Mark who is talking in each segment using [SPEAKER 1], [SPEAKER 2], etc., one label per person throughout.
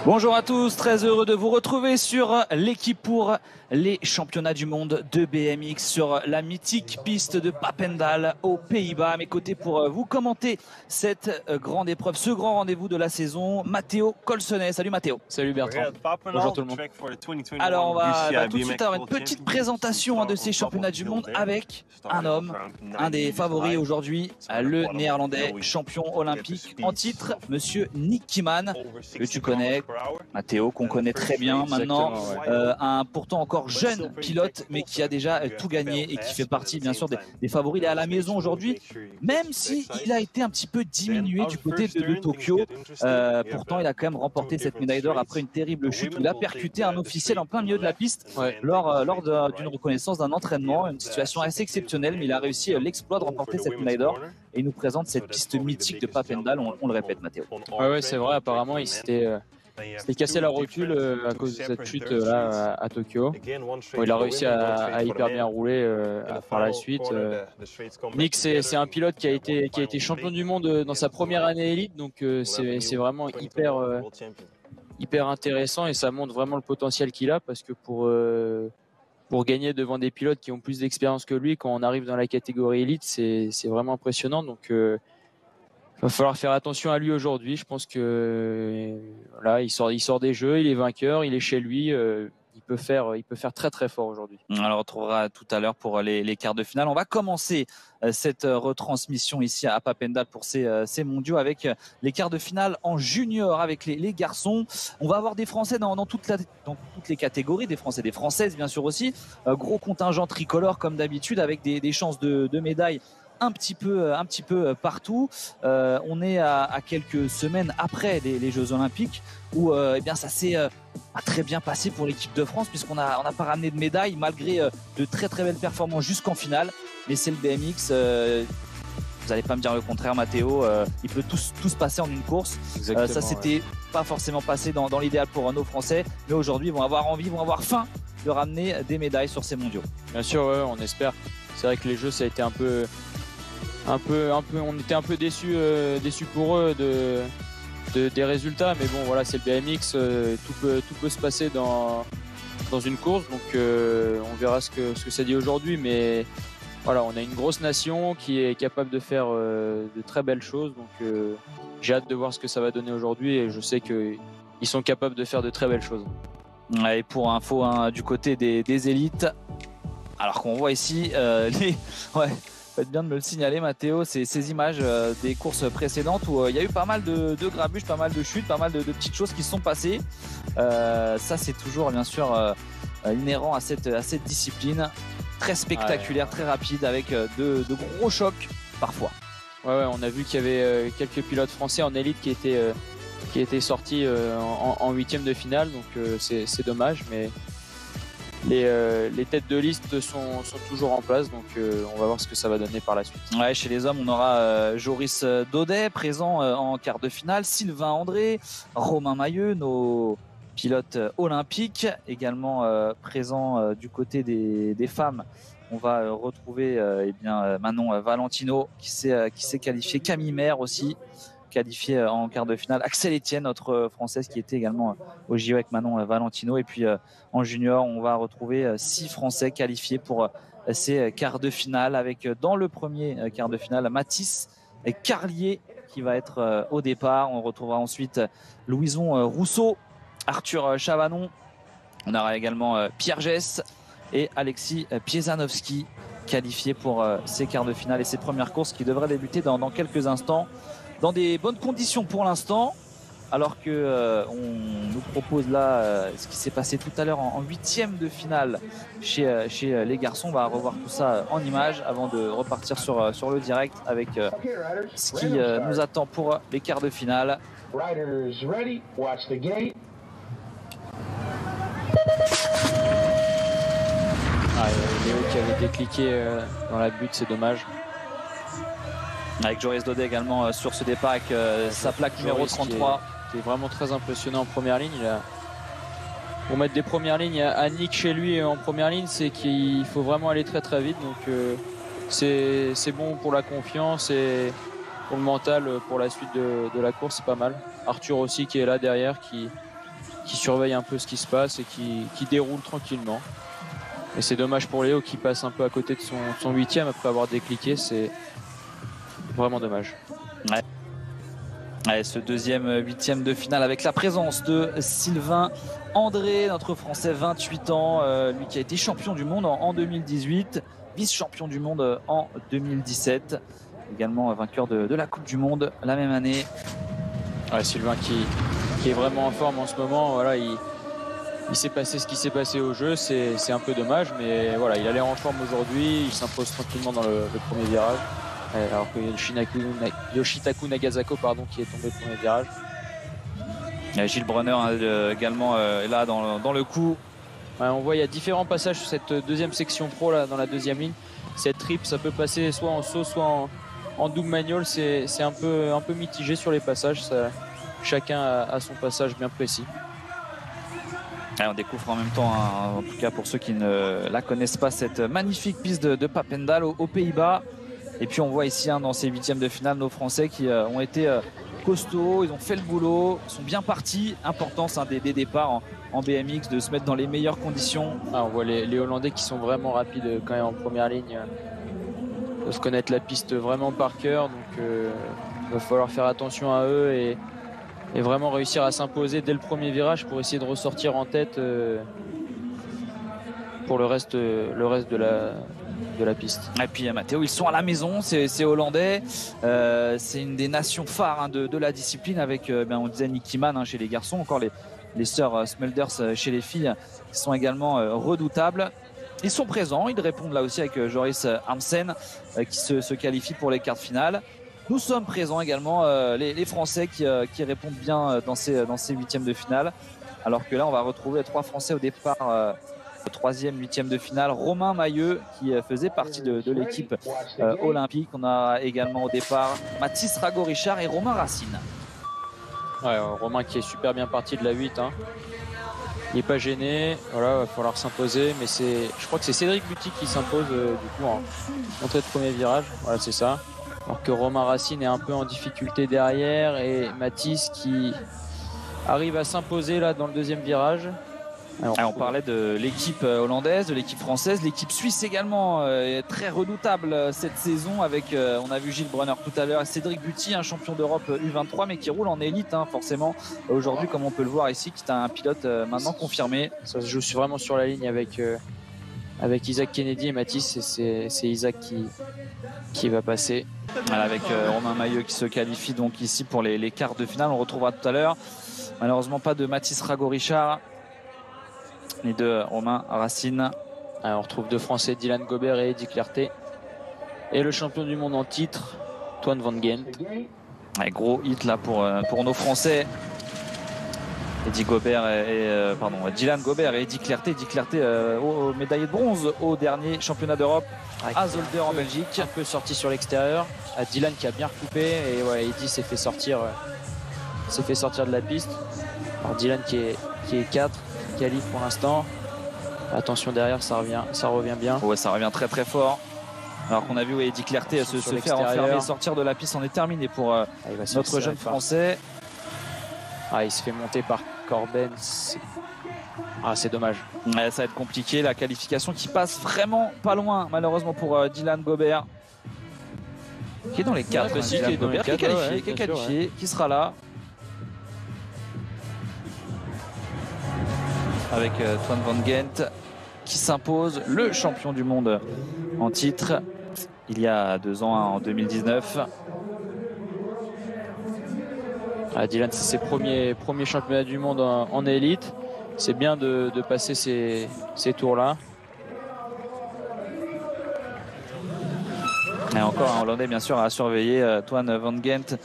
[SPEAKER 1] Bonjour à tous, très heureux de vous retrouver sur l'équipe pour les championnats du monde de BMX sur la mythique piste de Papendal aux Pays-Bas. À mes côtés pour vous commenter cette grande épreuve, ce grand rendez-vous de la saison, Matteo Colsonnet. Salut Matteo.
[SPEAKER 2] Salut Bertrand. Bonjour tout le monde.
[SPEAKER 1] Alors on va tout de suite avoir une petite présentation de ces championnats du monde avec un homme, un des favoris aujourd'hui, le néerlandais champion olympique en titre, monsieur Nick Kieman, que tu connais, Matteo, qu'on connaît très bien maintenant, un pourtant encore jeune pilote mais qui a déjà tout gagné et qui fait partie bien sûr des favoris. Il est à la maison aujourd'hui, même si il a été un petit peu diminué du côté de Tokyo. Pourtant il a quand même remporté cette médaille d'or après une terrible chute où il a percuté un officiel en plein milieu de la piste lors d'une reconnaissance d'un entraînement, une situation assez exceptionnelle, mais il a réussi l'exploit de remporter cette médaille d'or et il nous présente cette piste mythique de Papendal. On le répète, Matteo.
[SPEAKER 2] Ouais, c'est vrai, apparemment il s'était cassé la rotule à cause de cette chute là à Tokyo. Bon, il a réussi à hyper bien rouler par la suite. Nick, c'est un pilote qui a été champion du monde dans sa première année élite, donc c'est vraiment hyper intéressant et ça montre vraiment le potentiel qu'il a, parce que pour gagner devant des pilotes qui ont plus d'expérience que lui, quand on arrive dans la catégorie élite, c'est vraiment impressionnant. Donc il va falloir faire attention à lui aujourd'hui. Je pense que là, il sort des jeux, il est vainqueur, il est chez lui. Il peut faire très très fort aujourd'hui.
[SPEAKER 1] On le retrouvera tout à l'heure pour les quarts de finale. On va commencer cette retransmission ici à Papendal pour ces mondiaux avec les quarts de finale en junior avec les garçons. On va avoir des Français dans toutes les catégories, des Français, des Françaises bien sûr aussi. Gros contingent tricolore comme d'habitude avec des chances de médailles un petit peu partout. On est à quelques semaines après les Jeux Olympiques où eh bien ça s'est très bien passé pour l'équipe de France, puisqu'on n'a pas ramené de médaille malgré de très très belles performances jusqu'en finale. Mais c'est le BMX. Vous n'allez pas me dire le contraire, Matteo. Il peut tout se passer en une course. Ça s'était pas forcément passé dans l'idéal pour nos Français, mais aujourd'hui ils vont avoir envie, vont avoir faim de ramener des médailles sur ces mondiaux.
[SPEAKER 2] Bien sûr, on espère. C'est vrai que les Jeux, ça a été on était un peu déçus pour eux des résultats, mais bon voilà, c'est le BMX, tout peut se passer dans une course, donc on verra ce que ça dit aujourd'hui, mais voilà, on a une grosse nation qui est capable de faire de très belles choses, donc j'ai hâte de voir ce que ça va donner aujourd'hui, et je sais qu'ils sont capables de faire de très belles choses.
[SPEAKER 1] Et pour info, du côté des élites, alors qu'on voit ici faites bien de me le signaler, Matteo, ces images des courses précédentes où il y a eu pas mal de grabuges, pas mal de chutes, pas mal de petites choses qui se sont passées. Ça, c'est toujours bien sûr inhérent à cette discipline, très spectaculaire, très rapide, avec de gros chocs parfois.
[SPEAKER 2] Ouais, on a vu qu'il y avait quelques pilotes français en élite qui étaient sortis en huitième de finale, donc c'est dommage, mais les têtes de liste sont toujours en place, donc on va voir ce que ça va donner par la suite.
[SPEAKER 1] Ouais, chez les hommes, on aura Joris Daudet présent en quart de finale, Sylvain André, Romain Mailleux, nos pilotes olympiques, également présents du côté des femmes. On va retrouver Manon Valentino qui s'est qualifiée, Camille Maire aussi qualifiée en quart de finale, Axel Etienne, notre française qui était également au JO avec Manon Valentino, et puis en junior on va retrouver 6 français qualifiés pour ces quarts de finale, avec dans le premier quart de finale Mathis Carlier qui va être au départ. On retrouvera ensuite Louison Rousseau, Arthur Chavanon, on aura également Pierre Gess et Alexis Piezanowski qualifiés pour ces quarts de finale et ces premières courses qui devraient débuter dans quelques instants, dans des bonnes conditions pour l'instant, alors que on nous propose là ce qui s'est passé tout à l'heure en huitième de finale chez les garçons. On va revoir tout ça en images avant de repartir sur le direct avec ce qui nous attend pour les quarts de finale.
[SPEAKER 3] Riders ready, watch the gate.
[SPEAKER 2] Léo qui avait décliqué dans la butte, c'est dommage.
[SPEAKER 1] Avec Joris Daudet également sur ce départ avec sa plaque numéro 33.
[SPEAKER 2] Qui est vraiment très impressionnant en première ligne. Pour mettre des premières lignes à Nick chez lui en première ligne, c'est qu'il faut vraiment aller très très vite. Donc c'est bon pour la confiance et pour le mental, pour la suite de la course, c'est pas mal. Arthur aussi qui est là derrière, qui surveille un peu ce qui se passe et qui déroule tranquillement. Et c'est dommage pour Léo qui passe un peu à côté de son 8e après avoir décliqué, c'est vraiment dommage.
[SPEAKER 1] Ouais. Ouais, ce deuxième 8e de finale avec la présence de Sylvain André, notre Français, 28 ans, lui qui a été champion du monde en 2018, vice-champion du monde en 2017, également vainqueur de la Coupe du Monde la même année.
[SPEAKER 2] Ouais, Sylvain qui est vraiment en forme en ce moment, voilà, il s'est passé ce qui s'est passé au jeu, c'est un peu dommage, mais voilà, il a l'air en forme aujourd'hui, il s'impose tranquillement dans le premier virage. Alors que Yoshitaku Nagasako qui est tombé au premier virage.
[SPEAKER 1] Gilles Brunner également est là dans le coup.
[SPEAKER 2] Ouais, on voit il y a différents passages sur cette deuxième section pro là, dans la deuxième ligne. Cette trip ça peut passer soit en saut soit en double manual, c'est un peu mitigé sur les passages. Chacun a son passage bien précis.
[SPEAKER 1] On découvre en même temps, en tout cas pour ceux qui ne la connaissent pas, cette magnifique piste de Papendal aux Pays-Bas. Et puis on voit ici dans ces 8e de finale nos Français qui ont été costauds, ils ont fait le boulot, sont bien partis. Importance des départs en BMX de se mettre dans les meilleures conditions.
[SPEAKER 2] On voit les Hollandais qui sont vraiment rapides quand même en première ligne. Il faut se connaître la piste vraiment par cœur, donc il va falloir faire attention à eux et vraiment réussir à s'imposer dès le premier virage pour essayer de ressortir en tête pour le reste de la piste.
[SPEAKER 1] Et puis Mathéo, ils sont à la maison, c'est hollandais, c'est une des nations phares de la discipline avec, on disait Nicky Mann chez les garçons, encore les sœurs Smulders chez les filles qui sont également redoutables. Ils sont présents, ils répondent là aussi avec Joris Armsen qui se qualifie pour les quarts de finale. Nous sommes présents également, les Français qui répondent bien dans ces 8e de finale, alors que là on va retrouver 3 Français au départ. 3e, 8e de finale, Romain Mailleux qui faisait partie de l'équipe olympique. On a également au départ Mathis Rago-Richard et Romain Racine.
[SPEAKER 2] Ouais, Romain qui est super bien parti de la 8. Il n'est pas gêné, voilà, il va falloir s'imposer, mais je crois que c'est Cédric Buty qui s'impose du coup en entrée de premier virage. Voilà, c'est ça. Alors que Romain Racine est un peu en difficulté derrière et Mathis qui arrive à s'imposer là dans le deuxième virage.
[SPEAKER 1] Alors, on parlait de l'équipe hollandaise, de l'équipe française, l'équipe suisse également est très redoutable cette saison avec, on a vu Gilles Brunner tout à l'heure, Cédric Buty, un champion d'Europe U23 mais qui roule en élite forcément aujourd'hui comme on peut le voir ici, qui est un pilote maintenant confirmé.
[SPEAKER 2] Ça se joue vraiment sur la ligne avec Isaac Kennedy et Mathis, et c'est Isaac qui va passer.
[SPEAKER 1] Voilà, avec Romain Mailleux qui se qualifie donc ici pour les quarts de finale, on retrouvera tout à l'heure. Malheureusement pas de Mathis Rago-Richard ni de Romain Racine.
[SPEAKER 2] Alors, on retrouve 2 Français, Dylan Gobert et Eddy Clerté. Et le champion du monde en titre, Toine Van Gent.
[SPEAKER 1] Ouais, gros hit là pour nos Français. Dylan Gobert et Eddy Clerté. Eddy Clerté médaillé de bronze au dernier championnat d'Europe à Zolder en Belgique.
[SPEAKER 2] Un peu sorti sur l'extérieur. Dylan qui a bien recoupé et Eddy s'est fait sortir de la piste. Alors Dylan qui est 4. Qualif pour l'instant. Attention derrière, ça revient bien.
[SPEAKER 1] Ouais, ça revient très très fort. Alors qu'on a vu Eddy Clerté se faire enfermer, sortir de la piste, on est terminé pour notre jeune Français.
[SPEAKER 2] Il se fait monter par Corben. C'est dommage.
[SPEAKER 1] Ouais, ça va être compliqué. La qualification qui passe vraiment pas loin, malheureusement pour Dylan Gobert. Qui est dans les 4.
[SPEAKER 2] Qui est
[SPEAKER 1] qualifié, qui sera là. Avec Toine Van Gent qui s'impose, le champion du monde en titre il y a 2 ans, en 2019.
[SPEAKER 2] Dylan, c'est ses premiers championnats du monde en élite. C'est bien de passer ces tours-là.
[SPEAKER 1] Et encore un Hollandais bien sûr à surveiller, Toine Van Gent.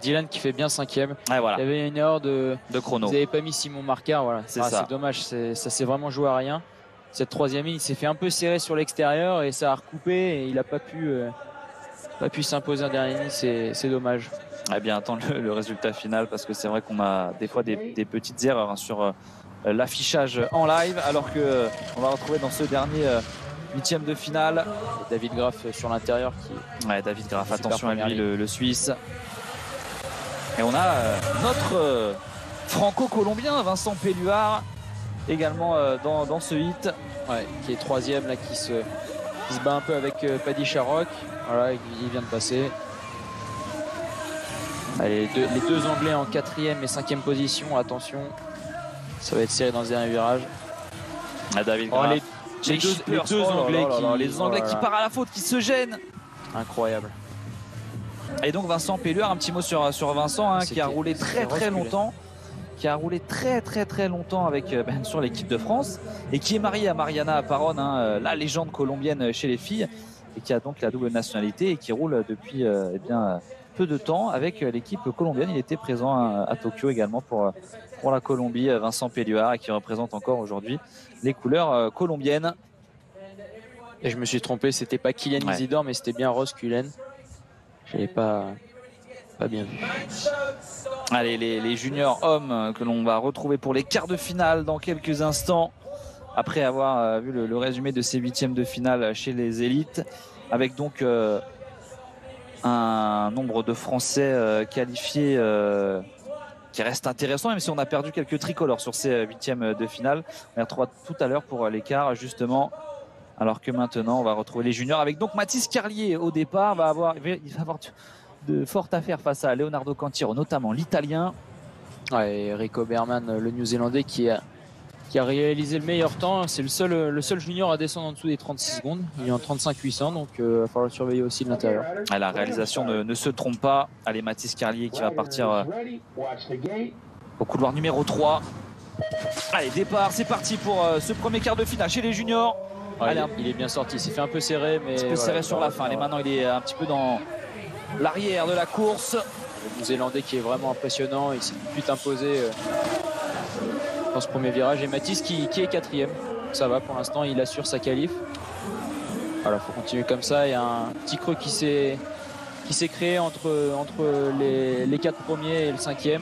[SPEAKER 2] Dylan qui fait bien 5e.
[SPEAKER 1] Voilà.
[SPEAKER 2] Il y avait une erreur de chrono. Vous n'avez pas mis Simon Marcard, voilà. C'est dommage, ça s'est vraiment joué à rien. Cette 3e ligne, il s'est fait un peu serrer sur l'extérieur et ça a recoupé et il n'a pas pu s'imposer en dernière ligne, c'est dommage.
[SPEAKER 1] Bien attendre le résultat final parce que c'est vrai qu'on a des fois des petites erreurs sur l'affichage en live, alors que on va retrouver dans ce dernier 8e de finale
[SPEAKER 2] David Graff sur l'intérieur
[SPEAKER 1] David Graff, attention à lui, le Suisse. Et on a notre franco-colombien, Vincent Pelluard, également dans ce hit.
[SPEAKER 2] Ouais, qui est troisième, là, qui se bat un peu avec Paddy Sharrock. Voilà, il vient de passer. Allez, les deux Anglais en 4e et 5e position, attention. Ça va être serré dans le dernier virage.
[SPEAKER 1] David Graf.
[SPEAKER 2] Les deux Anglais
[SPEAKER 1] les Anglais qui partent à la faute, qui se gênent.
[SPEAKER 2] Incroyable.
[SPEAKER 1] Et donc Vincent Pelluard, un petit mot sur Vincent, hein, qui a roulé très longtemps. Qui a roulé très longtemps avec sur l'équipe de France et qui est marié à Mariana Aparón, hein, la légende colombienne chez les filles, et qui a donc la double nationalité et qui roule depuis peu de temps avec l'équipe colombienne. Il était présent à Tokyo également pour la Colombie, Vincent Pelluard, et qui représente encore aujourd'hui les couleurs colombiennes.
[SPEAKER 2] Et je me suis trompé, c'était pas Kylian Isidore, mais c'était bien Ross Cullen. Je l'ai pas bien vu.
[SPEAKER 1] Allez, les juniors hommes que l'on va retrouver pour les quarts de finale dans quelques instants, après avoir vu le résumé de ces huitièmes de finale chez les élites, avec donc un nombre de Français qualifiés qui reste intéressant, même si on a perdu quelques tricolores sur ces huitièmes de finale. On les retrouvera tout à l'heure pour l'écart, justement, alors que maintenant on va retrouver les juniors avec donc Mathis Carlier au départ. Il va avoir de fortes affaires face à Leonardo Cantiro, notamment l'italien.
[SPEAKER 2] Ouais, et Rico Berman, le néo-zélandais, qui a réalisé le meilleur temps. C'est le seul junior à descendre en dessous des 36 secondes. Il est en 35-800, donc il va falloir surveiller aussi de l'intérieur.
[SPEAKER 1] La réalisation ne se trompe pas. Allez, Mathis Carlier qui va partir au couloir numéro 3. Allez, départ, c'est parti pour ce premier quart de finale chez les juniors.
[SPEAKER 2] Ouais, allez, il est bien sorti, il s'est fait un peu serré, mais un petit peu
[SPEAKER 1] serré sur la fin. Et maintenant il est un petit peu dans l'arrière de la course.
[SPEAKER 2] Le Néo-Zélandais qui est vraiment impressionnant, il s'est tout de suite imposé dans ce premier virage. Et Mathis qui est 4e, ça va pour l'instant, il assure sa qualif. Voilà, faut continuer comme ça. Il y a un petit creux qui s'est créé entre les 4 premiers et le 5e.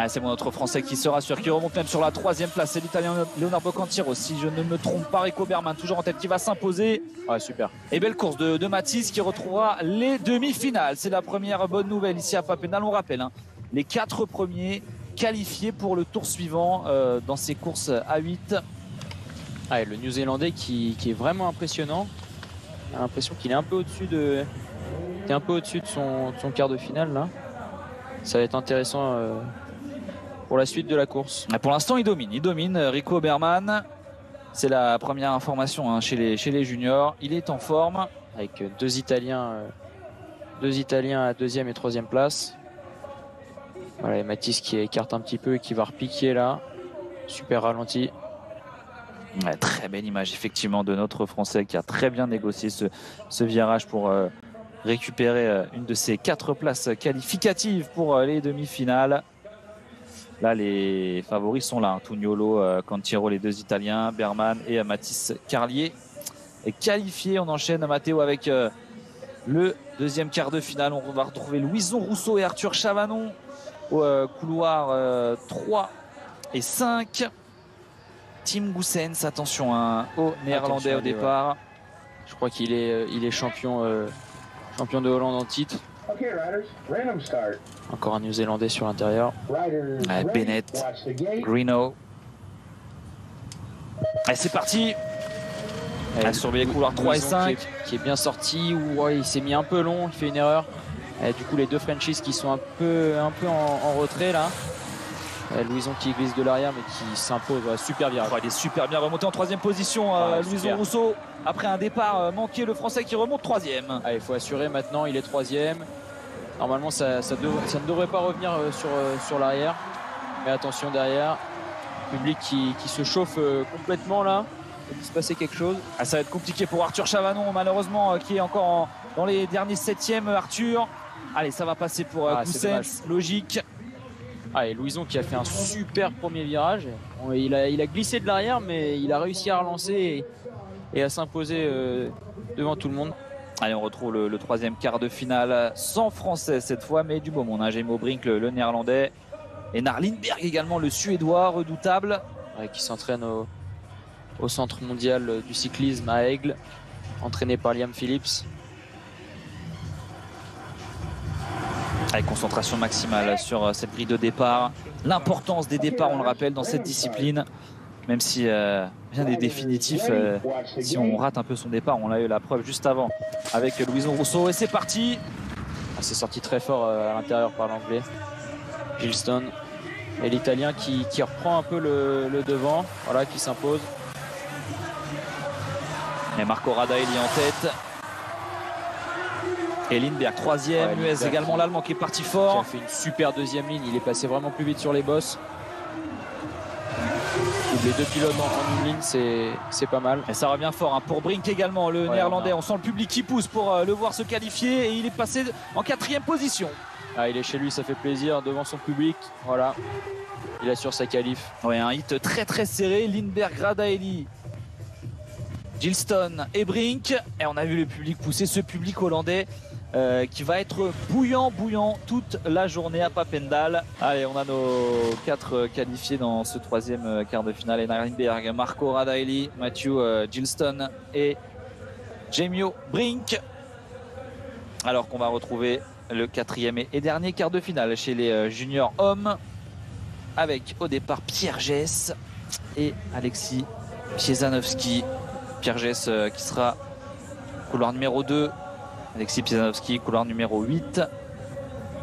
[SPEAKER 1] C'est mon autre Français qui se rassure, qui remonte même sur la 3e place. C'est l'Italien Leonardo Cantiro, si je ne me trompe pas. Rico Berman toujours en tête, qui va s'imposer.
[SPEAKER 2] Ouais, super.
[SPEAKER 1] Et belle course de Mathis qui retrouvera les demi-finales. C'est la première bonne nouvelle ici à Papendal. On rappelle, hein, les 4 premiers qualifiés pour le tour suivant dans ces courses à 8.
[SPEAKER 2] Ah, le Néo-Zélandais qui est vraiment impressionnant. J'ai l'impression qu'il est un peu au-dessus de son quart de finale là. Ça va être intéressant pour la suite de la course.
[SPEAKER 1] Pour l'instant, il domine Rico Berman. C'est la première information, hein, chez les juniors. Il est en forme.
[SPEAKER 2] Avec deux Italiens à 2e et 3e place. Voilà, et Mathis qui écarte un petit peu et qui va repiquer là. Super ralenti.
[SPEAKER 1] Ouais, très belle image effectivement de notre Français qui a très bien négocié ce virage pour récupérer une de ces 4 places qualificatives pour les demi-finales. Là, les favoris sont là, hein. Tugnolo, Cantiro, les 2 Italiens, Berman et Mathis Carlier est qualifié. On enchaîne, Matteo, avec le deuxième quart de finale. On va retrouver Louison Rousseau et Arthur Chavanon au couloir 3 et 5. Tim Goossens, attention, hein, au néerlandais au départ.
[SPEAKER 2] Je crois qu'il est champion de Hollande en titre. Encore un Néo-Zélandais sur l'intérieur.
[SPEAKER 1] Bennett, Greeno. Allez, c'est parti. À surveiller les couloirs 3 et 5.
[SPEAKER 2] Qui est bien sorti. Ouais, il s'est mis un peu long, il fait une erreur. Et du coup, les 2 Frenchies qui sont un peu en retrait là. Louison qui glisse de l'arrière mais qui s'impose. Super virage.
[SPEAKER 1] Il est super bien remonté en 3e position. Louison Rousseau, après un départ manqué, le Français qui remonte 3e.
[SPEAKER 2] Il faut assurer maintenant, il est 3e. Normalement ça ne devrait pas revenir sur l'arrière. Mais attention derrière. Public qui se chauffe complètement là. Il peut se passer quelque chose.
[SPEAKER 1] Ça va être compliqué pour Arthur Chavanon, malheureusement, qui est encore dans les derniers 7e. Arthur. Allez, ça va passer pour Goossens, logique.
[SPEAKER 2] Et Louison qui a fait un super premier virage. Il a glissé de l'arrière, mais il a réussi à relancer et à s'imposer devant tout le monde.
[SPEAKER 1] Allez, on retrouve le 3e quart de finale sans Français cette fois, mais du beau monde, hein. Jamie Brink, le néerlandais, et Narlindberg également, le suédois redoutable,
[SPEAKER 2] qui s'entraîne au centre mondial du cyclisme à Aigle, entraîné par Liam Phillips.
[SPEAKER 1] Avec concentration maximale sur cette grille de départ. L'importance des départs, on le rappelle, dans cette discipline. Même si rien n'est définitif, si on rate un peu son départ, on a eu la preuve juste avant avec Louison Rousseau. Et c'est parti.
[SPEAKER 2] C'est sorti très fort à l'intérieur par l'anglais. Gilston. Et l'italien qui reprend un peu le devant, voilà, qui s'impose.
[SPEAKER 1] Et Marco Radaelli en tête. Et Lindberg troisième, Muez également l'Allemand qui est parti fort.
[SPEAKER 2] Qui a fait une super deuxième ligne, il est passé vraiment plus vite sur les bosses. Les deux pilotes en une ligne, c'est pas mal.
[SPEAKER 1] Et ça revient fort hein, pour Brink également, le néerlandais. On sent le public qui pousse pour le voir se qualifier et il est passé en 4e position.
[SPEAKER 2] Ah, il est chez lui, ça fait plaisir devant son public. Voilà, il assure sa qualif.
[SPEAKER 1] Ouais, un hit très très serré. Lindberg, Radaelli, Gilston et Brink. Et on a vu le public pousser, ce public hollandais qui va être bouillant toute la journée à Papendal. Allez, on a nos 4 qualifiés dans ce 3e quart de finale. Einar Lindberg, Marco Radaelli, Matthew Gilston et Jamio Brink. Alors qu'on va retrouver le 4e et dernier quart de finale chez les juniors hommes, avec au départ Pierre Gess et Alexis Piezanowski. Pierre Gess qui sera couloir numéro 2, Alexis Piezanowski couloir numéro 8.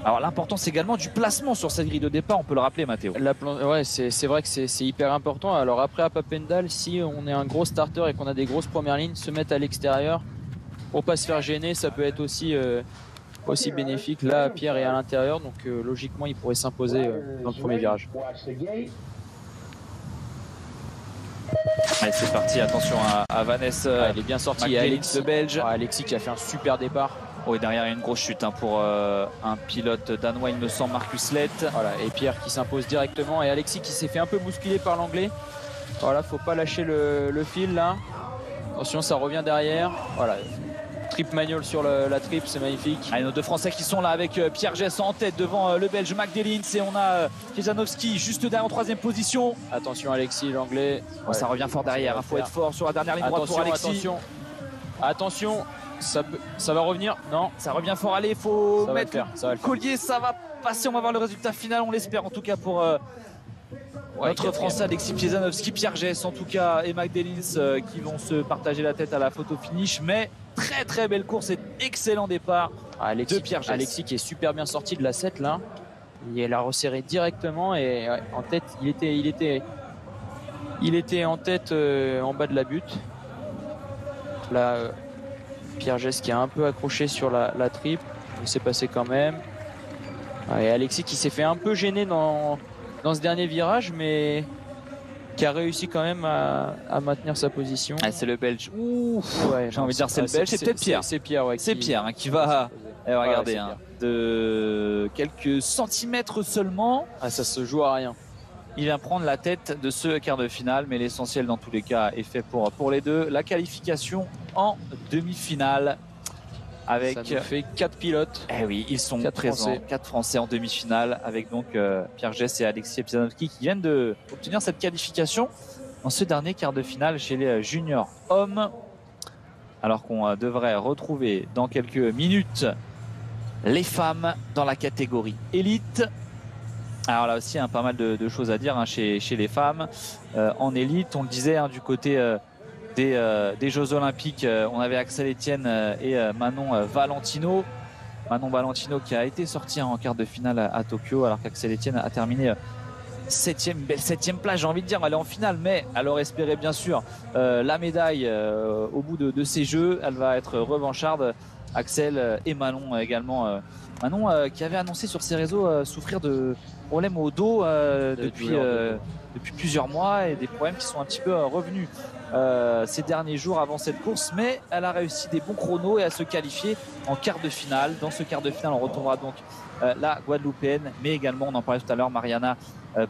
[SPEAKER 1] Alors l'importance également du placement sur cette grille de départ, on peut le rappeler Mathéo.
[SPEAKER 2] Ouais, c'est vrai que c'est hyper important. Alors après à Papendal, si on est un gros starter et qu'on a des grosses premières lignes, se mettre à l'extérieur pour pas se faire gêner, ça peut être aussi bénéfique. Là Pierre est à l'intérieur, donc logiquement il pourrait s'imposer dans le premier virage.
[SPEAKER 1] Allez, c'est parti, attention à Vanessa.
[SPEAKER 2] Il est bien sorti,
[SPEAKER 1] Alexis, le Belge.
[SPEAKER 2] Alexis qui a fait un super départ.
[SPEAKER 1] Oh, et derrière il y a une grosse chute hein, pour un pilote danois, il me semble, Marcus Lett.
[SPEAKER 2] Voilà, et Pierre qui s'impose directement et Alexis qui s'est fait un peu bousculer par l'anglais. Voilà, faut pas lâcher le fil là. Attention, ça revient derrière. Voilà, trip manual sur la trip, c'est magnifique.
[SPEAKER 1] Allez, nos deux Français qui sont là avec Pierre Gess en tête devant le Belge Magdelins, et on a Piezanowski juste derrière en 3e position.
[SPEAKER 2] Attention Alexis, l'anglais.
[SPEAKER 1] Ouais, ça revient fort derrière, il faut être fort sur la dernière ligne droite pour Alexis.
[SPEAKER 2] Attention, ça va revenir. Non,
[SPEAKER 1] ça revient fort, allez, il faut mettre
[SPEAKER 2] le
[SPEAKER 1] collier, ça va passer, on va voir le résultat final, on l'espère en tout cas pour notre Français Alexis Piezanowski, Pierre Gess en tout cas et Magdelins qui vont se partager la tête à la photo finish, mais très très belle course et excellent départ de Pierre Gess.
[SPEAKER 2] Alexis qui est super bien sorti de la 7 là, il l'a resserré directement et en tête, il était en tête en bas de la butte. Là Pierre Gess qui a un peu accroché sur la triple, il s'est passé quand même. Et Alexis qui s'est fait un peu gêner dans ce dernier virage, mais qui a réussi quand même à maintenir sa position.
[SPEAKER 1] Ah, c'est le Belge. Ouais, j'ai envie de dire c'est le Belge. C'est peut-être Pierre.
[SPEAKER 2] C'est Pierre, ouais,
[SPEAKER 1] c'est Pierre hein, qui va. Regardez, hein, de quelques centimètres seulement.
[SPEAKER 2] Ah, ça se joue à rien.
[SPEAKER 1] Il vient prendre la tête de ce quart de finale, mais l'essentiel dans tous les cas est fait pour les deux. La qualification en demi-finale. Avec
[SPEAKER 2] ça nous fait 4 pilotes.
[SPEAKER 1] Eh oui, ils sont présents. 4 Français en demi-finale avec donc Pierre Gess et Alexis Piezanowski qui viennent d'obtenir cette qualification en ce dernier quart de finale chez les juniors hommes. Alors qu'on devrait retrouver dans quelques minutes les femmes dans la catégorie élite. Alors là aussi, pas mal de choses à dire chez les femmes. En élite, on le disait, du côté des Jeux Olympiques, on avait Axel Etienne et Manon Valentino. Manon Valentino qui a été sortie en quart de finale à Tokyo, alors qu'Axel Etienne a terminé 7e, belle 7e place, j'ai envie de dire. Elle est en finale, mais elle aurait espéré bien sûr la médaille au bout de ces Jeux. Elle va être revancharde. Axel et Manon également. Manon qui avait annoncé sur ses réseaux souffrir de problèmes au dos depuis plusieurs mois et des problèmes qui sont un petit peu revenus ces derniers jours avant cette course, mais elle a réussi des bons chronos et à se qualifier en quart de finale. Dans ce quart de finale, on retrouvera donc la Guadeloupéenne, mais également, on en parlait tout à l'heure, Mariana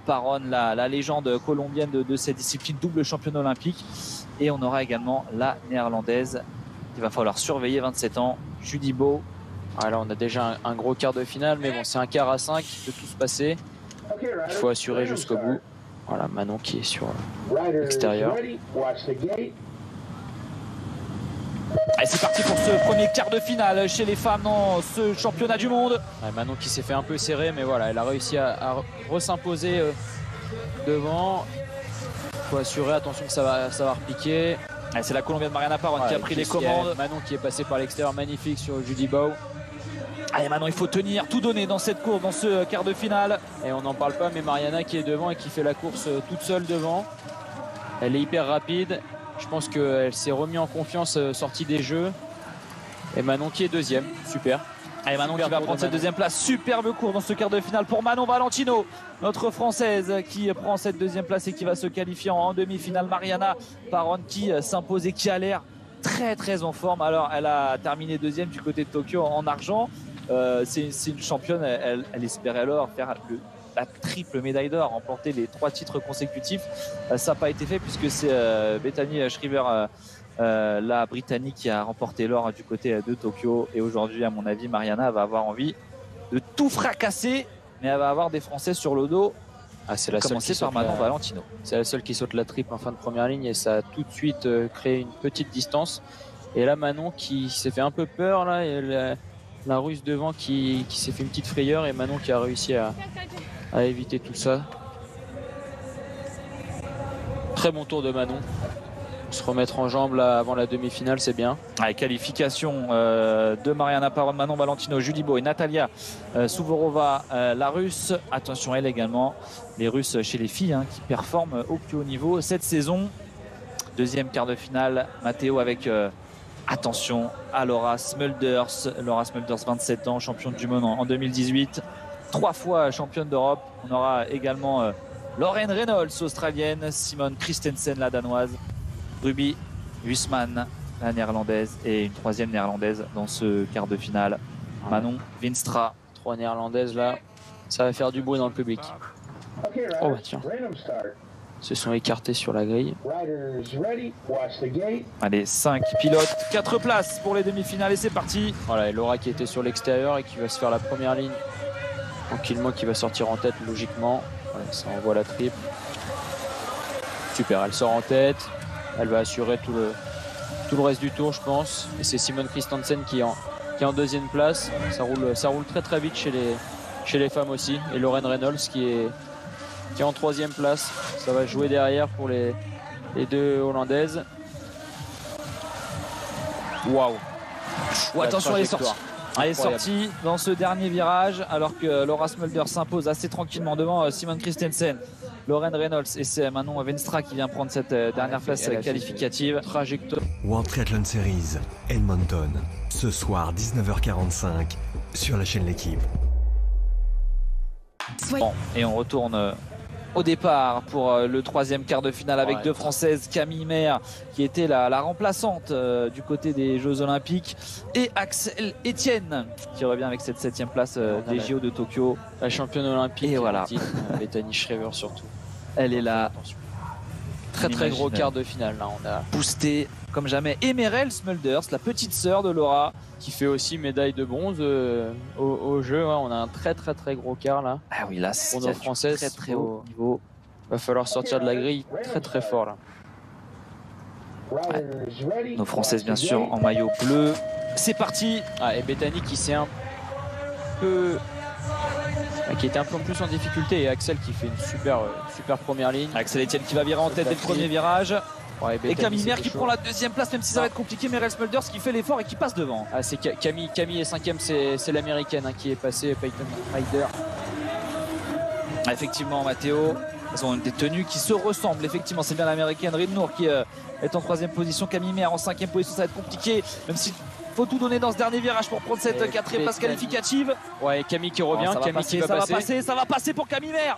[SPEAKER 1] Paron, la légende colombienne de cette discipline, double championne olympique, et on aura également la néerlandaise qu'il va falloir surveiller, 27 ans, Judy Beau.
[SPEAKER 2] Alors on a déjà un gros quart de finale, mais bon, c'est un quart à 5, il peut tout se passer, il faut assurer jusqu'au bout. Voilà, Manon qui est sur l'extérieur.
[SPEAKER 1] Allez, c'est parti pour ce premier quart de finale chez les femmes dans ce championnat du monde.
[SPEAKER 2] Ouais, Manon qui s'est fait un peu serrer, mais voilà, elle a réussi à re-s'imposer devant. Il faut assurer, attention que ça va repiquer.
[SPEAKER 1] C'est la Colombienne Mariana Parón qui a pris les commandes.
[SPEAKER 2] Manon qui est passée par l'extérieur, magnifique sur Judy Bow.
[SPEAKER 1] Allez, Manon, il faut tenir, tout donner dans cette course, dans ce quart de finale.
[SPEAKER 2] Et on n'en parle pas, mais Mariana qui est devant et qui fait la course toute seule devant. Elle est hyper rapide. Je pense qu'elle s'est remise en confiance, sortie des jeux. Et Manon qui est deuxième, super.
[SPEAKER 1] Allez, Manon qui va prendre cette deuxième place. Superbe cours dans ce quart de finale pour Manon Valentino, notre Française qui prend cette deuxième place et qui va se qualifier en demi-finale. Mariana Parón qui s'impose et qui a l'air très très en forme. Alors, elle a terminé deuxième du côté de Tokyo en argent. C'est une championne, elle espérait alors faire la triple médaille d'or, remporter les 3 titres consécutifs. Ça n'a pas été fait puisque c'est Bethany Shriver, la Britannique, qui a remporté l'or du côté de Tokyo. Et aujourd'hui, à mon avis, Mariana va avoir envie de tout fracasser, mais elle va avoir des Français sur le dos.
[SPEAKER 2] C'est la seule qui
[SPEAKER 1] par Manon Valentino.
[SPEAKER 2] C'est la seule qui saute la triple en fin de première ligne et ça a tout de suite créé une petite distance. Et là, Manon qui s'est fait un peu peur là, et la Russe devant qui s'est fait une petite frayeur, et Manon qui a réussi à éviter tout ça. Très bon tour de Manon. Se remettre en jambes là avant la demi-finale, c'est bien.
[SPEAKER 1] Allez, qualification de Mariana Parón, Manon Valentino, Judy Bow et Natalia Suvorova, la Russe. Attention, elle également, les Russes chez les filles qui performent au plus haut niveau cette saison. Deuxième quart de finale, Matteo avec attention à Laura Smulders. Laura Smulders, 27 ans, championne du monde en 2018. 3 fois championne d'Europe. On aura également Lauren Reynolds, australienne, Simone Christensen, la danoise, Ruby Huisman, la néerlandaise, et une 3e néerlandaise dans ce quart de finale, Manon Vinstra.
[SPEAKER 2] 3 néerlandaises là, ça va faire du bruit dans le public. Oh bah tiens, se sont écartés sur la grille.
[SPEAKER 1] Allez, 5 pilotes, 4 places pour les demi-finales et c'est parti.
[SPEAKER 2] Voilà, et Laura qui était sur l'extérieur et qui va se faire la première ligne tranquillement, qui va sortir en tête logiquement. Voilà, ça envoie la triple. Super, elle sort en tête. Elle va assurer tout le reste du tour, je pense. Et c'est Simone Christensen qui est en deuxième place. Ça roule très très vite chez les femmes aussi. Et Lauren Reynolds qui est en 3e place. Ça va jouer derrière pour les 2 Hollandaises. Waouh!
[SPEAKER 1] Attention, elle est sortie. Elle est sortie dans ce dernier virage, alors que Laura Smulders s'impose assez tranquillement devant Simone Christensen, Lauren Reynolds, et c'est Manon Vinstra qui vient prendre cette dernière place qualificative.
[SPEAKER 2] Trajectoire.
[SPEAKER 4] World Triathlon Series, Edmonton, ce soir 19h45 sur la chaîne L'Équipe.
[SPEAKER 1] Bon, et on retourne au départ pour le 3e quart de finale avec 2 Françaises, Camille Maire qui était la remplaçante du côté des Jeux Olympiques, et Axel Etienne qui revient avec cette 7e place des JO de Tokyo.
[SPEAKER 2] La championne olympique,
[SPEAKER 1] et voilà.
[SPEAKER 2] Bethany Shriver surtout.
[SPEAKER 1] Elle est là.
[SPEAKER 2] Très gros quart de finale là, on a
[SPEAKER 1] boosté comme jamais. Et Merel Smulders, la petite sœur de Laura,
[SPEAKER 2] qui fait aussi médaille de bronze au jeu. On a un très gros quart là.
[SPEAKER 1] Ah oui, là
[SPEAKER 2] pour nos Françaises,
[SPEAKER 1] très haut niveau.
[SPEAKER 2] Va falloir sortir de la grille très fort là.
[SPEAKER 1] Ouais. Nos Françaises bien sûr en maillot bleu. C'est parti.
[SPEAKER 2] Et Bethany qui s'est un peu qui était un peu plus en difficulté, et Axel qui fait une super première ligne.
[SPEAKER 1] Axel Etienne qui va virer en tête dès le premier virage.
[SPEAKER 2] Et
[SPEAKER 1] Camille Maire qui prend la 2e place, même si ça va être compliqué. Merel Smulders qui fait l'effort et qui passe devant.
[SPEAKER 2] C'est Camille est 5e, c'est l'américaine qui est passée, Peyton Ryder.
[SPEAKER 1] Effectivement, Matteo, elles ont des tenues qui se ressemblent. Effectivement, c'est bien l'américaine Reed Noor qui est en 3e position. Camille Maire en 5e position, ça va être compliqué, même si faut tout donner dans ce dernier virage pour prendre cette 4e place qualificative.
[SPEAKER 2] Camille qui revient,
[SPEAKER 1] ça va passer pour Camille Maire.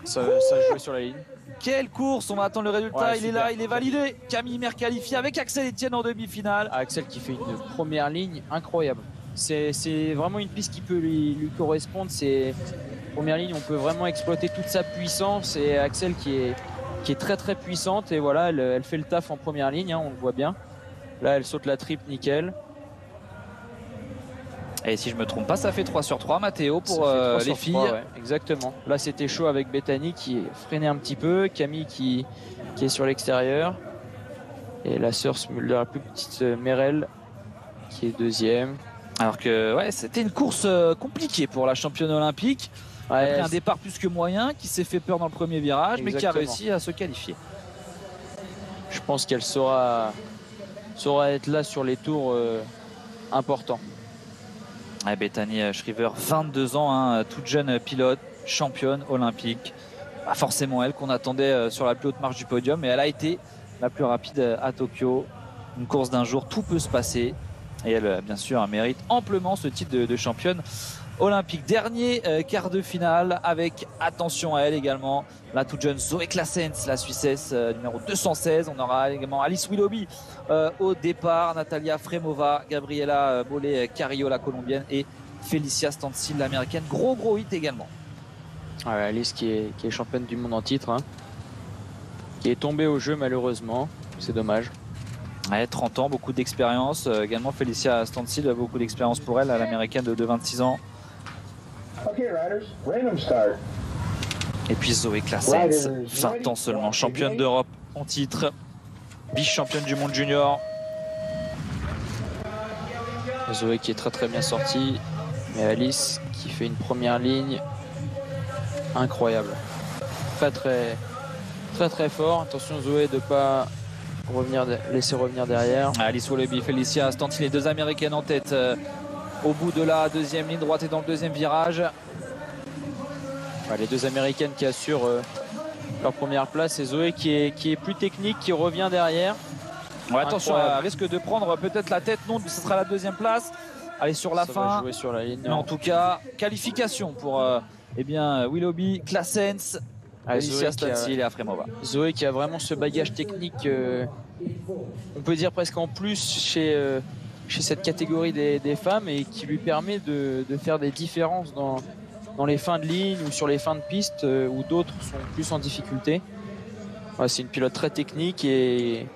[SPEAKER 2] Ça joue sur la ligne.
[SPEAKER 1] Quelle course, on va attendre le résultat. Il est là, il est validé. Camille Maire qualifiée avec Axel Etienne en demi-finale.
[SPEAKER 2] Axel qui fait une première ligne incroyable. C'est vraiment une piste qui peut lui correspondre. C'est première ligne, on peut vraiment exploiter toute sa puissance, et Axel qui est très puissante, et voilà, elle fait le taf en première ligne, on le voit bien. Là, elle saute la triple, nickel.
[SPEAKER 1] Et si je me trompe pas, ça fait 3 sur 3, Matteo, pour les filles.
[SPEAKER 2] 3, exactement. Là, c'était chaud avec Bethany qui freinait un petit peu, Camille qui est sur l'extérieur, Et la sœur Smulder, la plus petite Merel, qui est deuxième.
[SPEAKER 1] Alors que ouais, c'était une course compliquée pour la championne olympique.
[SPEAKER 2] Ouais,
[SPEAKER 1] Après un départ plus que moyen, qui s'est fait peur dans le premier virage, mais qui a réussi à se qualifier.
[SPEAKER 2] Je pense qu'elle saura être là sur les tours importants.
[SPEAKER 1] Ouais, Bethany Shriver, 22 ans, hein, toute jeune pilote, championne olympique. Pas forcément elle qu'on attendait sur la plus haute marche du podium, mais elle a été la plus rapide à Tokyo. Une course d'un jour, tout peut se passer. Et elle, bien sûr, mérite amplement ce titre de championne olympique. Dernier quart de finale avec, attention à elle également, la toute jeune Zoe Claessens, la Suissesse, numéro 216. On aura également Alice Willoughby au départ, Natalia Fremova, Gabriela Bollet-Carrillo, la colombienne, et Felicia Stancil, l'américaine. Gros hit également.
[SPEAKER 2] Ouais, Alice qui est championne du monde en titre, hein, qui est tombée au jeu malheureusement, c'est dommage.
[SPEAKER 1] Ouais, 30 ans, beaucoup d'expérience. Également Felicia Stancil, beaucoup d'expérience pour elle, l'américaine de 26 ans. Et puis Zoe Claessens, 20 ans seulement, championne d'Europe en titre, vice-championne du monde junior.
[SPEAKER 2] Zoé qui est très bien sortie, mais Alice qui fait une première ligne incroyable, très fort. Attention Zoé de ne pas laisser revenir derrière.
[SPEAKER 1] Alice Willoughby, Felicia Stancil, les deux américaines en tête au bout de la deuxième ligne droite et dans le deuxième virage.
[SPEAKER 2] Les deux américaines qui assurent leur première place, et Zoé qui est plus technique, qui revient derrière.
[SPEAKER 1] Ouais, attention, elle risque de prendre peut-être la tête, non, ce sera la deuxième place. Allez, sur la fin,
[SPEAKER 2] va jouer sur la ligne.
[SPEAKER 1] Mais en tout cas, qualification pour Willoughby, Claessens, Felicia Stancil et Afremova.
[SPEAKER 2] Zoé qui a vraiment ce bagage technique, on peut dire presque en plus chez cette catégorie des femmes, et qui lui permet de faire des différences dans les fins de ligne ou sur les fins de piste où d'autres sont plus en difficulté. Ouais, c'est une pilote très technique, et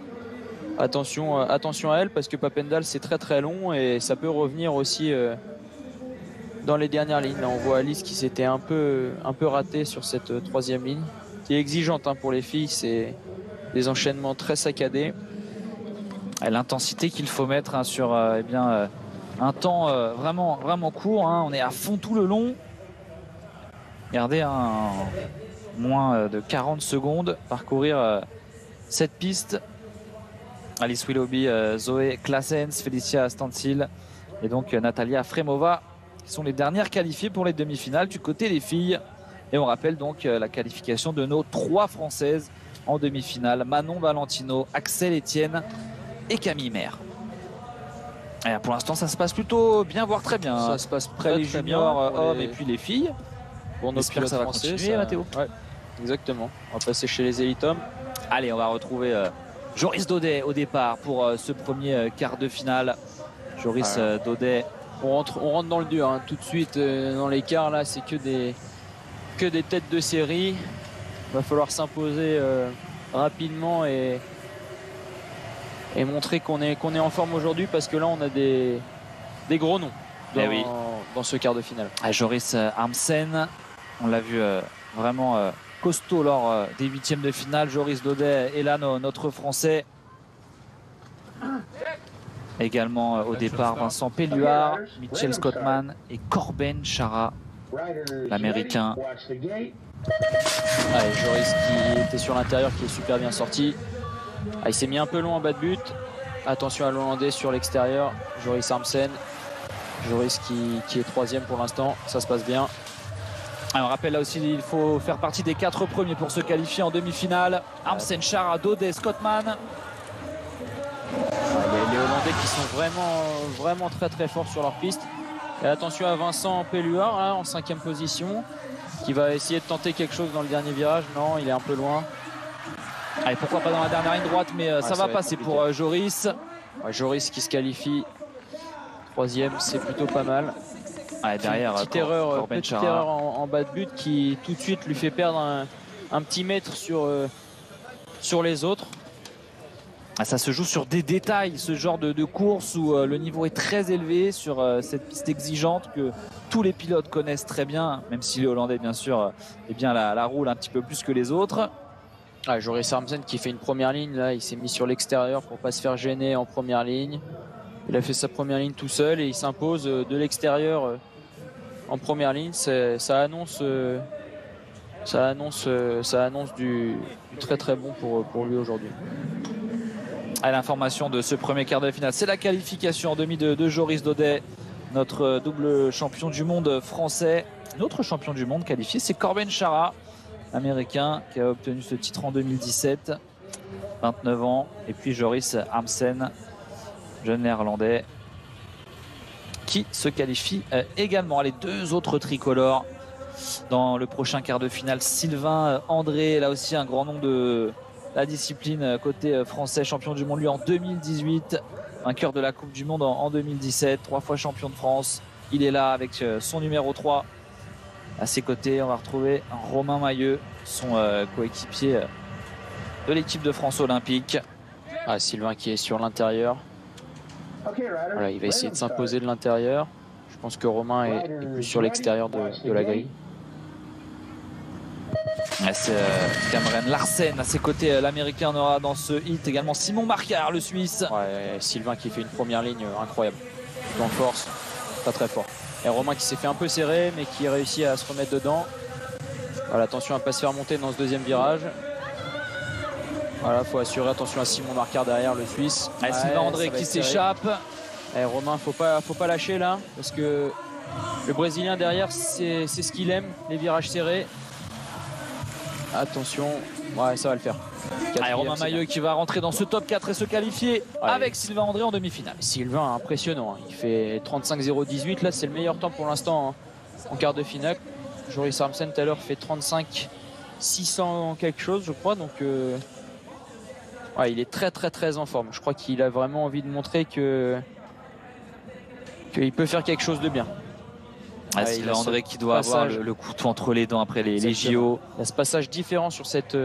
[SPEAKER 2] attention à elle, parce que Papendal c'est très long et ça peut revenir aussi dans les dernières lignes. Là, on voit Alice qui s'était un peu ratée sur cette troisième ligne, qui est exigeante, hein, pour les filles. C'est des enchaînements très saccadés.
[SPEAKER 1] L'intensité qu'il faut mettre, hein, sur un temps vraiment court, hein. On est à fond tout le long. Regardez, moins de 40 secondes, parcourir cette piste. Alice Willoughby, Zoe Claessens, Felicia Stancil et donc Natalia Fremova, qui sont les dernières qualifiées pour les demi-finales du côté des filles. Et on rappelle donc la qualification de nos 3 Françaises en demi-finale: Manon Valentino, Axel Etienne et Camille Maire. Et pour l'instant, ça se passe plutôt bien, voire très bien.
[SPEAKER 2] Ça se passe
[SPEAKER 1] près les juniors, hommes et puis les filles.
[SPEAKER 2] Pour nos pilotes
[SPEAKER 1] ça va
[SPEAKER 2] français,
[SPEAKER 1] continuer, Mathéo.
[SPEAKER 2] Ouais, exactement. On va passer chez les élites hommes.
[SPEAKER 1] Allez, on va retrouver Joris Daudet au départ pour ce premier quart de finale. Joris Daudet.
[SPEAKER 2] On rentre dans le dur, hein, tout de suite dans les quarts. Là, c'est que des têtes de série. Il va falloir s'imposer rapidement et montrer qu'on est en forme aujourd'hui, parce que là, on a des gros noms dans ce quart de finale.
[SPEAKER 1] Joris Armsen, on l'a vu vraiment costaud lors des huitièmes de finale. Joris Daudet est là, notre Français. Également au départ, Vincent Pelluard, Mitchell Scottman et Corben Chara, l'Américain.
[SPEAKER 2] Joris qui était sur l'intérieur, qui est super bien sorti. Il s'est mis un peu long en bas de but. Attention à l'Hollandais sur l'extérieur, Joris Armsen. Joris qui est troisième pour l'instant, ça se passe bien.
[SPEAKER 1] Alors, on rappelle là aussi, il faut faire partie des 4 premiers pour se qualifier en demi-finale. Armsen, Chara, Daudet, Scottman.
[SPEAKER 2] Les Hollandais qui sont vraiment très forts sur leur piste. Et attention à Vincent Pelluard, hein, en 5e position, qui va essayer de tenter quelque chose dans le dernier virage. Non, il est un peu loin.
[SPEAKER 1] Allez, pourquoi pas dans la dernière ligne droite, mais ça va passer pour Joris.
[SPEAKER 2] Joris qui se qualifie 3e, c'est plutôt pas mal.
[SPEAKER 1] Derrière,
[SPEAKER 2] petite erreur en bas de but qui tout de suite lui fait perdre un petit mètre sur les autres.
[SPEAKER 1] Ça se joue sur des détails, ce genre de course où le niveau est très élevé sur cette piste exigeante que tous les pilotes connaissent très bien, même si les Hollandais bien sûr la roulent un petit peu plus que les autres.
[SPEAKER 2] Ah, Joris Armsen qui fait une première ligne, là, il s'est mis sur l'extérieur pour pas se faire gêner en première ligne. Il a fait sa première ligne tout seul et il s'impose de l'extérieur en première ligne. Ça annonce du très très bon pour lui aujourd'hui.
[SPEAKER 1] À l'information de ce premier quart de finale, c'est la qualification en demi de Joris Daudet, notre double champion du monde français. Notre champion du monde qualifié, c'est Corben Chara, américain, qui a obtenu ce titre en 2017, 29 ans. Et puis Joris Armsen, jeune néerlandais, qui se qualifie également. Les deux autres tricolores dans le prochain quart de finale, Sylvain André, là aussi un grand nom de la discipline côté français, champion du monde lui en 2018, vainqueur de la Coupe du Monde en 2017, 3 fois champion de France. Il est là avec son numéro 3. À ses côtés, on va retrouver Romain Mailleux, son coéquipier de l'équipe de France olympique.
[SPEAKER 2] Ah, Sylvain qui est sur l'intérieur. Voilà, il va essayer de s'imposer de l'intérieur. Je pense que Romain est plus sur l'extérieur de la grille.
[SPEAKER 1] C'est Cameron Larsen à ses côtés, l'américain. On aura dans ce hit également Simon Marcard, le Suisse.
[SPEAKER 2] Ouais, Sylvain qui fait une première ligne incroyable, en force, pas très fort. Et Romain qui s'est fait un peu serrer mais qui réussit à se remettre dedans. Voilà, attention à ne pas se faire monter dans ce deuxième virage. Voilà, faut assurer, attention à Simon Marcard derrière, le Suisse.
[SPEAKER 1] Sylvain André qui s'échappe.
[SPEAKER 2] Romain, faut pas lâcher là, parce que le Brésilien derrière, c'est ce qu'il aime, les virages serrés. Attention, ouais, ça va le faire.
[SPEAKER 1] Romain Mailleux qui va rentrer dans ce top 4 et se qualifier avec Sylvain André en demi-finale.
[SPEAKER 2] Sylvain, impressionnant, il fait 35,018, là c'est le meilleur temps pour l'instant en quart de finale. Joris Armsen tout à l'heure fait 35,600 quelque chose, je crois, donc il est très très très en forme. Je crois qu'il a vraiment envie de montrer qu'il peut faire quelque chose de bien.
[SPEAKER 1] Sylvain André qui doit avoir le couteau entre les dents après les JO.
[SPEAKER 2] Il y a ce passage différent sur cette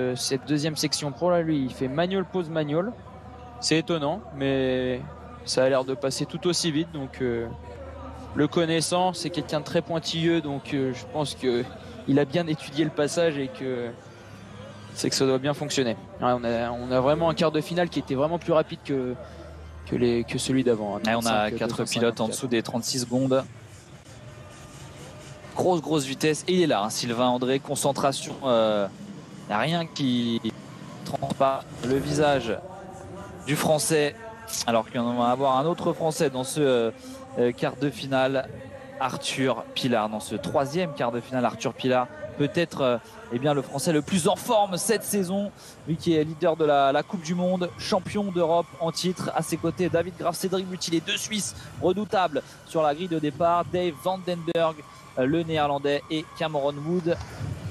[SPEAKER 2] deuxième section pro là, lui il fait manual pause manual. C'est étonnant mais ça a l'air de passer tout aussi vite, donc le connaissant, c'est quelqu'un de très pointilleux, donc je pense qu'il a bien étudié le passage et que ça doit bien fonctionner. On a vraiment un quart de finale qui était vraiment plus rapide que celui d'avant.
[SPEAKER 1] On a 4 pilotes en dessous des 36 secondes. Grosse vitesse, et il est là, Sylvain André, concentration, il n'y a rien qui ne trompe pas le visage du français, alors qu'on va avoir un autre français dans ce quart de finale, Arthur Pilard, dans ce troisième quart de finale. Arthur Pilard, peut-être le français le plus en forme cette saison, lui qui est leader de la Coupe du Monde, champion d'Europe en titre. À ses côtés, David Graff, Cédric Buty, les deux Suisses redoutables sur la grille de départ, Dave Vandenberg, le néerlandais, et Cameron Wood,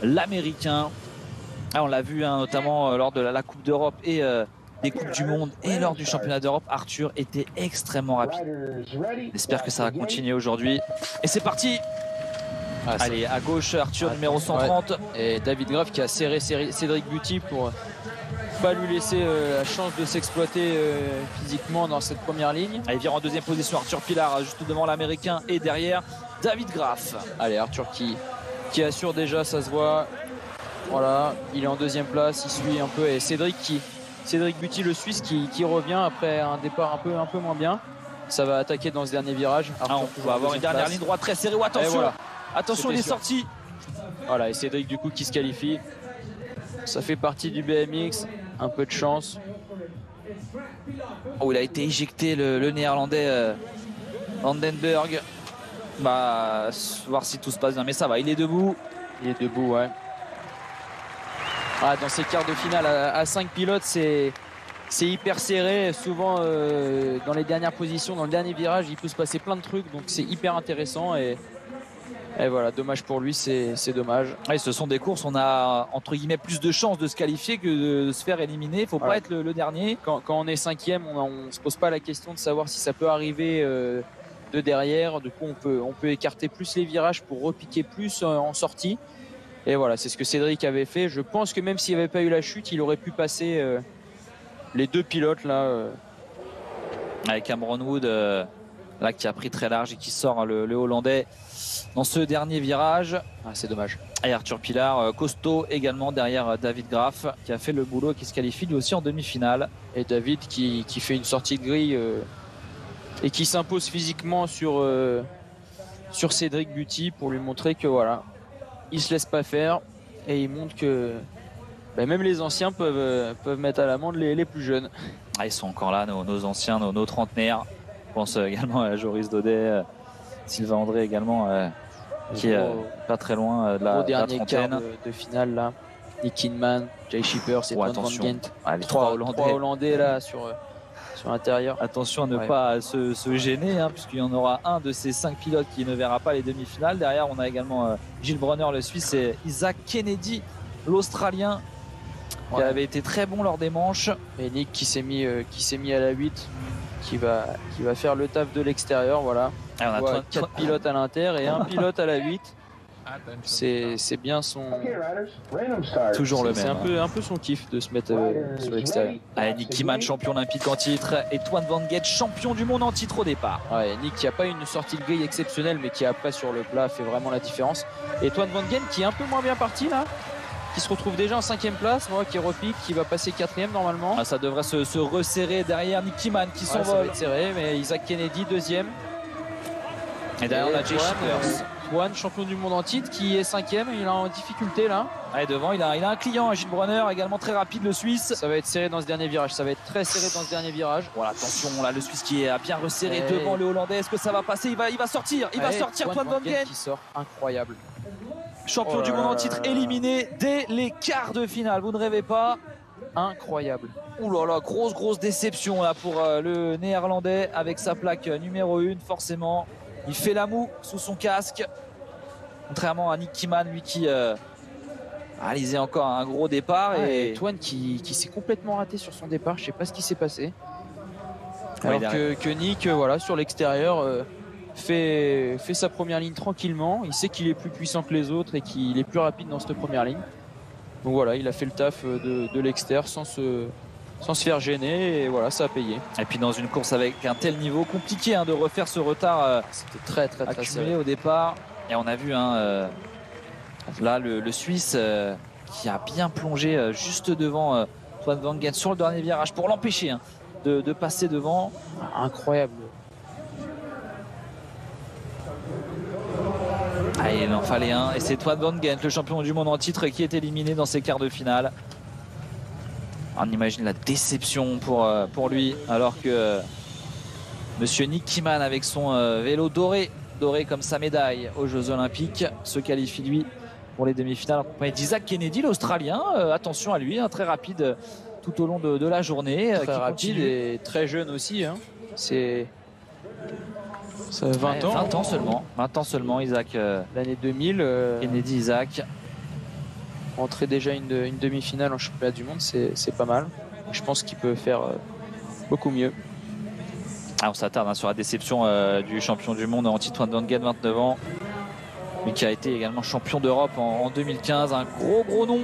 [SPEAKER 1] l'américain. On l'a vu notamment lors de la Coupe d'Europe et des Coupes du Monde et lors du championnat d'Europe. Arthur était extrêmement rapide. J'espère que ça va continuer aujourd'hui. Et c'est parti. Allez, à gauche, Arthur, numéro 130.
[SPEAKER 2] Et David Graff qui a serré Cédric Buty pour pas lui laisser la chance de s'exploiter physiquement dans cette première ligne.
[SPEAKER 1] Il vient en deuxième position, Arthur Pilard, juste devant l'américain, et derrière David Graff.
[SPEAKER 2] Allez, Arthur qui assure déjà, ça se voit. Voilà, il est en deuxième place, il suit un peu. Et Cédric Buty, le Suisse, qui revient après un départ un peu moins bien. Ça va attaquer dans ce dernier virage.
[SPEAKER 1] On va avoir une dernière ligne droite très serrée. Attention, voilà. Attention, il est sorti.
[SPEAKER 2] Voilà, et Cédric du coup qui se qualifie. Ça fait partie du BMX, un peu de chance.
[SPEAKER 1] Il a été éjecté, le néerlandais Vandenberg. Voir si tout se passe bien, mais ça va, il est debout.
[SPEAKER 2] Ouais. Dans ces quarts de finale à 5 pilotes, c'est hyper serré. Souvent dans les dernières positions, dans le dernier virage, il peut se passer plein de trucs, donc c'est hyper intéressant. Et voilà, dommage pour lui, c'est dommage.
[SPEAKER 1] Ce sont des courses, on a entre guillemets plus de chances de se qualifier que de se faire éliminer. Il faut pas être le dernier.
[SPEAKER 2] Quand on est cinquième, on se pose pas la question de savoir si ça peut arriver de derrière. Du coup, on peut écarter plus les virages pour repiquer plus en sortie. Et voilà, c'est ce que Cédric avait fait. Je pense que même s'il n'y avait pas eu la chute, il aurait pu passer les deux pilotes là.
[SPEAKER 1] Avec Cameron Wood là qui a pris très large et qui sort le Hollandais dans ce dernier virage.
[SPEAKER 2] C'est dommage.
[SPEAKER 1] Et Arthur Pilar, costaud également derrière David Graff, qui a fait le boulot et qui se qualifie lui aussi en demi-finale.
[SPEAKER 2] Et David qui fait une sortie de grille et qui s'impose physiquement sur Cédric Buty pour lui montrer que voilà, il se laisse pas faire et il montre que même les anciens peuvent mettre à l'amende les plus jeunes.
[SPEAKER 1] Ah, ils sont encore là, nos anciens, nos trentenaires. Je pense également à Joris Daudet, Sylvain André également, qui est pas très loin de la trentaine.
[SPEAKER 2] Quart de finale là. Nick Kidman, Jay Shipper, c'est Toine Van Gent.
[SPEAKER 1] Les trois
[SPEAKER 2] Hollandais là sur l'intérieur.
[SPEAKER 1] Attention à ne pas se gêner, hein, puisqu'il y en aura un de ces 5 pilotes qui ne verra pas les demi-finales. Derrière, on a également Gilles Brunner, le Suisse, et Isaac Kennedy, l'Australien, qui avait été très bon lors des manches.
[SPEAKER 2] Et Nick qui s'est mis à la 8, qui va faire le taf de l'extérieur. Voilà.
[SPEAKER 1] Et on a
[SPEAKER 2] 4 pilotes à l'inter et un pilote à la 8. C'est bien son.
[SPEAKER 1] Toujours le même.
[SPEAKER 2] C'est un peu son kiff de se mettre sur l'extérieur.
[SPEAKER 1] Nick Kidman, champion olympique en titre, et Toine Van Gent, champion du monde en titre au départ.
[SPEAKER 2] Nick qui n'a pas une sortie de grille exceptionnelle, mais qui après sur le plat fait vraiment la différence. Et Toine Van Gent qui est un peu moins bien parti là, qui se retrouve déjà en 5e place, qui repique, qui va passer 4e normalement.
[SPEAKER 1] Ça devrait se resserrer derrière Nick Kidman qui s'envole.
[SPEAKER 2] Ça va être serré, mais Isaac Kennedy 2e.
[SPEAKER 1] Et derrière on a Jay Shippers.
[SPEAKER 2] Toine, champion du monde en titre, qui est 5e, il est en difficulté là.
[SPEAKER 1] Devant, il a un client, Gilles Brunner, également très rapide, le Suisse.
[SPEAKER 2] Ça va être serré dans ce dernier virage, ça va être très serré dans ce dernier virage.
[SPEAKER 1] Voilà, attention, là, le Suisse qui est bien resserré devant le Hollandais. Est-ce que ça va passer? Il va sortir, Toine Van Gent.
[SPEAKER 2] Qui sort, incroyable.
[SPEAKER 1] Champion du monde en titre, éliminé dès les quarts de finale, vous ne rêvez pas.
[SPEAKER 2] Incroyable.
[SPEAKER 1] Ouh là là, grosse déception là pour le Néerlandais avec sa plaque numéro 1, forcément. Il fait la moue sous son casque. Contrairement à Nick Kidman, lui qui réalisait encore un gros départ. Et
[SPEAKER 2] Toine qui s'est complètement raté sur son départ. Je ne sais pas ce qui s'est passé. Alors que Nick, sur l'extérieur, fait sa première ligne tranquillement. Il sait qu'il est plus puissant que les autres et qu'il est plus rapide dans cette première ligne. Donc voilà, il a fait le taf de l'extérieur sans se faire gêner, et voilà, ça a payé.
[SPEAKER 1] Et puis dans une course avec un tel niveau, compliqué de refaire ce retard
[SPEAKER 2] c'était très
[SPEAKER 1] accumulé au départ. Et on a vu là le Suisse qui a bien plongé juste devant Toine Van Gent sur le dernier virage pour l'empêcher de passer devant.
[SPEAKER 2] Incroyable.
[SPEAKER 1] Il en fallait un, et c'est Toine Van Gent, le champion du monde en titre, qui est éliminé dans ces quarts de finale. On imagine la déception pour lui, alors que monsieur Nick Kidman, avec son vélo doré comme sa médaille aux Jeux Olympiques, se qualifie lui pour les demi-finales, accompagné d'Isaac Kennedy, l'Australien. Attention à lui, très rapide tout au long de la journée.
[SPEAKER 2] Très rapide et très jeune aussi. C'est 20 ans.
[SPEAKER 1] 20 ans seulement, Isaac.
[SPEAKER 2] L'année 2000.
[SPEAKER 1] Kennedy, Isaac.
[SPEAKER 2] Entrer déjà une demi-finale en championnat du monde, c'est pas mal. Je pense qu'il peut faire beaucoup mieux.
[SPEAKER 1] On s'attarde sur la déception du champion du monde en titre, Toine Van Gent, 29 ans. Lui qui a été également champion d'Europe en 2015. Un gros nom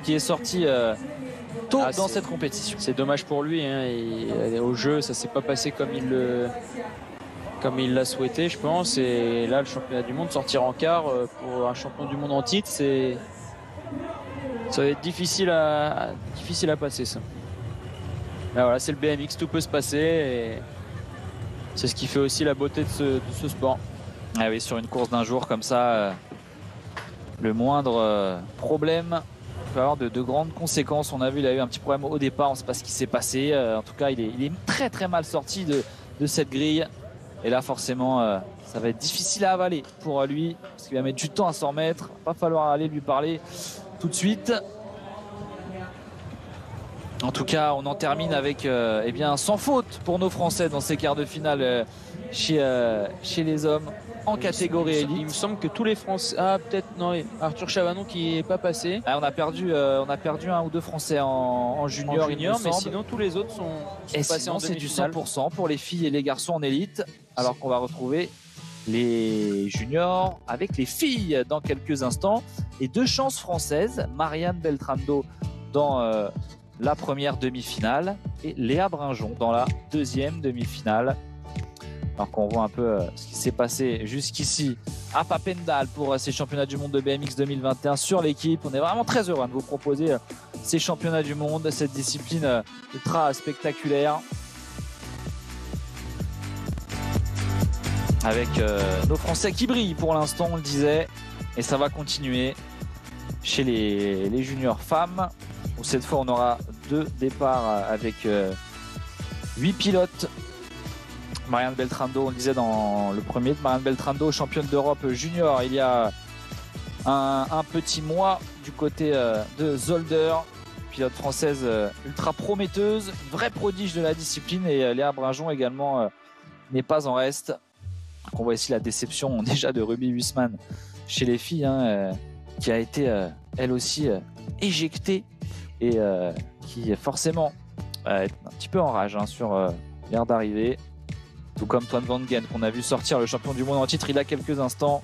[SPEAKER 1] qui est sorti tôt dans cette compétition.
[SPEAKER 2] C'est dommage pour lui. Et au jeu, ça s'est pas passé comme il l'a souhaité, je pense. Et là, le championnat du monde, sortir en quart pour un champion du monde en titre, ça va être difficile à passer, ça. Mais voilà, c'est le BMX, tout peut se passer. Et c'est ce qui fait aussi la beauté de ce sport.
[SPEAKER 1] Ah oui, sur une course d'un jour comme ça, le moindre problème peut avoir de grandes conséquences. On a vu, il a eu un petit problème au départ, on ne sait pas ce qui s'est passé. En tout cas, il est très mal sorti de cette grille. Et là, forcément, ça va être difficile à avaler pour lui, parce qu'il va mettre du temps à s'en remettre. Il va pas falloir aller lui parler tout de suite. En tout cas, on en termine avec sans faute pour nos Français dans ces quarts de finale chez les hommes en catégorie élite.
[SPEAKER 2] Il me semble que tous les Français... peut-être non, Arthur Chavanon qui n'est pas passé.
[SPEAKER 1] On a perdu un ou deux Français en junior,
[SPEAKER 2] mais sinon tous les autres sont passés en
[SPEAKER 1] c'est du
[SPEAKER 2] demi-finale.
[SPEAKER 1] 100% pour les filles et les garçons en élite, alors qu'on va retrouver les juniors avec les filles dans quelques instants. Et 2 chances françaises, Marianne Beltrando dans la première demi-finale et Léa Brinjon dans la deuxième demi-finale. Alors qu'on voit un peu ce qui s'est passé jusqu'ici à Papendal pour ces championnats du monde de BMX 2021 sur l'équipe. On est vraiment très heureux de vous proposer ces championnats du monde, cette discipline ultra spectaculaire. Avec nos Français qui brillent pour l'instant, on le disait, et ça va continuer chez les juniors femmes, où cette fois on aura 2 départs avec 8 pilotes. Marianne Beltrando, on le disait dans le premier, Marianne Beltrando, championne d'Europe junior il y a un petit mois du côté de Zolder, pilote française ultra prometteuse, vraie prodige de la discipline, et Léa Brinjon également n'est pas en reste. On voit ici la déception déjà de Ruby Huisman chez les filles, qui a été elle aussi éjectée et qui forcément est un petit peu en rage sur l'air d'arrivée. Tout comme Toine Van Gen qu'on a vu sortir, le champion du monde en titre il y a quelques instants.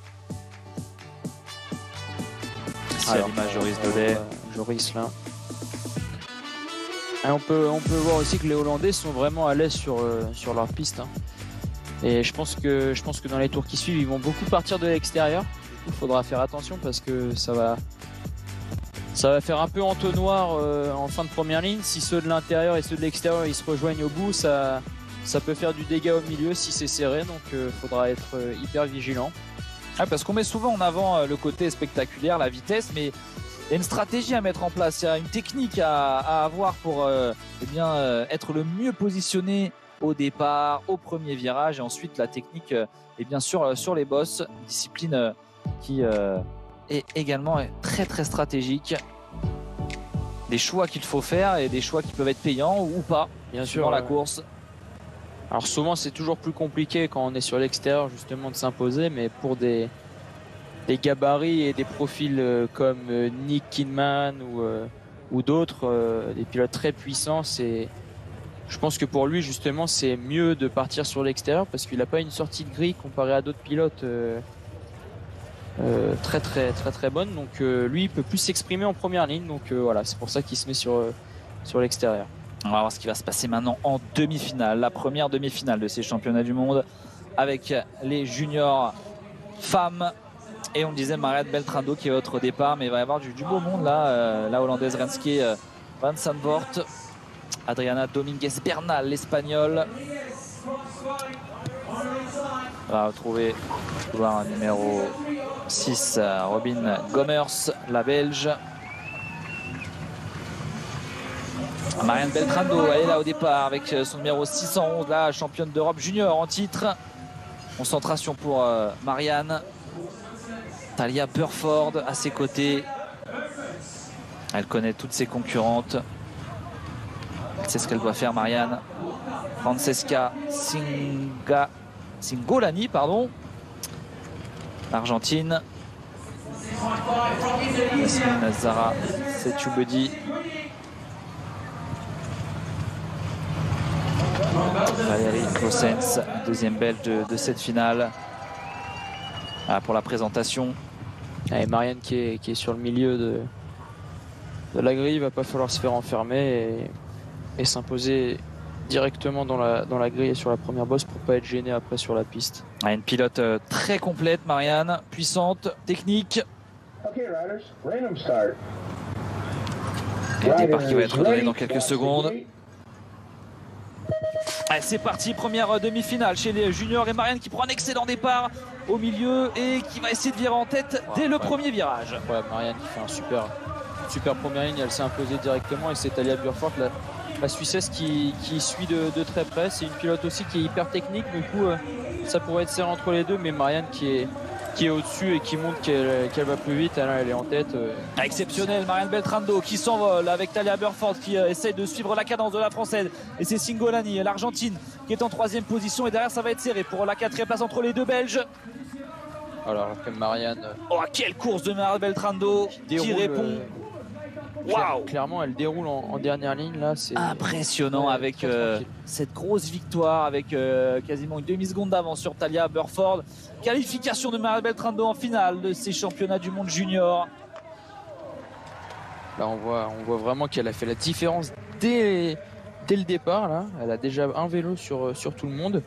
[SPEAKER 1] Ici à l'image Joris Daudet.
[SPEAKER 2] Joris là. Et on peut voir aussi que les Hollandais sont vraiment à l'aise sur leur piste. Et je pense que dans les tours qui suivent, ils vont beaucoup partir de l'extérieur. Il faudra faire attention parce que ça va faire un peu entonnoir en fin de première ligne. Si ceux de l'intérieur et ceux de l'extérieur ils se rejoignent au bout, ça peut faire du dégât au milieu si c'est serré. Donc il faudra être hyper vigilant.
[SPEAKER 1] Parce qu'on met souvent en avant le côté spectaculaire, la vitesse, mais il y a une stratégie à mettre en place, il y a une technique à avoir pour être le mieux positionné au départ, au premier virage, et ensuite la technique est bien sûr sur les bosses, discipline qui est également très très stratégique. Des choix qu'il faut faire et des choix qui peuvent être payants ou pas, bien sûr, dans la course.
[SPEAKER 2] Alors souvent c'est toujours plus compliqué quand on est sur l'extérieur justement de s'imposer, mais pour des gabarits et des profils comme Nick Kidman ou d'autres, des pilotes très puissants, je pense que pour lui justement c'est mieux de partir sur l'extérieur parce qu'il n'a pas une sortie de grille comparé à d'autres pilotes très très très très bonne. Donc lui il peut plus s'exprimer en première ligne, donc voilà, c'est pour ça qu'il se met sur l'extérieur.
[SPEAKER 1] On va voir ce qui va se passer maintenant en demi-finale, la première demi-finale de ces championnats du monde avec les juniors femmes. Et on le disait, Marianne Beltrando qui est au départ, mais il va y avoir du beau monde là. La hollandaise Renske Van Zandvoort, Adriana Dominguez Bernal, l'espagnole. On va retrouver un numéro 6, Robin Gomers, la belge. Marianne Beltrando, elle est là au départ avec son numéro 611, la championne d'Europe junior en titre. Concentration pour Marianne. Talia Burford à ses côtés. Elle connaît toutes ses concurrentes. Elle sait ce qu'elle doit faire, Marianne. Francesca Cingolani, l'Argentine. Yasmine Zara Setubedi. Valérie Clausens, deuxième belge de cette finale. Pour la présentation.
[SPEAKER 2] Et Marianne qui est sur le milieu de la grille, il va pas falloir se faire enfermer et s'imposer directement dans la grille et sur la première bosse pour pas être gêné après sur la piste.
[SPEAKER 1] Une pilote très complète, Marianne, puissante, technique. Et le départ qui va être donné dans quelques secondes. Allez, c'est parti, première demi-finale chez les juniors et Marianne qui prend un excellent départ au milieu et qui va essayer de virer en tête dès le premier virage.
[SPEAKER 2] Ouais, Marianne qui fait un super première ligne, elle s'est imposée directement et c'est Talia Burford, la Suissesse qui suit de très près. C'est une pilote aussi qui est hyper technique, du coup ça pourrait être serré entre les deux, mais Marianne qui est au-dessus et qui montre qu'elle va plus vite, elle est en tête.
[SPEAKER 1] Exceptionnel, Marianne Beltrando qui s'envole avec Talia Burford qui essaye de suivre la cadence de la française, et c'est Cingolani, l'Argentine, qui est en troisième position, et derrière ça va être serré pour la quatrième place entre les deux Belges.
[SPEAKER 2] Alors que Marianne...
[SPEAKER 1] Oh, quelle course de Marianne Beltrando qui répond. Waouh!
[SPEAKER 2] Clairement, elle déroule en dernière ligne là. C'est
[SPEAKER 1] impressionnant, avec cette grosse victoire, avec quasiment une demi-seconde d'avance sur Talia Burford. Qualification de Marianne Beltrando en finale de ces championnats du monde junior.
[SPEAKER 2] Là, on voit vraiment qu'elle a fait la différence dès le départ. Là, elle a déjà un vélo sur tout le monde.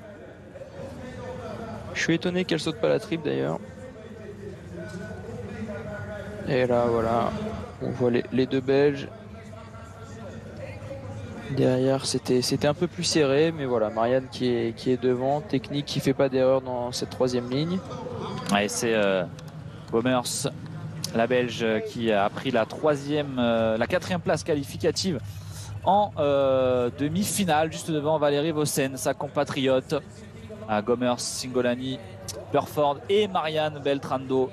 [SPEAKER 2] Je suis étonné qu'elle saute pas la triple d'ailleurs. Et là, voilà, on voit les deux Belges. Derrière, c'était un peu plus serré, mais voilà, Marianne qui est devant, technique, qui fait pas d'erreur dans cette troisième ligne.
[SPEAKER 1] Ouais, c'est Gomers, la Belge, qui a pris la quatrième place qualificative en demi-finale, juste devant Valérie Vossen, sa compatriote. Gomers, Cingolani, Burford et Marianne Beltrando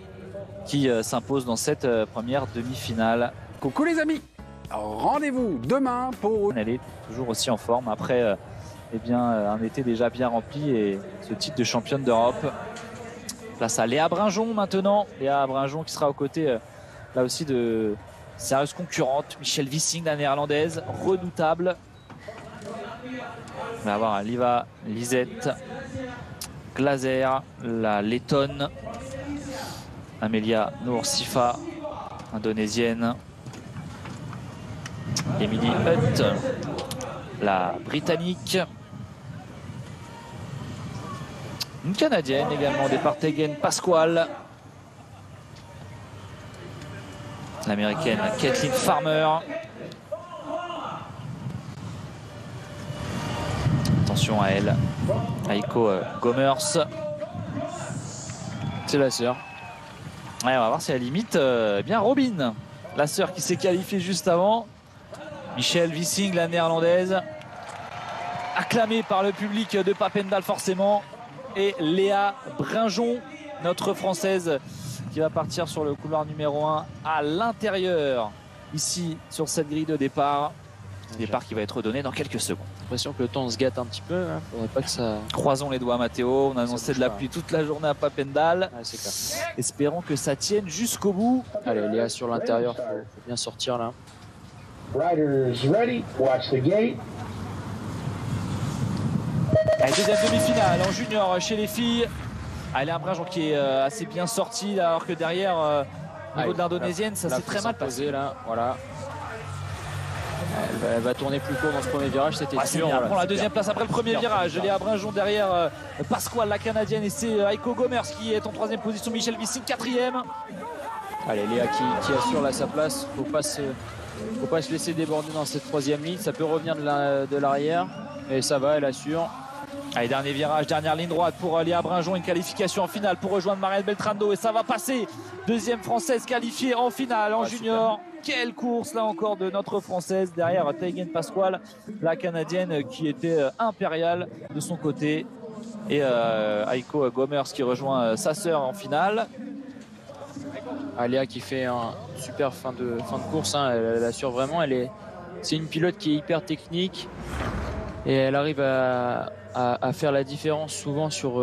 [SPEAKER 1] qui s'imposent dans cette première demi-finale.
[SPEAKER 5] Coucou les amis, rendez-vous demain pour...
[SPEAKER 1] Elle est toujours aussi en forme après un été déjà bien rempli et ce titre de championne d'Europe. Place à Léa Brinjon maintenant. Léa Brinjon qui sera aux côtés là aussi de sérieuse concurrente. Michelle Wissing, la néerlandaise, redoutable. On va avoir Liva Lisette, Glaser, la lettonne, Amelia Noursifa, indonésienne, Emily Hutt, la britannique, une canadienne également, des Partegen Pasquale, l'américaine Kathleen Farmer. Attention à elle, Aiko Gomers.
[SPEAKER 2] C'est la sœur.
[SPEAKER 1] Ouais, on va voir si elle limite bien Robin, la sœur qui s'est qualifiée juste avant. Michelle Wissing, la néerlandaise, acclamée par le public de Papendal forcément. Et Léa Brinjon, notre française, qui va partir sur le couloir numéro 1 à l'intérieur, ici sur cette grille de départ. Départ qui va être donné dans quelques secondes.
[SPEAKER 2] J'ai l'impression que le temps se gâte un petit peu. Hein. Faudrait pas que ça...
[SPEAKER 1] Croisons les doigts, Mathéo. On a annoncé de la pluie toute la journée à Papendal.
[SPEAKER 2] Ouais, c'est clair.
[SPEAKER 1] Espérons que ça tienne jusqu'au bout.
[SPEAKER 2] Allez, Léa sur l'intérieur, faut bien sortir là.
[SPEAKER 3] Riders ready, watch the gate.
[SPEAKER 1] Allez, deuxième demi-finale en junior chez les filles. Léa Brinjon qui est assez bien sortie alors que derrière, au niveau de l'indonésienne, ça s'est très mal passé.
[SPEAKER 2] Là, voilà. Elle va tourner plus court dans ce premier virage, c'était sûr.
[SPEAKER 1] Elle
[SPEAKER 2] voilà,
[SPEAKER 1] prend la deuxième place après le premier virage.
[SPEAKER 2] Super.
[SPEAKER 1] Léa Brinjon derrière Pasquale, la canadienne, et c'est Aiko Gomers qui est en troisième position. Michelle Wissing quatrième.
[SPEAKER 2] Allez, Léa qui assure là sa place. Faut pas se laisser déborder dans cette troisième ligne. Ça peut revenir de l'arrière, mais ça va, elle assure.
[SPEAKER 1] Allez, dernier virage, dernière ligne droite pour Léa Brinjon, une qualification en finale pour rejoindre Marianne Beltrando et ça va passer. Deuxième française qualifiée en finale en junior. Super. Quelle course là encore de notre française derrière Teigen Pasquale, la canadienne qui était impériale de son côté. Et Aiko Gomers qui rejoint sa sœur en finale.
[SPEAKER 2] Léa qui fait un super fin de course, hein. Elle assure vraiment. C'est une pilote qui est hyper technique et elle arrive à faire la différence souvent sur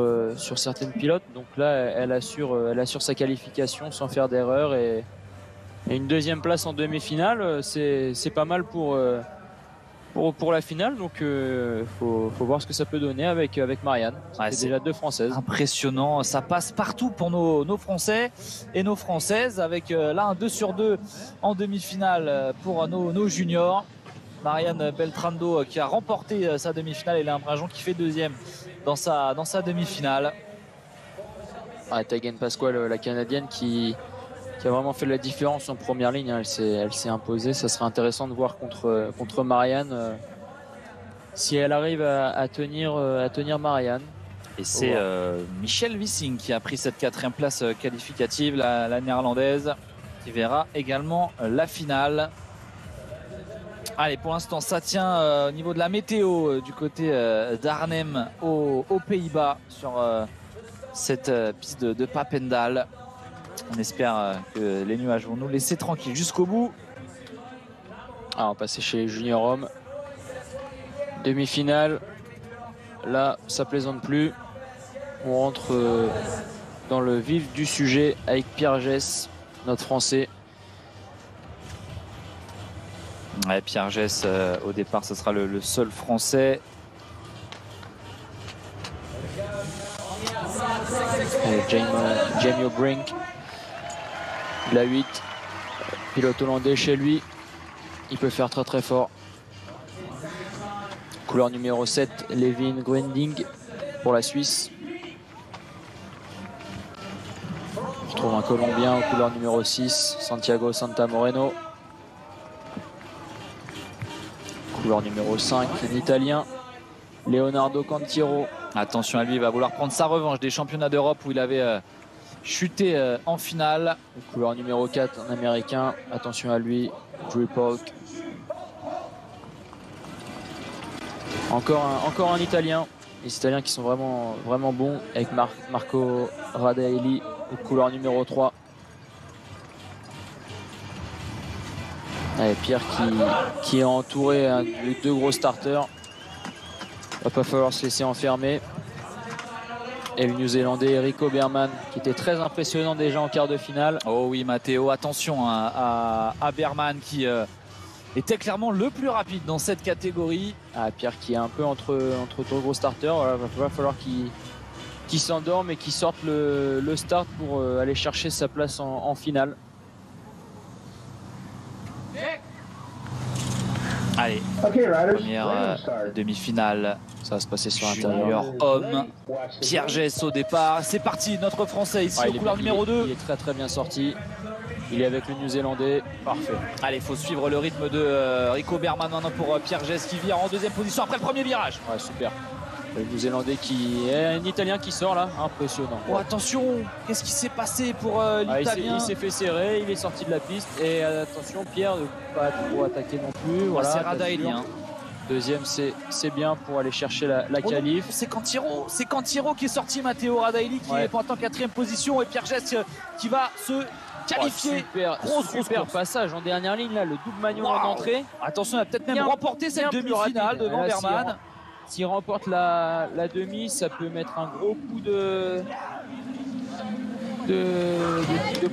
[SPEAKER 2] certaines pilotes. Donc là, elle assure sa qualification sans faire d'erreur et une deuxième place en demi-finale, c'est pas mal pour la finale. Donc faut voir ce que ça peut donner avec Marianne. C'est déjà deux Françaises.
[SPEAKER 1] Impressionnant, ça passe partout pour nos Français et nos Françaises avec là un 2 sur 2 en demi-finale pour nos juniors. Marianne Beltrando qui a remporté sa demi-finale et Léa Brinjon qui fait deuxième dans sa demi-finale.
[SPEAKER 2] Teigen Pasquale, la canadienne qui a vraiment fait la différence en première ligne, hein. Elle s'est imposée. Ça serait intéressant de voir contre Marianne si elle arrive à tenir Marianne.
[SPEAKER 1] Et c'est Michelle Wissing qui a pris cette quatrième place qualificative, la néerlandaise, qui verra également la finale. Allez, pour l'instant, ça tient au niveau de la météo du côté d'Arnhem aux Pays-Bas sur cette piste de Papendal. On espère que les nuages vont nous laisser tranquilles jusqu'au bout.
[SPEAKER 2] On va passer chez les junior hommes. Demi-finale. Là, ça plaisante plus. On rentre dans le vif du sujet avec Pierre Gess, notre Français.
[SPEAKER 1] Ouais, Pierre Gess, au départ, ce sera le seul Français.
[SPEAKER 2] Jamie O'Brink, la 8, pilote hollandais chez lui. Il peut faire très très fort. Couleur numéro 7, Levin Gruending pour la Suisse. On retrouve un Colombien aux couleurs numéro 6, Santiago Santamoreno. Couleur numéro 5, un Italien, Leonardo Cantiro.
[SPEAKER 1] Attention à lui, il va vouloir prendre sa revanche des championnats d'Europe où il avait chuté en finale.
[SPEAKER 2] Couleur numéro 4, un Américain. Attention à lui, Drew Polk. Encore un Italien. Les Italiens qui sont vraiment bons avec Marco Radaeli aux couleurs numéro 3. Allez, Pierre qui est entouré de 2 gros starters. Il va pas falloir se laisser enfermer. Et le Néo-Zélandais Erico Berman qui était très impressionnant déjà en quart de finale.
[SPEAKER 1] Oh oui, Matteo, attention à Berman qui était clairement le plus rapide dans cette catégorie.
[SPEAKER 2] Pierre qui est un peu entre 2 gros starters. Voilà, va falloir qu'il s'endorme et qu'il sorte le start pour aller chercher sa place en finale.
[SPEAKER 1] Allez, première demi-finale.
[SPEAKER 2] Ça va se passer sur
[SPEAKER 1] Junior
[SPEAKER 2] l'intérieur.
[SPEAKER 1] homme, Pierre Gess au départ. C'est parti, notre Français ici aux couleurs numéro 2.
[SPEAKER 2] Il est très bien sorti. Il est avec le Néo-Zélandais. Parfait.
[SPEAKER 1] Allez, il faut suivre le rythme de Rico Berman maintenant pour Pierre Gess qui vire en deuxième position après le premier virage.
[SPEAKER 2] Ouais, super. Le Néo-Zélandais qui est un Italien qui sort là, impressionnant.
[SPEAKER 1] Oh, attention, qu'est-ce qui s'est passé pour l'Italien?
[SPEAKER 2] Il s'est fait serrer, il est sorti de la piste. Et attention, Pierre, ne pas trop attaquer non plus. Voilà,
[SPEAKER 1] c'est Radaeli.
[SPEAKER 2] Deuxième, c'est bien pour aller chercher la qualif.
[SPEAKER 1] C'est Cantiro qui est sorti, Matteo Radaeli qui est en 4e position et Pierre Gess qui va se qualifier.
[SPEAKER 2] Super passage en dernière ligne là, le double magnon en entrée.
[SPEAKER 1] Attention, il a peut-être même remporté cette demi-finale devant Berman.
[SPEAKER 2] S'il remporte la demi, ça peut mettre un gros coup de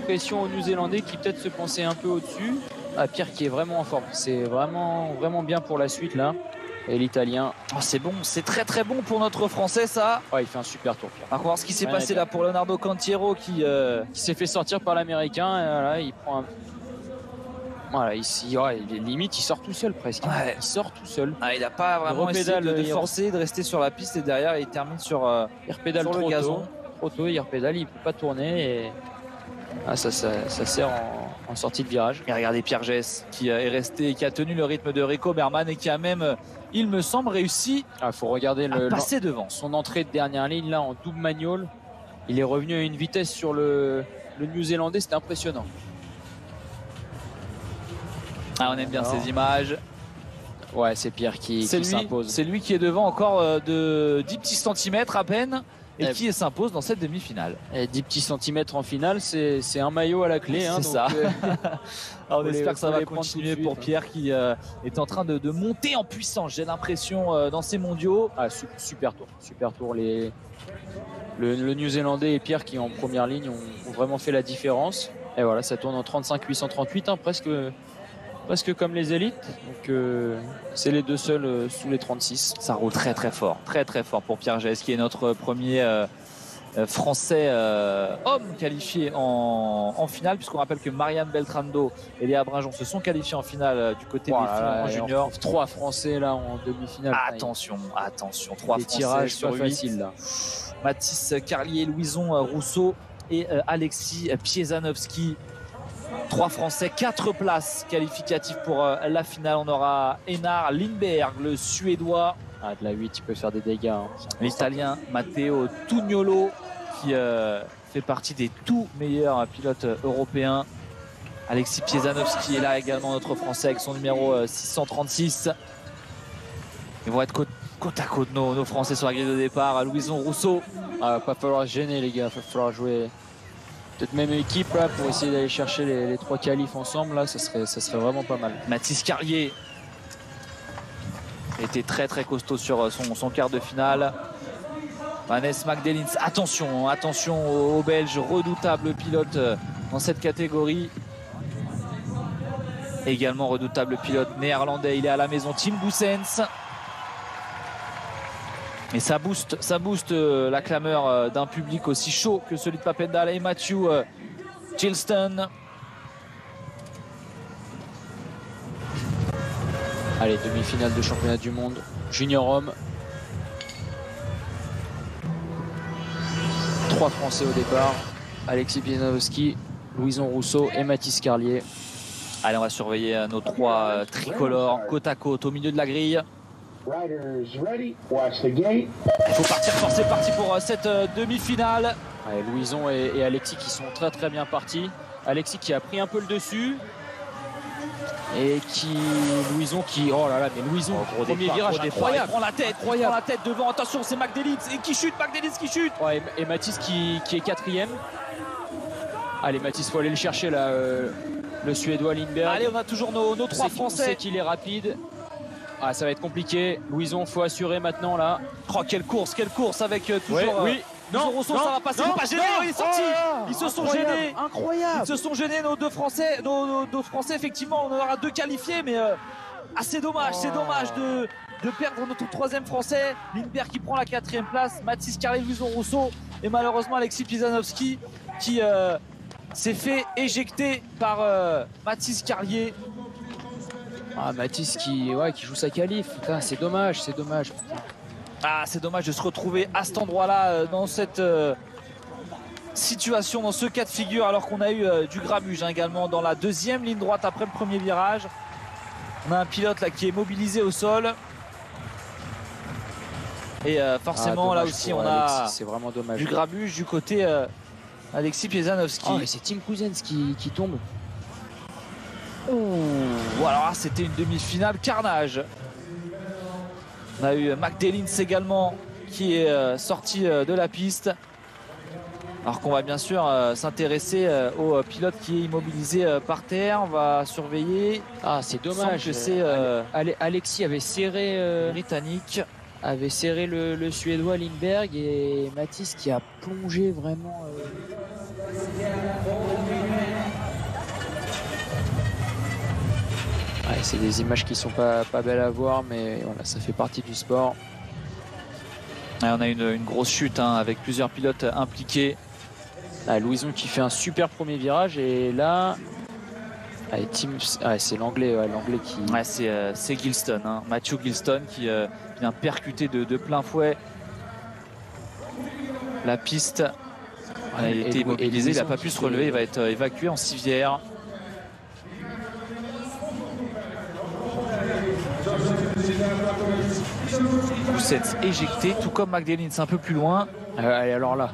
[SPEAKER 2] pression aux Néo-Zélandais qui peut-être se pensaient un peu au-dessus. Pierre qui est vraiment en forme. C'est vraiment bien pour la suite là. Et l'Italien.
[SPEAKER 1] Oh, c'est bon, c'est très bon pour notre Français ça.
[SPEAKER 2] Ouais, il fait un super tour. Pierre.
[SPEAKER 1] On va voir ce qui s'est passé là pour Leonardo Cantiro qui
[SPEAKER 2] s'est fait sortir par l'Américain. Et voilà, il prend un... Voilà, ici, limite, il sort tout seul presque.
[SPEAKER 1] Ouais.
[SPEAKER 2] Il sort tout seul.
[SPEAKER 1] Il n'a pas vraiment essayé de forcer, de rester sur la piste et derrière il termine sur
[SPEAKER 2] il repédale
[SPEAKER 1] le gazon.
[SPEAKER 2] Trop tôt, il repédale, il ne peut pas tourner et ça sert en sortie de virage.
[SPEAKER 1] Et regardez Pierre Gess qui est resté, qui a tenu le rythme de Rico Berman et qui a même, il me semble, réussi
[SPEAKER 2] à regarder
[SPEAKER 1] passer devant.
[SPEAKER 2] Son entrée de dernière ligne là en double magnole. Il est revenu à une vitesse sur le Néo-Zélandais, c'était impressionnant.
[SPEAKER 1] On aime bien ces images.
[SPEAKER 2] Ouais, c'est Pierre qui s'impose.
[SPEAKER 1] C'est lui qui est devant encore de 10 petits centimètres à peine et qui s'impose dans cette demi-finale.
[SPEAKER 2] Et 10 petits centimètres en finale, c'est un maillot à la clé.
[SPEAKER 1] C'est ça. On espère que ça va continuer pour Pierre qui est en train de monter en puissance, j'ai l'impression, dans ces mondiaux.
[SPEAKER 2] Super tour. Le Néo-Zélandais et Pierre qui en première ligne ont vraiment fait la différence. Et voilà, ça tourne en 35-838, presque comme les élites. Donc c'est les deux seuls sous les 36.
[SPEAKER 1] Ça roule très fort pour Pierre Gess qui est notre premier français homme qualifié en finale, puisqu'on rappelle que Marianne Beltrando et Léa Brinjon se sont qualifiés en finale du côté des filles en junior.
[SPEAKER 2] 3 français là en demi-finale.
[SPEAKER 1] Attention, 3
[SPEAKER 2] des
[SPEAKER 1] français
[SPEAKER 2] tirages
[SPEAKER 1] sur 8
[SPEAKER 2] faciles là.
[SPEAKER 1] Mathis Carlier, Louison Rousseau et Alexis Piezanowski. 3 Français, 4 places qualificatives pour la finale. On aura Einar Lindberg, le Suédois.
[SPEAKER 2] De la 8, il peut faire des dégâts.
[SPEAKER 1] L'Italien Matteo Tugnolo, qui fait partie des tout meilleurs pilotes européens. Alexis Piezanowski est là également, notre Français, avec son numéro 636. Ils vont être côte à côte, nos Français sur la grille de départ. Louison Rousseau.
[SPEAKER 2] Va pas falloir se gêner, les gars. Il va falloir jouer peut-être même équipe là, pour essayer d'aller chercher les 3 qualifs ensemble. Là, ça serait vraiment pas mal.
[SPEAKER 1] Mathis Carlier était très costaud sur son quart de finale. Vanessa Magdalens, attention aux Belges, redoutable pilote dans cette catégorie. Également redoutable pilote néerlandais, il est à la maison, Tim Goossens. Et ça booste la clameur d'un public aussi chaud que celui de Papendal et Matthew Chilston.
[SPEAKER 2] Allez, demi-finale de championnat du monde junior homme. 3 Français au départ. Alexis Piezanowski, Louison Rousseau et Mathis Carlier.
[SPEAKER 1] Allez, on va surveiller nos 3 tricolores côte à côte au milieu de la grille.
[SPEAKER 3] Ready, watch the gate.
[SPEAKER 1] Il faut partir fort, c'est parti pour cette demi-finale.
[SPEAKER 2] Ouais, Louison et Alexis qui sont très bien partis. Alexis qui a pris un peu le dessus. Et Louison qui, oh là là, mais Louison, premier virage incroyable.
[SPEAKER 1] Il prend la tête devant, attention, c'est Magdalens et qui chute, qui chute.
[SPEAKER 2] Ouais, et Mathis qui est 4e. Allez, Mathis, faut aller le chercher là, le Suédois Lindberg.
[SPEAKER 1] Allez, on a toujours nos 3 Français.
[SPEAKER 2] On sait qu'il est rapide. Ah, ça va être compliqué. Louison, faut assurer maintenant là.
[SPEAKER 1] Oh, quelle course avec toujours.
[SPEAKER 2] Oui.
[SPEAKER 1] Non, Rousseau, ça va passer. Il est pas gêné, il est sorti. Ils se sont gênés.
[SPEAKER 2] Incroyable.
[SPEAKER 1] Ils se sont gênés, nos 2 Français. Nos 2 Français, effectivement, on en aura 2 qualifiés, mais c'est dommage. C'est dommage de perdre notre 3e Français. Lindberg qui prend la 4e place. Mathis Carlier, Louison Rousseau. Et malheureusement, Alexis Piezanowski qui s'est fait éjecter par Mathis Carlier.
[SPEAKER 2] Ah, Mathis qui joue sa qualif. C'est dommage.
[SPEAKER 1] Ah, c'est dommage de se retrouver à cet endroit-là, dans cette situation, dans ce cas de figure, alors qu'on a eu du grabuge également dans la 2e ligne droite après le premier virage. On a un pilote là qui est mobilisé au sol. Et forcément, là aussi, on a
[SPEAKER 2] vraiment dommage.
[SPEAKER 1] Du grabuge du côté Alexis Piezanowski.
[SPEAKER 2] Oh, c'est Tim Cousens qui tombe.
[SPEAKER 1] Alors là, c'était une demi-finale carnage. On a eu Magdalens également qui est sorti de la piste. Alors qu'on va bien sûr s'intéresser au pilote qui est immobilisé par terre. On va surveiller.
[SPEAKER 2] Ah, c'est dommage.
[SPEAKER 1] Que c'est
[SPEAKER 2] Alexis avait serré
[SPEAKER 1] britannique.
[SPEAKER 2] Avait serré le Suédois Lindberg et Mathis qui a plongé vraiment. Ouais, c'est des images qui sont pas belles à voir, mais voilà, ça fait partie du sport.
[SPEAKER 1] Et on a une grosse chute avec plusieurs pilotes impliqués.
[SPEAKER 2] Ah, Louison qui fait un super premier virage et là, c'est l'anglais, qui.
[SPEAKER 1] Ouais, c'est Gilston, Matthew Gilston qui vient percuter de plein fouet la piste. Il était immobilisé, il n'a pas pu se relever, il va être évacué en civière. Cousens éjecté, tout comme Magdalens un peu plus loin.
[SPEAKER 2] Allez, alors là,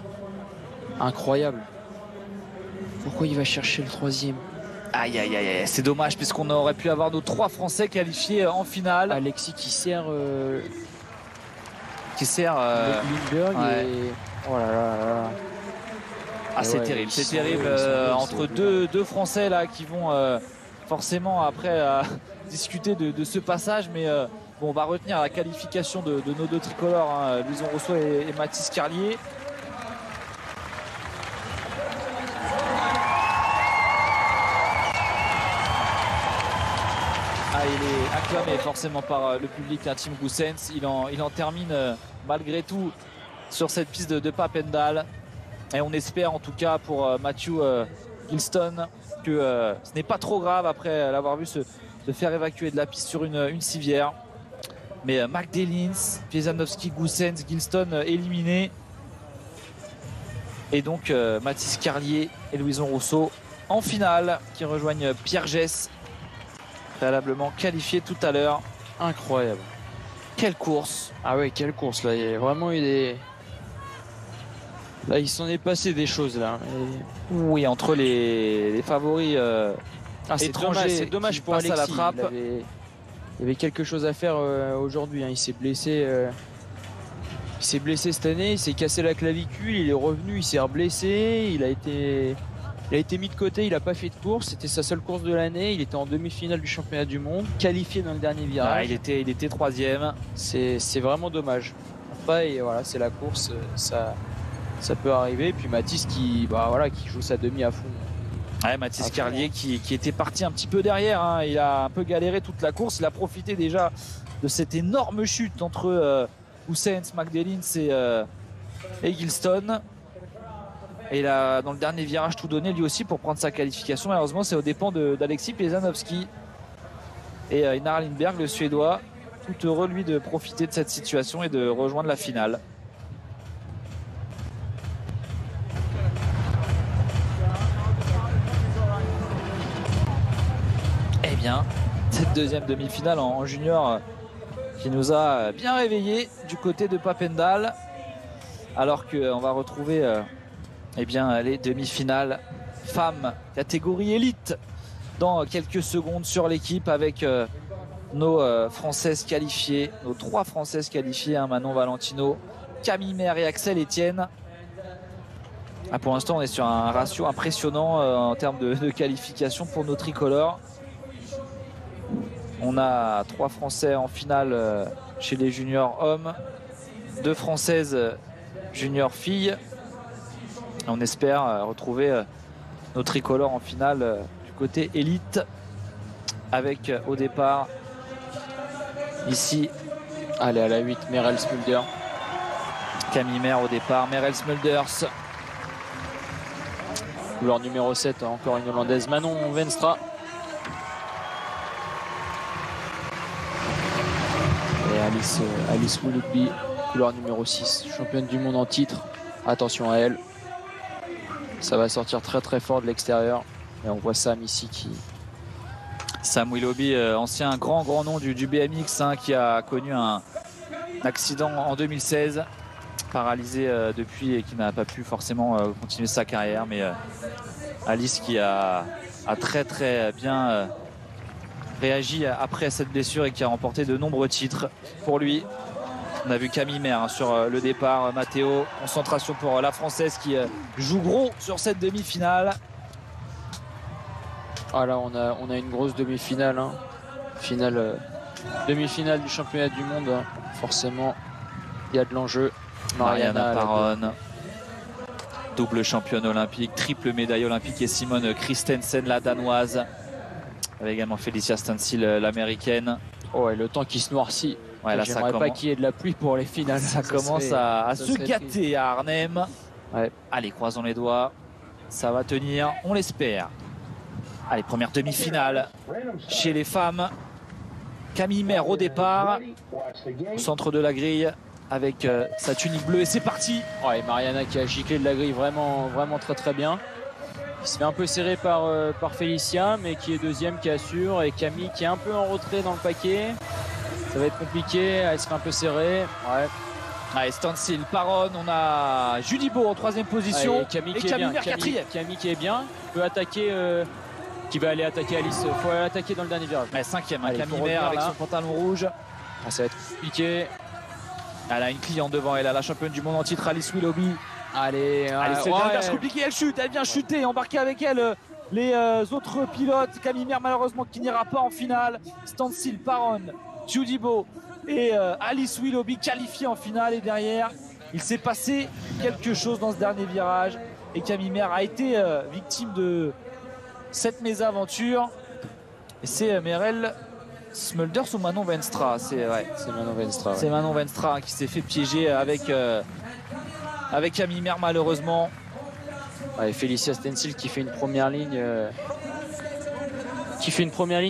[SPEAKER 2] incroyable. Pourquoi il va chercher le 3e?
[SPEAKER 1] Aïe, c'est dommage puisqu'on aurait pu avoir nos 3 Français qualifiés en finale.
[SPEAKER 2] Alexis qui sert
[SPEAKER 1] Lindberg
[SPEAKER 2] et... Oh là là.
[SPEAKER 1] Ah, c'est terrible, entre deux Français là qui vont forcément après discuter de ce passage, mais bon, on va retenir la qualification de nos 2 tricolores, Louison Rousseau et Mathis Carlier. Ah, il est acclamé forcément par le public, Tim Cousens. Il en termine malgré tout sur cette piste de Papendal. Et on espère en tout cas pour Matthew Gilston que ce n'est pas trop grave après l'avoir vu se faire évacuer de la piste sur une civière. Mais Magdalens, Piezanowski, Cousens, Gilston éliminés. Et donc Mathis Carlier et Louison Rousseau en finale qui rejoignent Pierre Gess, préalablement qualifié tout à l'heure.
[SPEAKER 2] Incroyable.
[SPEAKER 1] Quelle course.
[SPEAKER 2] Ah ouais, quelle course là. Il y a vraiment eu des... Là, il s'en est passé des choses là.
[SPEAKER 1] Oui, entre les favoris étrangers.
[SPEAKER 2] C'est dommage pour Alexis.
[SPEAKER 1] À la trappe.
[SPEAKER 2] Il y avait quelque chose à faire aujourd'hui. Il s'est blessé. Il s'est blessé cette année. Il s'est cassé la clavicule. Il est revenu. Il s'est reblessé. Il a été mis de côté. Il n'a pas fait de course. C'était sa seule course de l'année. Il était en demi-finale du championnat du monde, qualifié dans le dernier virage.
[SPEAKER 1] Ah, il était 3e.
[SPEAKER 2] C'est vraiment dommage. Après, et voilà, c'est la course. Ça peut arriver. Puis Mathis qui joue sa demi à fond.
[SPEAKER 1] Ouais, Mathis Carlier qui était parti un petit peu derrière. Il a un peu galéré toute la course. Il a profité déjà de cette énorme chute entre Cousens, Magdalens et Gilston. Et là, dans le dernier virage, tout donné lui aussi pour prendre sa qualification. Malheureusement, c'est aux dépens d'Alexis Piezanowski et Einar Lindberg, le Suédois, tout heureux lui de profiter de cette situation et de rejoindre la finale. deuxième demi-finale en junior qui nous a bien réveillés du côté de Papendal. Alors qu'on va retrouver eh bien, les demi-finales femmes catégorie élite dans quelques secondes sur l'équipe avec nos Françaises qualifiées, nos 3 Françaises qualifiées, hein, Manon Valentino, Camille Maire et Axel Etienne. Ah, pour l'instant, on est sur un ratio impressionnant en termes de qualification pour nos tricolores. On a 3 Français en finale chez les juniors hommes, 2 Françaises juniors filles. On espère retrouver nos tricolores en finale du côté élite avec au départ ici,
[SPEAKER 2] allez, à la 8, Merel Smulder.
[SPEAKER 1] Camille Maire au départ, Merel Smulders.
[SPEAKER 2] Couleur numéro 7, encore une Hollandaise, Manon Venstra. Et Alice Willoughby, couleur numéro 6, championne du monde en titre. Attention à elle. Ça va sortir très très fort de l'extérieur. Et on voit Sam ici qui...
[SPEAKER 1] Sam Willoughby, ancien grand nom du BMX, hein, qui a connu un accident en 2016. Paralysé depuis et qui n'a pas pu forcément continuer sa carrière, mais Alice qui a très très bien réagi après cette blessure et qui a remporté de nombreux titres pour lui. On a vu Camille Maire, hein, sur le départ, Matteo, concentration pour la Française qui joue gros sur cette demi-finale.
[SPEAKER 2] Ah là on a une grosse demi-finale, hein. Demi-finale du championnat du monde, hein. Forcément il y a de l'enjeu.
[SPEAKER 1] Mariana Paron, double championne olympique, triple médaille olympique, et Simone Christensen, la danoise, avec également Felicia Stansel, l'américaine.
[SPEAKER 2] Oh, et le temps qui se noircit.
[SPEAKER 1] Ouais, là,
[SPEAKER 2] j'aimerais pas qu'il y ait de la pluie pour les finales.
[SPEAKER 1] Ça commence à se gâter à Arnhem. Ouais. Allez, croisons les doigts, ça va tenir, on l'espère. Allez, première demi-finale chez les femmes. Camille Maire au départ, au centre de la grille, avec sa tunique bleue, et c'est parti.
[SPEAKER 2] Ouais, Mariana qui a giclé de la grille vraiment très très bien. Il se fait un peu serré par Félicia, mais qui est deuxième, qui assure, et Camille qui est un peu en retrait dans le paquet. Ça va être compliqué, elle se fait un peu serrée. Ouais.
[SPEAKER 1] Allez, Stansel, Paron, on a Julie Beau en troisième position.
[SPEAKER 2] Ouais, Camille qui est bien, Camille qui est bien, peut attaquer, qui va aller attaquer Alice. Il faut attaquer dans le dernier virage.
[SPEAKER 1] Ouais, cinquième, hein, Camille Maire avec son pantalon rouge.
[SPEAKER 2] Ah, ça va être compliqué.
[SPEAKER 1] Elle a une cliente devant elle, la championne du monde en titre, Alice Willoughby.
[SPEAKER 2] Allez,
[SPEAKER 1] c'est compliqué, elle chute, elle vient chuter, embarquer avec elle les autres pilotes. Camille Maire malheureusement qui n'ira pas en finale. Stansel, Paron, Judy Beau et Alice Willoughby qualifiée en finale. Et derrière, il s'est passé quelque chose dans ce dernier virage. Et Camille Maire a été victime de cette mésaventure. Et c'est Merel Smulders ou Manon Venstra, c'est
[SPEAKER 2] Manon Venstra.
[SPEAKER 1] C'est Manon Venstra qui s'est fait piéger avec Camille Maire malheureusement.
[SPEAKER 2] Ouais, Felicia Stansel qui fait une première ligne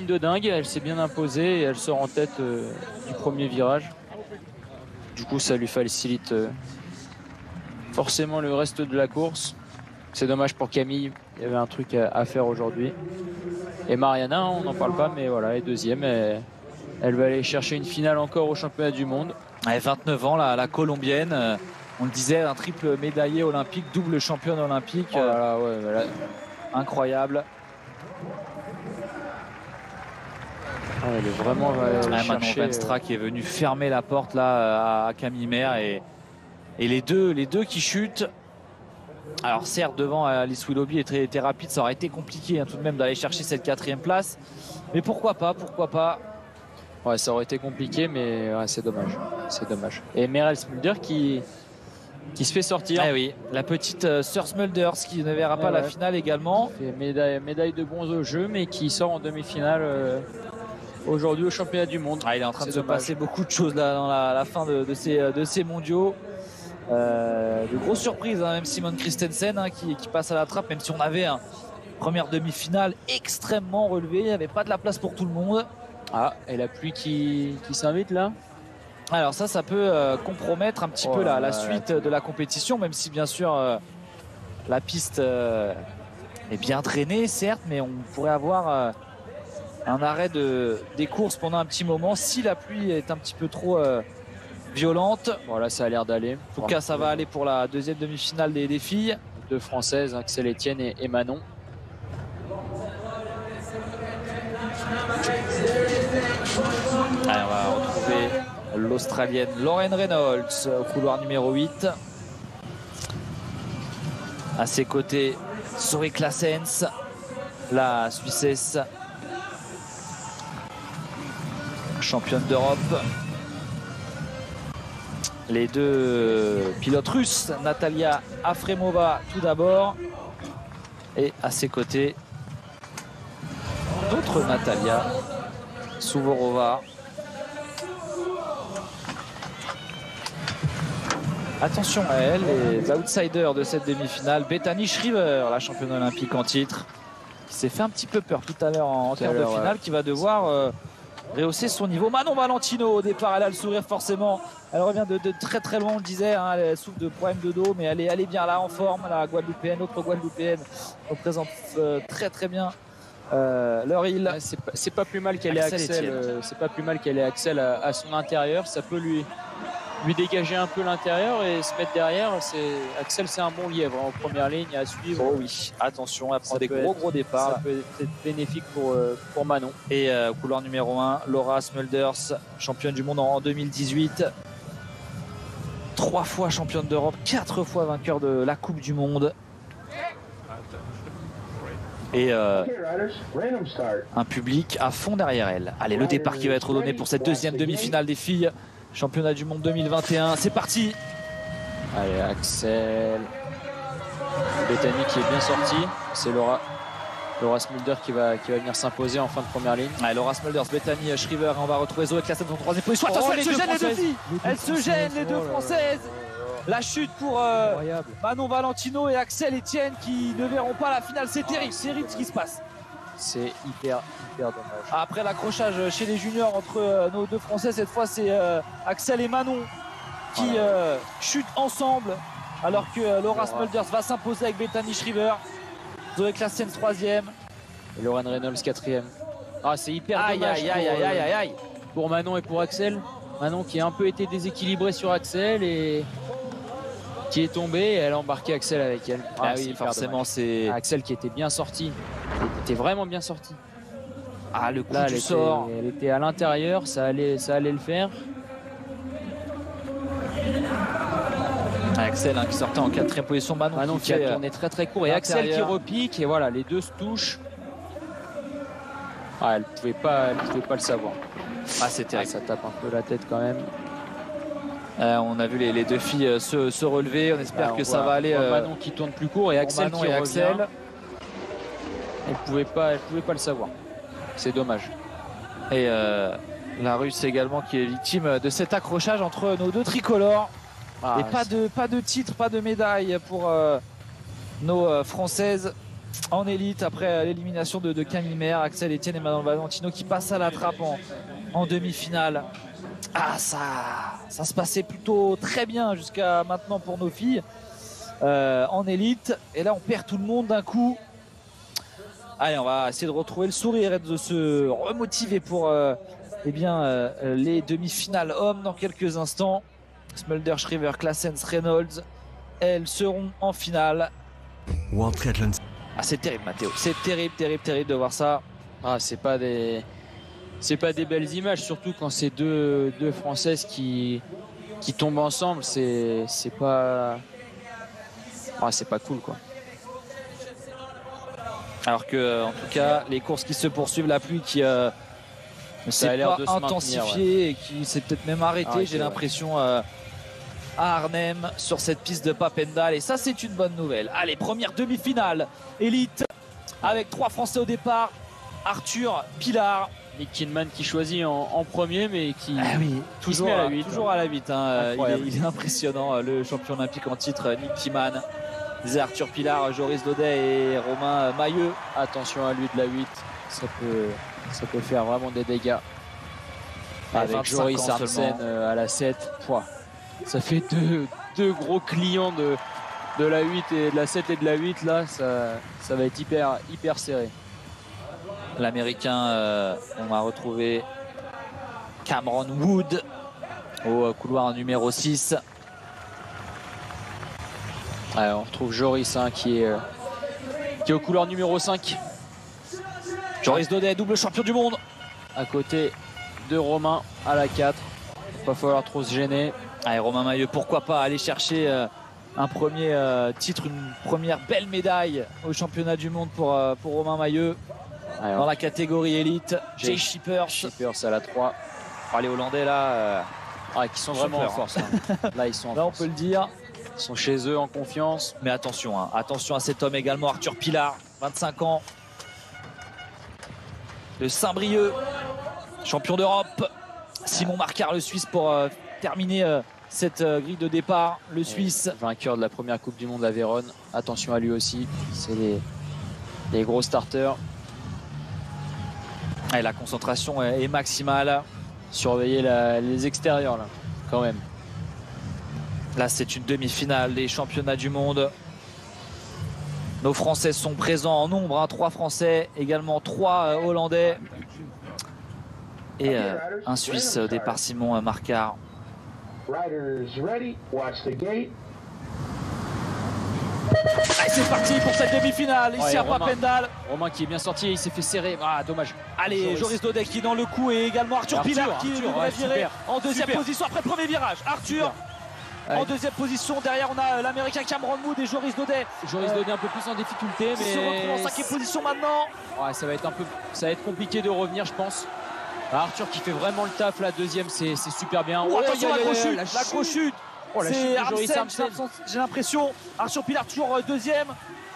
[SPEAKER 2] de dingue. Elle s'est bien imposée et elle sort en tête du premier virage. Du coup ça lui facilite forcément le reste de la course. C'est dommage pour Camille, il y avait un truc à faire aujourd'hui. Et Mariana, on n'en parle pas, mais voilà, elle est deuxième. Elle va aller chercher une finale encore au championnat du monde.
[SPEAKER 1] Elle a 29 ans, la colombienne. On le disait, un triple médaillé olympique, double championne olympique.
[SPEAKER 2] Oh là là, ouais, voilà.
[SPEAKER 1] Incroyable.
[SPEAKER 2] Elle est vraiment
[SPEAKER 1] Manon Venstra qui est venue fermer la porte là à Camille Maire et les deux qui chutent. Alors certes, devant Alice Willoughby était rapide, ça aurait été compliqué, hein, tout de même d'aller chercher cette 4e place, mais pourquoi pas.
[SPEAKER 2] Ouais, ça aurait été compliqué, mais ouais, c'est dommage. Et Merel Smulder qui se fait sortir.
[SPEAKER 1] Ah oui, la petite sœur Smulders qui ne verra pas la finale également.
[SPEAKER 2] Fait médaille de bronze au jeu, mais qui sort en demi-finale aujourd'hui au championnat du monde.
[SPEAKER 1] Il est en train de se passer beaucoup de choses là dans la fin de ces mondiaux. De grosses surprises, hein, même Simone Christensen, hein, qui passe à la trappe, même si on avait une première demi-finale extrêmement relevée, il n'y avait pas de la place pour tout le monde.
[SPEAKER 2] Ah, et la pluie qui s'invite là.
[SPEAKER 1] Alors ça peut compromettre un petit peu la suite de la compétition, même si bien sûr la piste est bien drainée certes, mais on pourrait avoir un arrêt des courses pendant un petit moment si la pluie est un petit peu trop violente.
[SPEAKER 2] Voilà, ça a l'air d'aller.
[SPEAKER 1] En tout cas, ça va aller pour la deuxième demi-finale des filles.
[SPEAKER 2] Deux Françaises, Axel Etienne et Manon.
[SPEAKER 1] Allez, on va retrouver l'Australienne Lauren Reynolds au couloir numéro 8. À ses côtés, Zoe Claessens, la Suissesse, championne d'Europe. Les deux pilotes russes, Natalia Afremova tout d'abord. Et à ses côtés, d'autres Natalia Suvorova. Attention à elle, les outsiders de cette demi-finale. Bethany Shriver, la championne olympique en titre, qui s'est fait un petit peu peur tout à l'heure en quart de finale, qui va devoir rehausser son niveau. Manon Valentino au départ, elle a le sourire forcément. Elle revient de très très loin, on le disait, hein, elle souffre de problèmes de dos, mais elle est bien là en forme. La Guadeloupéenne, autre Guadeloupéenne, représente très très bien leur île.
[SPEAKER 2] C'est pas plus mal qu'elle ait Axel. C'est pas plus mal qu'elle ait Axel à son intérieur. Ça peut lui dégager un peu l'intérieur et se mettre derrière. Axel, c'est un bon lièvre en première ligne à suivre.
[SPEAKER 1] Oh oui, attention, elle prend des gros départs.
[SPEAKER 2] Ça peut être bénéfique pour Manon.
[SPEAKER 1] Et couloir numéro 1, Laura Smulders, championne du monde en 2018. 3 fois championne d'Europe, 4 fois vainqueur de la Coupe du Monde. Et un public à fond derrière elle. Allez, le départ qui va être donné pour cette deuxième demi-finale des filles. Championnat du monde 2021, c'est parti.
[SPEAKER 2] Allez, Axel. Bethany qui est bien sortie. C'est Laura Smulders qui va venir s'imposer en fin de première ligne.
[SPEAKER 1] Allez, Laura Smulders, Bethany Shriver. On va retrouver Zoe Claessens en troisième position. Attention, elles se gênent les deux filles. Elles se gênent les deux Françaises. La chute pour Manon Valentino et Axel Etienne qui ne verront pas la finale. C'est terrible ce qui se passe.
[SPEAKER 2] C'est hyper dommage.
[SPEAKER 1] Après l'accrochage chez les juniors entre nos deux Français, cette fois c'est Axel et Manon qui chutent ensemble, alors que Laura Smulders va s'imposer avec Bethany Shriver. Zoe Claessens 3e.
[SPEAKER 2] Et Lauren Reynolds 4e. Ah, c'est hyper dommage
[SPEAKER 1] aïe.
[SPEAKER 2] Pour Manon et pour Axel. Manon qui a un peu été déséquilibrée sur Axel et qui est tombée et elle a embarqué Axel avec elle.
[SPEAKER 1] Ah oui, forcément c'est
[SPEAKER 2] Axel qui était bien sorti. Elle était vraiment bien sorti.
[SPEAKER 1] Ah, le coup
[SPEAKER 2] là,
[SPEAKER 1] du sort.
[SPEAKER 2] Elle était à l'intérieur, ça allait le faire.
[SPEAKER 1] Axel qui sortait en 4e position. Manon
[SPEAKER 2] qui a tourné très court et Axel qui repique et voilà, les deux se touchent. Ah, elle pouvait pas le savoir.
[SPEAKER 1] Ah, c'est terrible.
[SPEAKER 2] Ça tape un peu la tête quand même.
[SPEAKER 1] On a vu les deux filles se relever. On espère que ça va aller.
[SPEAKER 2] Manon qui tourne plus court et Axel qui revient. Elle pouvait pas le savoir. C'est dommage.
[SPEAKER 1] Et la Russe également qui est victime de cet accrochage entre nos deux tricolores. Et pas de titre, pas de médaille pour nos Françaises en élite après l'élimination de Camille Maire, Axel Etienne et Manon Valentino qui passent à la trappe en demi-finale. Ah, ça se passait plutôt très bien jusqu'à maintenant pour nos filles en élite. Et là, on perd tout le monde d'un coup. Allez, on va essayer de retrouver le sourire et de se remotiver pour les demi-finales hommes dans quelques instants. Smulders, Shriver, Claessens, Reynolds, elles seront en finale.
[SPEAKER 4] World Triathlon.
[SPEAKER 1] Ah, c'est terrible, Mathéo. C'est terrible de voir ça.
[SPEAKER 2] Ah, c'est pas des belles images, surtout quand c'est deux Françaises qui tombent ensemble. C'est pas cool, quoi.
[SPEAKER 1] Alors que, en tout cas, les courses qui se poursuivent, la pluie qui ne s'est pas intensifiée et qui s'est peut-être même arrêtée, j'ai l'impression, à Arnhem sur cette piste de Papendal. Et ça, c'est une bonne nouvelle. Allez, première demi-finale élite avec 3 Français au départ. Arthur Pilar.
[SPEAKER 2] Nick Kinman qui choisit en premier, mais qui
[SPEAKER 1] toujours à la 8. Toujours à la 8. Hein. Il est impressionnant, le champion olympique en titre, Nick Kinman. Disait Arthur Pilar, Joris Daudet et Romain Mailleux.
[SPEAKER 2] Attention à lui de la 8, ça peut faire vraiment des dégâts. Avec Joris Arnsen à la 7, ça fait deux gros clients de la 8 et de la 7 et de la 8 là, ça va être hyper serré.
[SPEAKER 1] l'Américain, on va retrouver Cameron Wood au couloir numéro 6.
[SPEAKER 2] Ouais, on retrouve Joris hein, qui est au couloir numéro 5.
[SPEAKER 1] Joris Daudet, double champion du monde.
[SPEAKER 2] À côté de Romain à la 4. Il va falloir trop se gêner.
[SPEAKER 1] Allez, Romain Mailleux, pourquoi pas aller chercher un premier titre, une première belle médaille au championnat du monde pour Romain Mailleux.
[SPEAKER 2] Allez,
[SPEAKER 1] dans la catégorie élite. Jay Shippers
[SPEAKER 2] à la 3.
[SPEAKER 1] Oh, les Hollandais là,
[SPEAKER 2] qui sont vraiment en force. Hein. Là, ils sont en
[SPEAKER 1] là,
[SPEAKER 2] force.
[SPEAKER 1] on peut le dire.
[SPEAKER 2] Ils sont chez eux en confiance.
[SPEAKER 1] Mais attention, hein, attention à cet homme également, Arthur Pilar, 25 ans. De Saint-Brieuc, champion d'Europe. Simon Marcard, le Suisse, pour terminer cette grille de départ. Le Suisse.
[SPEAKER 2] Vainqueur de la première Coupe du Monde à Vérone. Attention à lui aussi. C'est des gros starters.
[SPEAKER 1] Et la concentration est maximale.
[SPEAKER 2] Surveiller les extérieurs, là, quand même.
[SPEAKER 1] Là, c'est une demi-finale des championnats du monde. Nos Français sont présents en nombre, hein, 3 Français, également 3 Hollandais et un Suisse au départ, Simon Marcard. Allez, c'est parti pour cette demi-finale, ici à Papendal.
[SPEAKER 2] Romain qui est bien sorti, il s'est fait serrer, dommage.
[SPEAKER 1] Allez, Joris Daudet qui est dans le coup et également Arthur Pilar qui devrait virer en deuxième position après le premier virage. Arthur en deuxième position, derrière on a l'Américain Cameron Wood et Joris Daudet.
[SPEAKER 2] Joris Daudet un peu plus en difficulté, mais
[SPEAKER 1] se retrouve en 5e position maintenant.
[SPEAKER 2] Ouais, ça va être compliqué de revenir, je pense. Arthur qui fait vraiment le taf, la deuxième, c'est super bien.
[SPEAKER 1] Oh, attention l'accrochute.
[SPEAKER 2] Oh,
[SPEAKER 1] c'est Armsen, j'ai l'impression. Arthur Pilar toujours deuxième.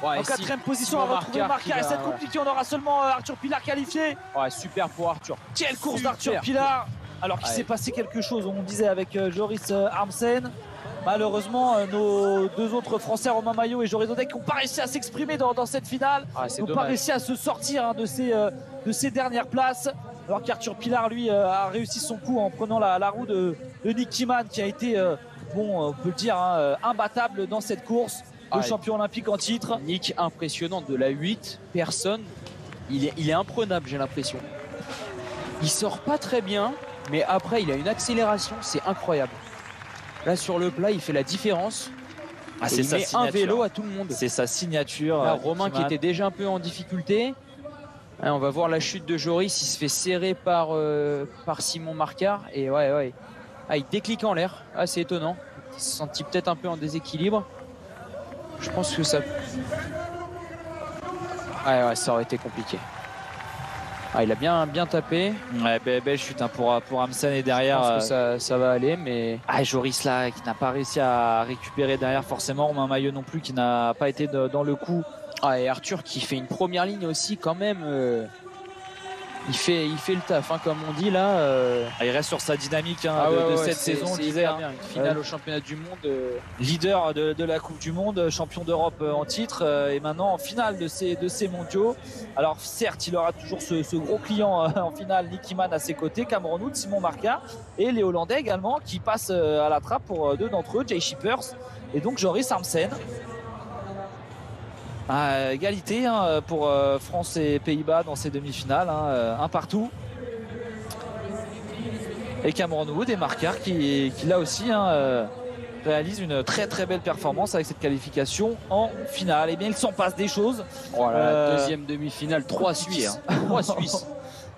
[SPEAKER 2] Ouais,
[SPEAKER 1] en 4e position, on va retrouver Marcard. Et c'est compliqué, on aura seulement Arthur Pilar qualifié.
[SPEAKER 2] Ouais, super pour Arthur.
[SPEAKER 1] Quelle course d'Arthur Pilar. Alors qu'il s'est passé quelque chose, on disait avec Joris Armsen. Malheureusement, nos 2 autres Français, Romain Maillot et Joris Daudet, qui n'ont pas réussi à s'exprimer dans cette finale, n'ont pas réussi à se sortir hein, de ces dernières places. Alors qu'Arthur Pilar, lui, a réussi son coup en prenant la roue de Nick Mann, qui a été, on peut le dire, hein, imbattable dans cette course. Le champion olympique en titre.
[SPEAKER 2] Nick, impressionnant, de la 8 personnes. Il est imprenable, j'ai l'impression. Il sort pas très bien, mais après, il a une accélération, c'est incroyable. Là, sur le plat, il fait la différence. Il met un vélo à tout le monde.
[SPEAKER 1] C'est sa signature.
[SPEAKER 2] Là, Romain qui était déjà un peu en difficulté. On va voir la chute de Joris. Il se fait serrer par Simon Marcard. Et ouais. Il déclique en l'air. C'est étonnant. Il se sentit peut-être un peu en déséquilibre. Je pense que ça... Ouais, ça aurait été compliqué. Il a bien tapé.
[SPEAKER 1] Ouais, belle chute hein, pour Amsen et derrière.
[SPEAKER 2] Je pense que ça va aller, mais.
[SPEAKER 1] Joris là qui n'a pas réussi à récupérer derrière forcément. Romain Mailleux non plus qui n'a pas été dans le coup.
[SPEAKER 2] Et Arthur qui fait une première ligne aussi quand même. Il fait le taf, hein, comme on dit là.
[SPEAKER 1] Il reste sur sa dynamique hein, de cette saison.
[SPEAKER 2] On disait hein, une finale au championnat du monde.
[SPEAKER 1] Leader de la Coupe du Monde, champion d'Europe en titre et maintenant en finale de ces mondiaux. Alors certes, il aura toujours ce gros client en finale, Nicky Mann à ses côtés, Cameron Wood, Simon Marcard et les Hollandais également qui passent à la trappe pour 2 d'entre eux, Jay Shippers et donc Joris Armsen. Égalité hein, pour France et Pays-Bas dans ces demi-finales, hein, un partout. Et Cameron Wood et Marcard qui là aussi hein, réalisent une très très belle performance avec cette qualification en finale. Et bien il s'en passe des choses.
[SPEAKER 2] Voilà, deuxième demi-finale, 3 Suisses. 3 Suisses.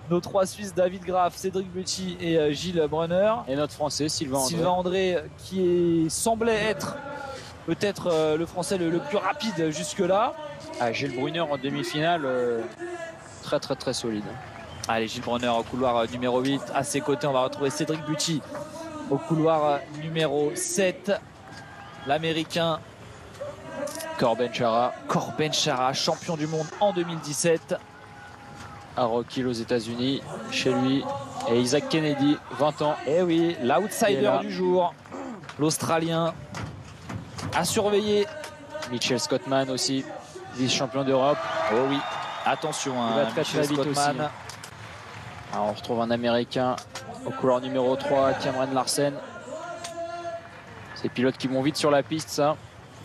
[SPEAKER 1] Nos 3 Suisses, David Graff, Cédric Buty et Gilles Brunner.
[SPEAKER 2] Et notre Français, Sylvain
[SPEAKER 1] André qui semblait être peut-être le Français le plus rapide jusque-là.
[SPEAKER 2] Gilles Brunner en demi-finale, très très très solide.
[SPEAKER 1] Allez, Gilles Brunner au couloir numéro 8. À ses côtés, on va retrouver Cédric Buty au couloir numéro 7. L'Américain
[SPEAKER 2] Corben Chara,
[SPEAKER 1] champion du monde en 2017.
[SPEAKER 2] À Rock Hill aux États-Unis, chez lui. Et Isaac Kennedy, 20 ans.
[SPEAKER 1] Et oui, l'outsider du jour, l'Australien à surveiller.
[SPEAKER 2] Mitchell Scottman aussi, vice-champion d'Europe.
[SPEAKER 1] Oh oui, attention,
[SPEAKER 2] il va très vite aussi. Alors, on retrouve un Américain au couloir numéro 3, Cameron Larsen. Ces pilotes qui vont vite sur la piste, ça.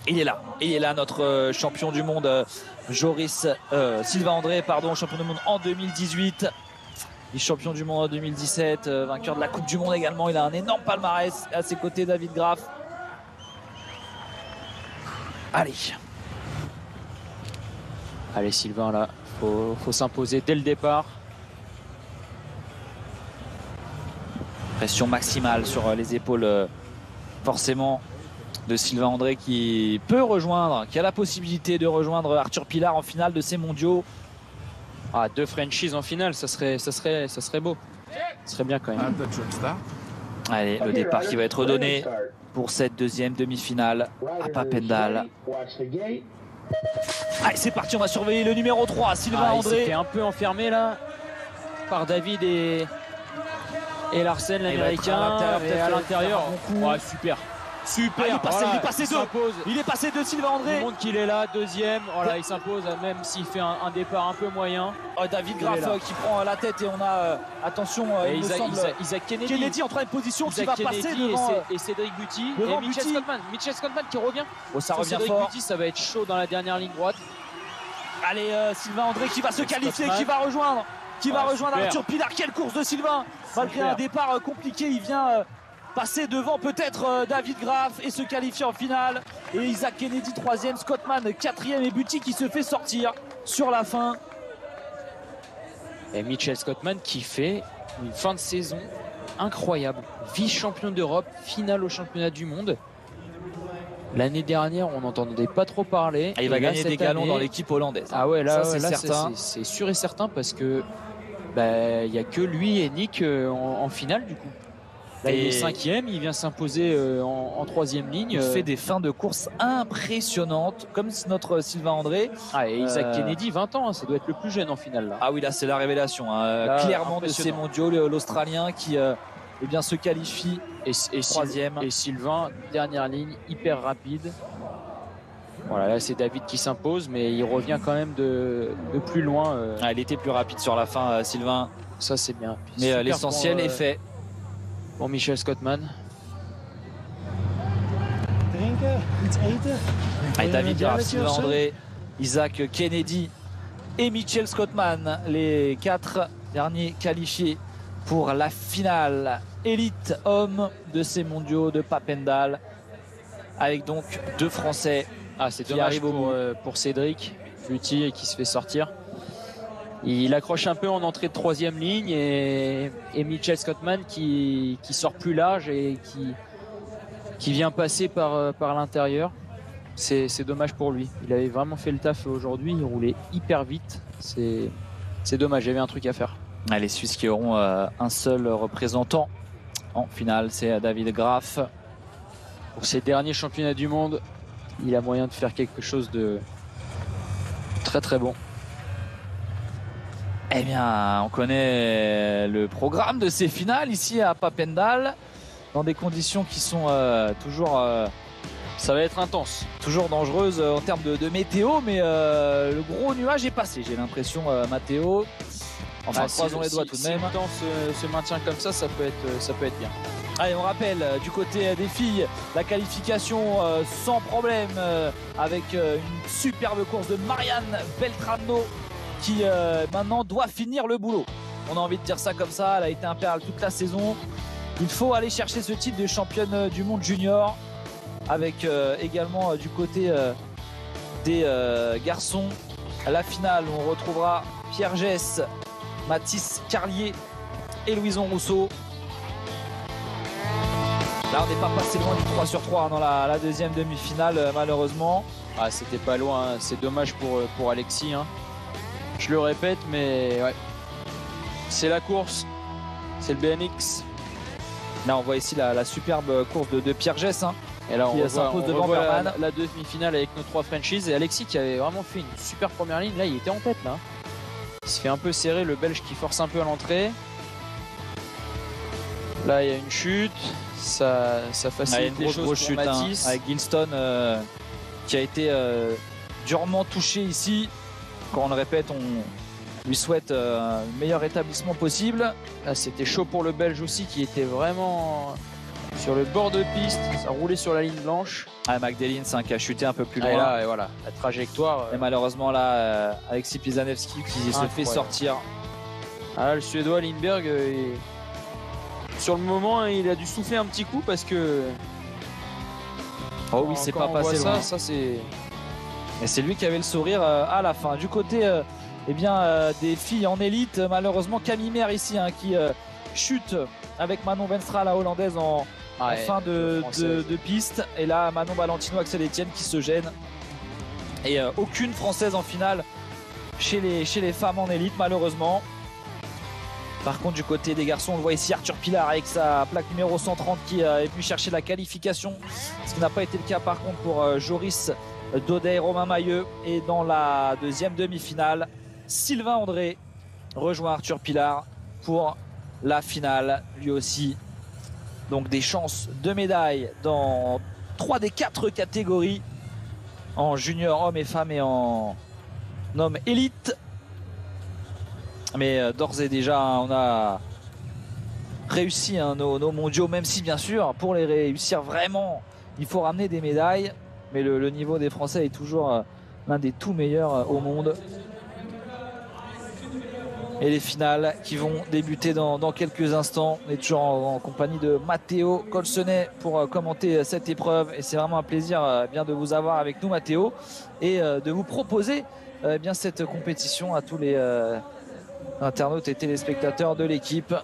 [SPEAKER 1] Il est là notre champion du monde, Sylvain André, champion du monde en 2018. Il est champion du monde en 2017, vainqueur de la Coupe du Monde également. Il a un énorme palmarès. À ses côtés, David Graf.
[SPEAKER 2] Allez Sylvain, là, faut s'imposer dès le départ.
[SPEAKER 1] Pression maximale sur les épaules, forcément, de Sylvain André qui peut rejoindre, qui a la possibilité de rejoindre Arthur Pilar en finale de ces mondiaux.
[SPEAKER 2] Ah, 2 Frenchies en finale, ça serait beau. Ça serait bien quand même.
[SPEAKER 1] Allez, le départ qui va être donné pour cette deuxième demi-finale à Papendal. Allez, c'est parti, on va surveiller le numéro 3, Sylvain André.
[SPEAKER 2] Il s'était un peu enfermé là par David et Larsen, l'américain, à l'intérieur. Ouais, super. Super,
[SPEAKER 1] il est passé de Sylvain André.
[SPEAKER 2] Il montre qu'il est là, deuxième. Voilà, il s'impose même s'il fait un départ un peu moyen.
[SPEAKER 1] David Graf qui prend la tête et on a attention
[SPEAKER 2] Isaac
[SPEAKER 1] Kennedy en troisième position qui va passer devant
[SPEAKER 2] et Cédric Buty et Mitchell Scottman qui revient.
[SPEAKER 1] Ça revient
[SPEAKER 2] Cédric
[SPEAKER 1] fort.
[SPEAKER 2] Buty, ça va être chaud dans la dernière ligne droite.
[SPEAKER 1] Allez, Sylvain André qui va se qualifier, qui va rejoindre Arthur Pilar. Quelle course de Sylvain, malgré un départ compliqué, il vient passer devant peut-être David Graf et se qualifier en finale. Et Isaac Kennedy 3e, Scottman 4e et Buty qui se fait sortir sur la fin.
[SPEAKER 2] Et Mitchell Scottman qui fait une fin de saison incroyable. Vice-champion d'Europe, finale au championnat du monde. L'année dernière, on n'entendait pas trop parler.
[SPEAKER 1] Il va gagner des galons dans l'équipe hollandaise.
[SPEAKER 2] Ah ouais, là,
[SPEAKER 1] c'est certain.
[SPEAKER 2] C'est sûr et certain parce que il n'y a que lui et Nick en finale du coup. Là, il est 5e, il vient s'imposer en 3e ligne.
[SPEAKER 1] Il fait des fins de course impressionnantes, comme notre Sylvain André.
[SPEAKER 2] Et Isaac Kennedy, 20 ans, ça doit être le plus jeune en finale. Là.
[SPEAKER 1] Ah oui, là c'est la révélation, clairement, de ces mondiaux, l'Australien qui se qualifie et 3e.
[SPEAKER 2] Et Sylvain, dernière ligne, hyper rapide. Voilà, là c'est David qui s'impose, mais il revient quand même de plus loin.
[SPEAKER 1] Il était plus rapide sur la fin, Sylvain.
[SPEAKER 2] Ça c'est bien.
[SPEAKER 1] Mais l'essentiel est fait.
[SPEAKER 2] Pour Mitchell Scottman.
[SPEAKER 1] David Graf, Sylvain André, Isaac Kennedy et Mitchell Scottman, les 4 derniers qualifiés pour la finale élite homme de ces mondiaux de Papendal, avec donc 2 Français.
[SPEAKER 2] C'est dommage pour Cédric Buty qui se fait sortir. Il accroche un peu en entrée de 3e ligne et Mitchell Scottman qui sort plus large et qui vient passer par l'intérieur. C'est dommage pour lui. Il avait vraiment fait le taf aujourd'hui. Il roulait hyper vite. C'est dommage. Il y avait un truc à faire.
[SPEAKER 1] Les Suisses qui auront un seul représentant en finale, c'est David Graf.
[SPEAKER 2] Pour ses derniers championnats du monde, il a moyen de faire quelque chose de très très bon.
[SPEAKER 1] Eh bien, on connaît le programme de ces finales ici à Papendal, dans des conditions qui sont toujours...
[SPEAKER 2] ça va être intense.
[SPEAKER 1] Toujours dangereuses en termes de météo, mais le gros nuage est passé, j'ai l'impression, Matteo. Enfin, croisons les doigts tout de même.
[SPEAKER 2] Si le temps se maintient comme ça, ça peut être bien.
[SPEAKER 1] Allez, on rappelle du côté des filles la qualification sans problème avec une superbe course de Marianne Beltrano qui maintenant doit finir le boulot. On a envie de dire ça comme ça, elle a été impériale toute la saison. Il faut aller chercher ce titre de championne du monde junior avec également du côté des garçons la finale où on retrouvera Pierre Gess, Mathis Carlier et Louison Rousseau. Là, on n'est pas passé loin du 3 sur 3 dans la deuxième demi-finale, malheureusement.
[SPEAKER 2] C'était pas loin, c'est dommage pour Alexis. Je le répète, mais ouais. C'est la course, c'est le BMX.
[SPEAKER 1] Là, on voit ici la superbe course de Pierre Gess.
[SPEAKER 2] Et là, on
[SPEAKER 1] s'impose devant Berman.
[SPEAKER 2] La demi-finale avec nos 3 Frenchies. Et Alexis qui avait vraiment fait une super première ligne. Là, il était en tête. Là. Il se fait un peu serrer, le Belge qui force un peu à l'entrée. Là, il y a une chute. Ça facilite les choses
[SPEAKER 1] grosse
[SPEAKER 2] pour
[SPEAKER 1] chute,
[SPEAKER 2] Mathis.
[SPEAKER 1] Avec Gilston qui a été durement touché ici. Quand on le répète, on lui souhaite un meilleur établissement possible.
[SPEAKER 2] Là, c'était chaud pour le Belge aussi qui était vraiment sur le bord de piste, ça roulait sur la ligne blanche.
[SPEAKER 1] Ah, Magdalene, c'est un qui a chuté un peu plus loin.
[SPEAKER 2] Et là, et voilà, la trajectoire.
[SPEAKER 1] Et malheureusement là, Alexis Pizanevski qui se fait sortir.
[SPEAKER 2] Ah, le Suédois Lindberg, sur le moment, il a dû souffler un petit coup parce que.
[SPEAKER 1] Oh oui, c'est pas passé loin.
[SPEAKER 2] Ça c'est.
[SPEAKER 1] Et c'est lui qui avait le sourire à la fin. Du côté des filles en élite, malheureusement Camille Mer ici qui chute avec Manon Venstra, la hollandaise, en fin de piste. Et là, Manon Valentino, Axel Etienne qui se gêne. Et aucune française en finale chez les femmes en élite, malheureusement. Par contre, du côté des garçons, on le voit ici, Arthur Pilar avec sa plaque numéro 130 qui est venu chercher la qualification. Ce qui n'a pas été le cas par contre pour Joris Daudet et Romain Mailleux. Et dans la deuxième demi-finale, Sylvain André rejoint Arthur Pilar pour la finale, lui aussi. Donc des chances de médaille dans 3 des 4 catégories, en junior hommes et femmes et en homme élite. Mais d'ores et déjà, on a réussi nos mondiaux, même si bien sûr, pour les réussir vraiment, il faut ramener des médailles. Mais le niveau des Français est toujours l'un des tout meilleurs au monde. Et les finales qui vont débuter dans quelques instants. On est toujours en compagnie de Matteo Colsonnet pour commenter cette épreuve. Et c'est vraiment un plaisir bien de vous avoir avec nous, Matteo, et de vous proposer bien cette compétition à tous les internautes et téléspectateurs de l'équipe.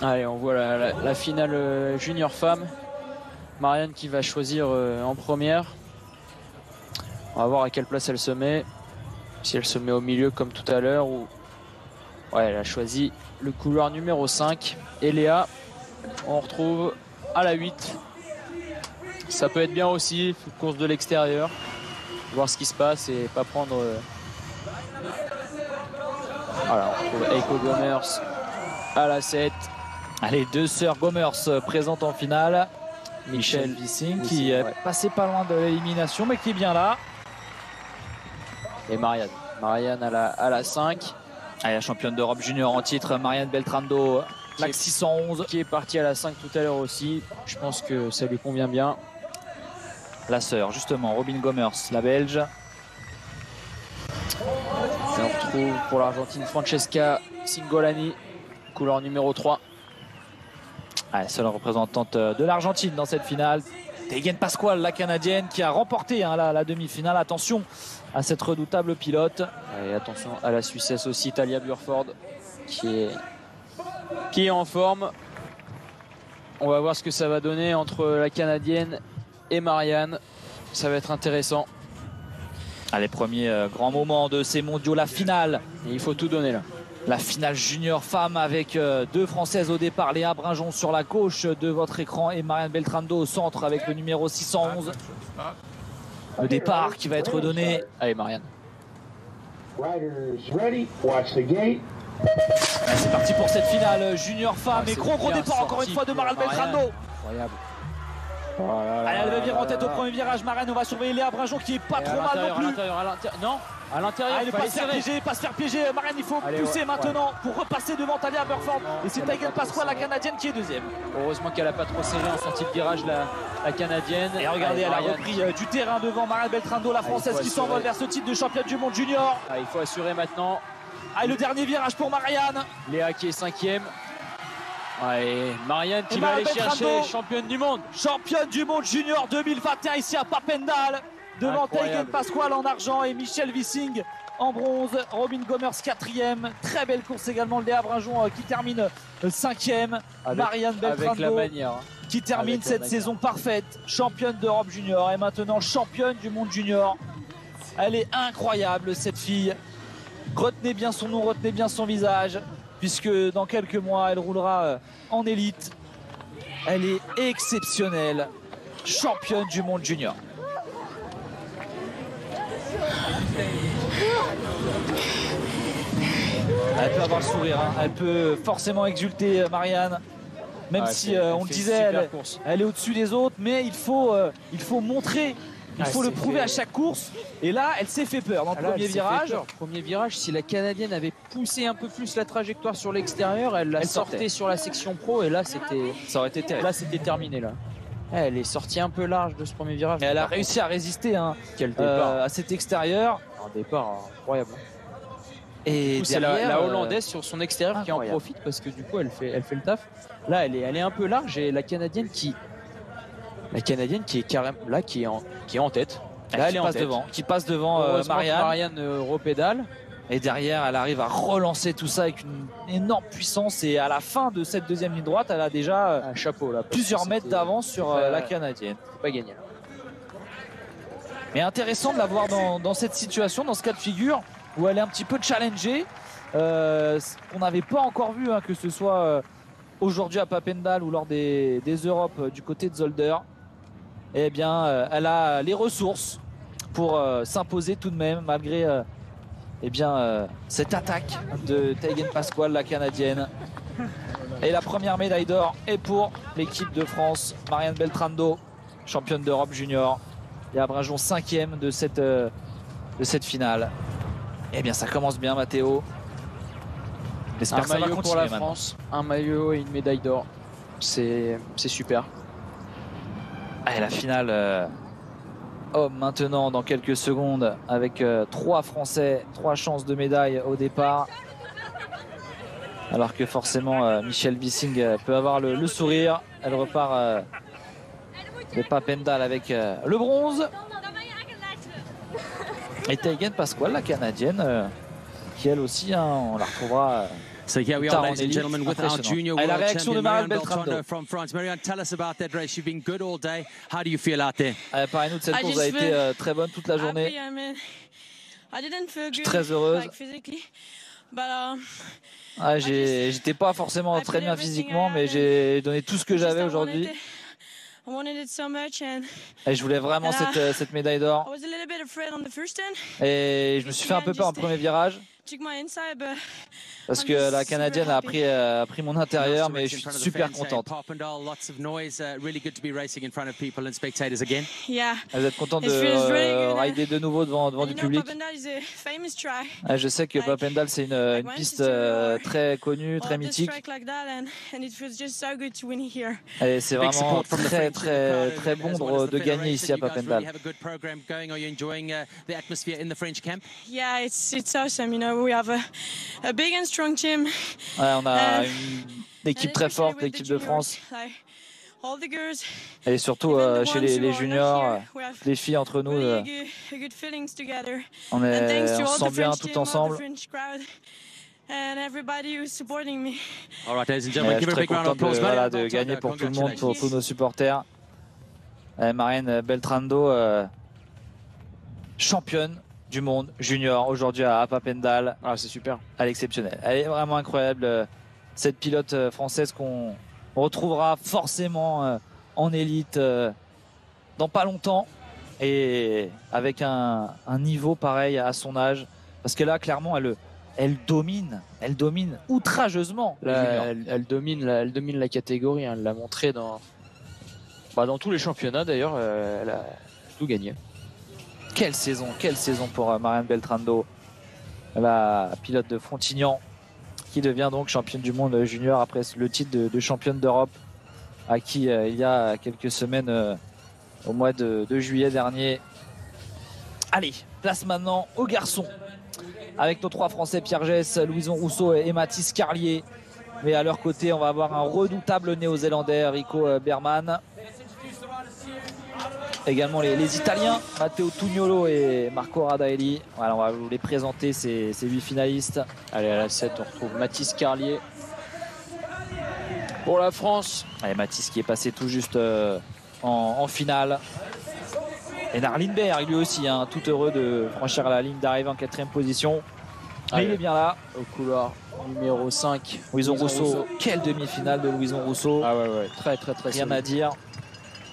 [SPEAKER 2] Allez, on voit la finale junior femme. Marianne qui va choisir en première. On va voir à quelle place elle se met. Si elle se met au milieu comme tout à l'heure ou... Ouais, elle a choisi le couloir numéro 5. Et Léa, on retrouve à la 8. Ça peut être bien aussi, course de l'extérieur. Voir ce qui se passe et pas prendre... Voilà, on retrouve Eiko Gomers à la 7.
[SPEAKER 1] Allez, 2 sœurs Gomers présentes en finale. Michel Wissing qui est passé pas loin de l'élimination, mais qui est bien là.
[SPEAKER 2] Et Marianne à la 5.
[SPEAKER 1] Allez, la championne d'Europe junior en titre, Marianne Beltrando, la 611.
[SPEAKER 2] Qui est partie à la 5 tout à l'heure aussi. Je pense que ça lui convient bien.
[SPEAKER 1] La sœur, justement, Robin Gomers, la belge.
[SPEAKER 2] Et on retrouve pour l'Argentine Francesca Cingolani, couleur numéro 3.
[SPEAKER 1] La seule représentante de l'Argentine dans cette finale. Tegan Pasquale, la Canadienne, qui a remporté la demi-finale. Attention à cette redoutable pilote.
[SPEAKER 2] Et attention à la Suissesse aussi, Talia Burford, qui est en forme. On va voir ce que ça va donner entre la Canadienne et Marianne. Ça va être intéressant.
[SPEAKER 1] Allez, premier grand moment de ces mondiaux, la finale.
[SPEAKER 2] Et il faut tout donner là.
[SPEAKER 1] La finale junior femme avec 2 Françaises au départ. Léa Brinjon sur la gauche de votre écran et Marianne Beltrando au centre avec le numéro 611. Le départ qui va être donné.
[SPEAKER 2] Allez, Marianne.
[SPEAKER 1] C'est parti pour cette finale junior femme. Et gros départ encore une fois de Marianne Beltrando.
[SPEAKER 2] Incroyable.
[SPEAKER 1] Allez, elle va virer en tête au premier virage. Marianne, on va surveiller Léa Brinjon qui est pas trop mal non plus.
[SPEAKER 2] Non, à l'intérieur.
[SPEAKER 1] Allez, pas se faire piéger. Marianne, il faut pousser maintenant pour repasser devant Talia Burford. Et c'est Tegan Pasquale, la Canadienne, qui est deuxième.
[SPEAKER 2] Heureusement qu'elle n'a pas trop serré en sortie de virage, la Canadienne.
[SPEAKER 1] Et regardez, elle a repris du terrain devant Marianne Beltrando, la Française qui s'envole vers ce titre de championne du monde junior.
[SPEAKER 2] Il faut assurer maintenant.
[SPEAKER 1] Allez, le dernier virage pour Marianne.
[SPEAKER 2] Léa qui est 5e. Ouais, Marianne qui va aller chercher championne du monde.
[SPEAKER 1] Championne du monde junior 2021 ici à Papendal. Devant Tegan Pasquale en argent et Michel Wissing en bronze. Robin Gomers 4e. Très belle course également. Léa Brinjon qui termine 5e. Marianne Beltrando qui termine cette saison parfaite. Championne d'Europe junior et maintenant championne du monde junior. Elle est incroyable cette fille. Retenez bien son nom, retenez bien son visage, puisque dans quelques mois elle roulera en élite. Elle est exceptionnelle, championne du monde junior. Elle peut avoir le sourire, elle peut forcément exulter, Marianne, même si on le disait, elle est au-dessus des autres, mais il faut montrer Il faut le prouver à chaque course. Et là, elle s'est fait peur dans le premier virage.
[SPEAKER 2] Premier virage, si la Canadienne avait poussé un peu plus la trajectoire sur l'extérieur, elle sortait sur la section pro et là, ça aurait été terrible. Là, c'était terminé là. Elle est sortie un peu large de ce premier virage.
[SPEAKER 1] Mais elle a réussi à résister
[SPEAKER 2] Quel départ.
[SPEAKER 1] à cet extérieur.
[SPEAKER 2] Un départ incroyable.
[SPEAKER 1] Et
[SPEAKER 2] c'est la Hollandaise sur son extérieur qui en profite parce que du coup, elle fait le taf. Là, elle est un peu large et la Canadienne qui est carrément là, qui est en tête. Là,
[SPEAKER 1] qui passe devant Marianne.
[SPEAKER 2] Marianne repédale.
[SPEAKER 1] Et derrière, elle arrive à relancer tout ça avec une énorme puissance. Et à la fin de cette deuxième ligne droite, elle a déjà
[SPEAKER 2] un chapeau, là,
[SPEAKER 1] plusieurs mètres d'avance sur la Canadienne.
[SPEAKER 2] C'est pas gagné.
[SPEAKER 1] Mais intéressant de la voir dans cette situation, dans ce cas de figure, où elle est un petit peu challengée. On n'avait pas encore vu, que ce soit aujourd'hui à Papendal ou lors des Europes du côté de Zolder. Eh bien, elle a les ressources pour s'imposer tout de même, malgré cette attaque de Tegan Pasquale, la Canadienne. Et la première médaille d'or est pour l'équipe de France. Marianne Beltrando, championne d'Europe junior. Et Abrinjon 5e de cette finale. Eh bien, ça commence bien, Mathéo.
[SPEAKER 2] Un maillot pour la France, un maillot et une médaille d'or. C'est super.
[SPEAKER 1] Et la finale homme maintenant dans quelques secondes avec 3 Français, 3 chances de médaille au départ. Alors que forcément Michèle Wissing peut avoir le sourire. Elle repart de Papendal avec le bronze. Et Tegan Pasquale, la Canadienne, qui elle aussi, on la retrouvera.
[SPEAKER 6] So here we are, ladies and gentlemen, with our junior world champion Marianne Beltrando from France. Marianne, tell us about that race. You've been good all day. How do you feel out there?
[SPEAKER 1] Pareil, cette course a été très bonne toute la journée. Je suis très heureuse. J'étais pas forcément très bien physiquement, mais j'ai donné tout ce que j'avais aujourd'hui. Et je voulais vraiment cette médaille d'or. Et je me suis fait un peu peur en premier virage. Parce que la Canadienne a pris mon intérieur, mais je suis super contente. Vous êtes contente de rider de nouveau devant du public? Je sais que Papendal, c'est une piste très connue, très mythique. Et c'est vraiment très bon de gagner ici à Papendal. On a une équipe très forte, l'équipe de France. Et surtout chez les juniors, les filles entre nous, on se sent bien tout ensemble. Je suis très content de gagner pour tout le monde, pour tous nos supporters. Marianne Beltrando, championne du monde junior aujourd'hui à Papendal.
[SPEAKER 2] C'est super.
[SPEAKER 1] Elle est exceptionnelle. Elle est vraiment incroyable. Cette pilote française qu'on retrouvera forcément en élite dans pas longtemps. Et avec un niveau pareil à son âge. Parce que là, clairement, elle domine outrageusement.
[SPEAKER 2] Elle domine la catégorie. Elle l'a montré dans tous les championnats d'ailleurs. Elle a tout gagné.
[SPEAKER 1] Quelle saison pour Marianne Beltrando, la pilote de Frontignan, qui devient donc championne du monde junior après le titre de championne d'Europe, acquis il y a quelques semaines au mois de juillet dernier. Allez, place maintenant aux garçons, avec nos 3 Français, Pierre Gess, Louison Rousseau et Mathis Carlier. Mais à leur côté, on va avoir un redoutable néo-zélandais, Rico Berman. Également les Italiens, Matteo Tugnolo et Marco Radaelli. Voilà, on va vous les présenter, ces 8 finalistes.
[SPEAKER 2] Allez, à la 7, on retrouve Mathis Carlier pour la France.
[SPEAKER 1] Allez, Mathis qui est passé tout juste en finale. Et Narlindberg, lui aussi, tout heureux de franchir la ligne d'arrivée en 4e position. Mais il est bien là.
[SPEAKER 2] Au couloir numéro 5.
[SPEAKER 1] Louison Rousseau. Quelle demi-finale de Louison Rousseau.
[SPEAKER 2] Très
[SPEAKER 1] rien solide. À dire.